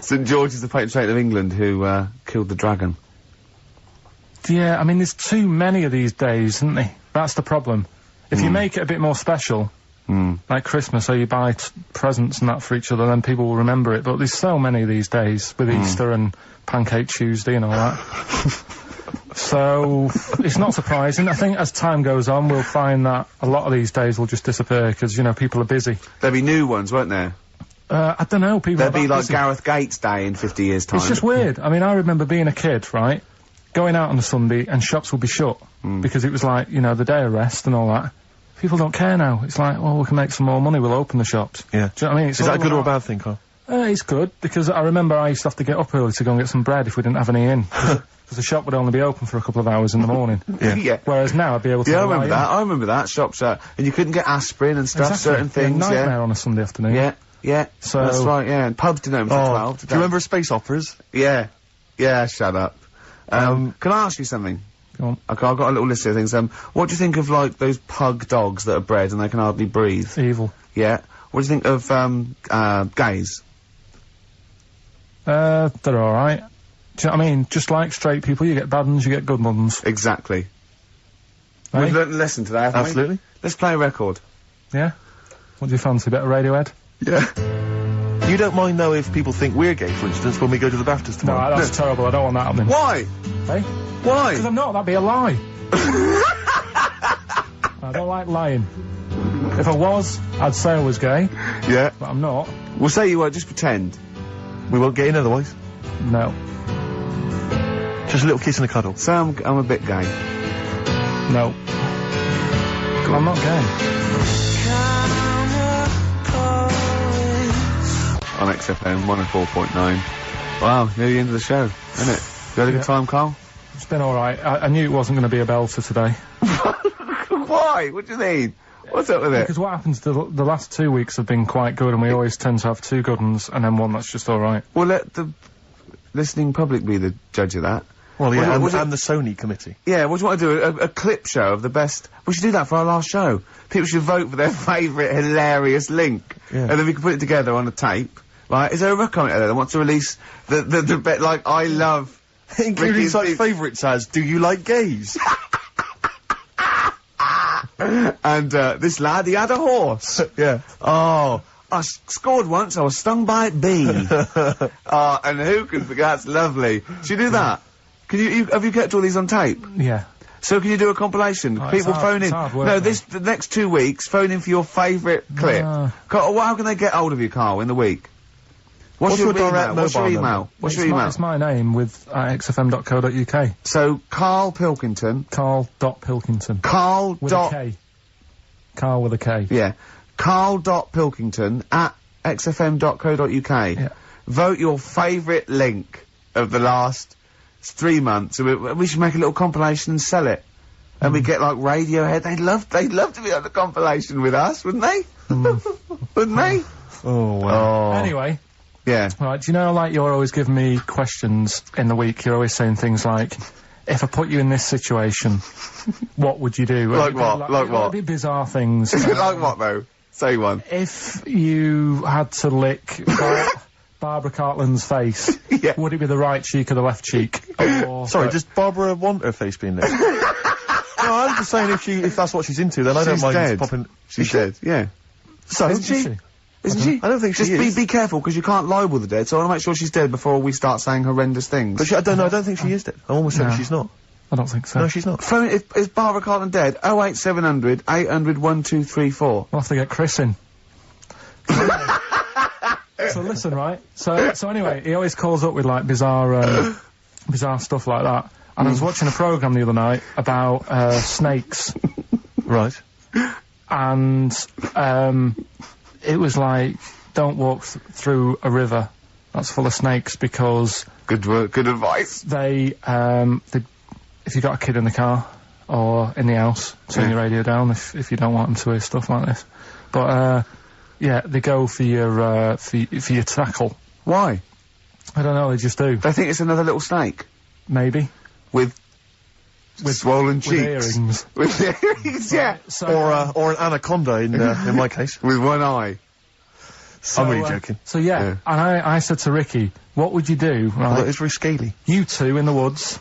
St. George is the patron saint of England who killed the dragon. Yeah, I mean, there's too many of these days, isn't there? That's the problem. If you make it a bit more special, like Christmas, so you buy presents and that for each other, then people will remember it. But there's so many of these days, with Easter and Pancake Tuesday and all that. So, it's not surprising. I think as time goes on, we'll find that a lot of these days will just disappear, because, you know, people are busy. There'll be new ones, won't there? I don't know, people There'll be like busy. Gareth Gates Day in 50 years' time. It's just weird. I mean, I remember being a kid, right? Going out on a Sunday and shops would be shut because it was like, you know, the day of rest and all that. People don't care now. It's like, well, we can make some more money, we'll open the shops. Yeah. Do you know what I mean? Is that a good or a bad thing, Karl? It's good, because I remember I used to have to get up early to go and get some bread if we didn't have any in. Because the shop would only be open for a couple of hours in the morning. Yeah. Whereas now I'd be able to... Yeah, I remember that. Shops, and you couldn't get asprin and stuff, certain things, nightmare on a Sunday afternoon. Yeah. So... That's right, yeah. And pubs didn't open till 12. Do you remember space operas? Yeah. Yeah, shut up. Can I ask you something? Go on. Okay, I've got a little list of things. What do you think of, like, those pug dogs that are bred and they can hardly breathe? Evil. Yeah. What do you think of, gays? They're alright. Do you know what I mean? Just like straight people, you get bad ones, you get good ones. Exactly. Right? We've learnt a lesson today, haven't we? Absolutely. Let's play a record. Yeah? What do you fancy? A bit of Radiohead? Yeah. You don't mind, though, if people think we're gay, for instance, when we go to the BAFTAs tomorrow? No, that's terrible. I don't want that happening. Why? Hey? Why? Because I'm not. That'd be a lie. I don't like lying. If I was, I'd say I was gay. Yeah. But I'm not. We'll say you were, just pretend. We won't get in otherwise. No. Just a little kiss and a cuddle. Say I'm a bit gay. No. I'm not gay. On XFM 104.9. Wow, near the end of the show, isn't it? You had a good time, Carl? It's been alright. I knew it wasn't going to be a belter today. Why? What do you mean? What's up with it? Because what happens, the last 2 weeks have been quite good, and we always tend to have 2 good ones, and then one that's just alright. Well, let the listening public be the judge of that. Well, yeah, and the Sony committee. Yeah, what do you want to do? A clip show of the best... We should do that for our last show. People should vote for their favourite hilarious link. Yeah. And then we can put it together on a tape. Right? Is there a rock commentator there that wants to release the bit like, I love... Including such favourites as, do you like gays? And, this lad, he had a horse. Yeah. Oh, I scored once, I was stung by a bee. And who can forget? That's lovely. Should you do that? Can have you kept all these on tape? Yeah. So can you do a compilation? People phone in. No, the next 2 weeks, phone in for your favourite clip. Carl, how can they get hold of you, Carl, in the week? What's your direct mobile What's your email? number? What's your email? It's my name with xfm.co.uk. So, Karl Pilkington. Karl.Pilkington. Karl. With a K. Karl with a K. Yeah. Karl.Pilkington at xfm.co.uk. Yeah. Vote your favourite link of the last 3 months. We should make a little compilation and sell it. And we get like Radiohead. They'd love to be on the compilation with us, wouldn't they? Wouldn't they? Oh, wow. Anyway. Yeah. Right, do you know, like, you're always giving me questions in the week, you're always saying things like, if I put you in this situation, what would you do? Like what? Like what? It'd be bizarre things. Like what, though? Say one. If you had to lick Barbara Cartland's face, Yeah. would it be the right cheek or the left cheek? Or, Sorry, does Barbara want her face being licked? No, I'm just saying if that's what she's into, then I don't mind dead. popping... She's dead, yeah. So, Isn't she? Isn't she? I don't think she Just is. be careful, because you can't libel the dead, so I want to make sure she's dead before we start saying horrendous things. But I don't think she is dead. I'm almost certain she's not. I don't think so. No, she's not. Phone, is Barbara Cartland dead? 08700 800 1234. We'll have to get Chris in. So listen, right? So anyway, he always calls up with, like, bizarre stuff like that. And I was watching a programme the other night about, snakes. Right. And, it was like, don't walk through a river that's full of snakes because... Good work, good advice. If you got a kid in the car or in the house, turn your radio down if you don't want them to hear stuff like this. But, yeah, they go for your tackle. Why? I don't know, they just do. They think it's another little snake. Maybe. With swollen cheeks. Earrings. With earrings, yeah. So, Or an anaconda in my case. With one eye. I'm really joking. So yeah, and I said to Ricky, what would you do, right? Well, it's very scaly. You two in the woods,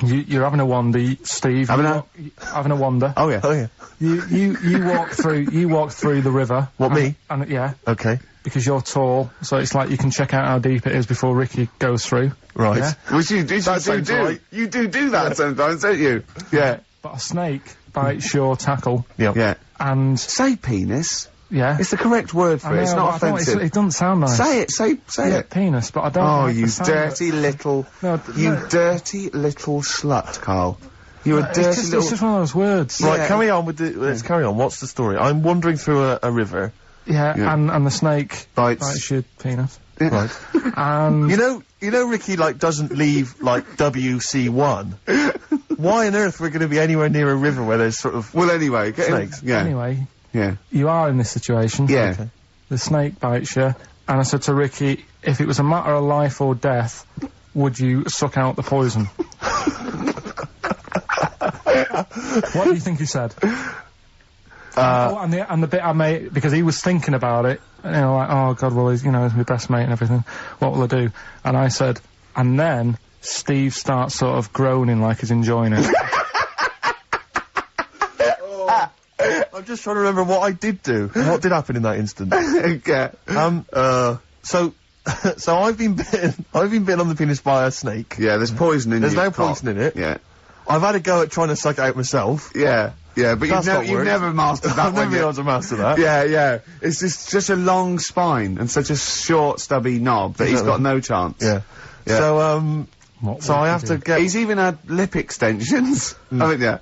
you're having a wander, Steve. Having a wander. Oh yeah. Oh yeah. You walk through the river. What, me? And yeah. Okay. Because you're tall, so it's like you can check out how deep it is before Ricky goes through. Right. Yeah? Which you do. Right. You do that sometimes, don't you? Yeah. But a snake bites your tackle. Yep. Yeah. And... Say penis. Yeah. It's the correct word for it. It's not offensive. It doesn't sound nice. Say it. Say it. Penis, but I don't Oh, like you the sound dirty little... dirty little slut, Carl. You're a dirty little... It's just one of those words. Right, carry on with let's carry on. What's the story? I'm wandering through a river. Yeah, and the snake bites your penis. Yeah. Right. And... You know Ricky, like, doesn't leave, like, WC1. Why on earth we're gonna be anywhere near a river where there's sort of... Well, anyway... Snakes. Yeah. Anyway... Yeah. You are in this situation. Yeah. Okay. The snake bites you, and I said to Ricky, if it was a matter of life or death, would you suck out the poison? What do you think he said? And the bit I made, because he was thinking about it, you know, like, oh God, well, he's my best mate and everything, what will I do? And I said, and then Steve starts sort of groaning like he's enjoying it. I'm just trying to remember what I did do. What did happen in that instant? Okay. So I've been bitten on the penis by a snake. Yeah, there's poison in it. There's no poison in it. Yeah. I've had a go at trying to suck it out myself. Yeah. Yeah, but you've never mastered that I've never been able to master that. Yeah, yeah. It's just such a long spine and such a short, stubby knob that he's got no chance. Yeah. Yeah. So I have to get... He's even had lip extensions. Haven't you?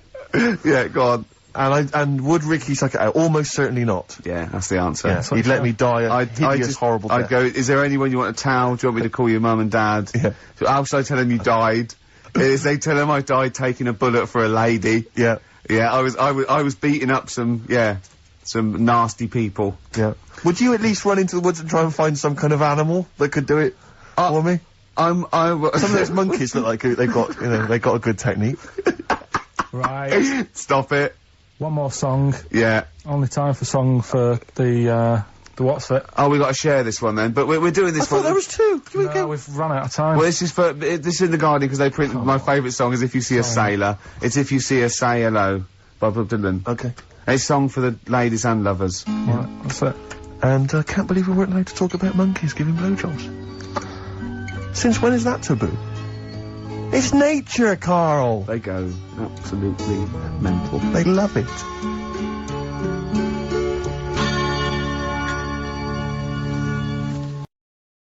Yeah, go on. And would Ricky suck it out? Almost certainly not. Yeah, that's the answer. Yeah, he'd let me die a hideous, horrible death. I'd go, is there anyone you want to tell? Do you want me to call your mum and dad? Yeah. How should I tell them you died? Is they tell them I died taking a bullet for a lady? Yeah. Yeah, I was beating up some nasty people. Yeah. Would you at least run into the woods and try and find some kind of animal that could do it for me? Some of those monkeys look like they got a good technique. Right. Stop it. One more song. Yeah. Only time for song for the what's it? Oh, we got to share this one then. But we're doing this I thought there was two. No, we've run out of time. Well, this is in the Guardian because they print my favourite song is If You See a Sailor. It's If You See a Say Hello by Bob Dylan. Okay. It's a song for the ladies and lovers. Right, that's it. And I can't believe we weren't allowed to talk about monkeys giving blowjobs. Since when is that taboo? It's nature, Karl. They go absolutely mental. They love it.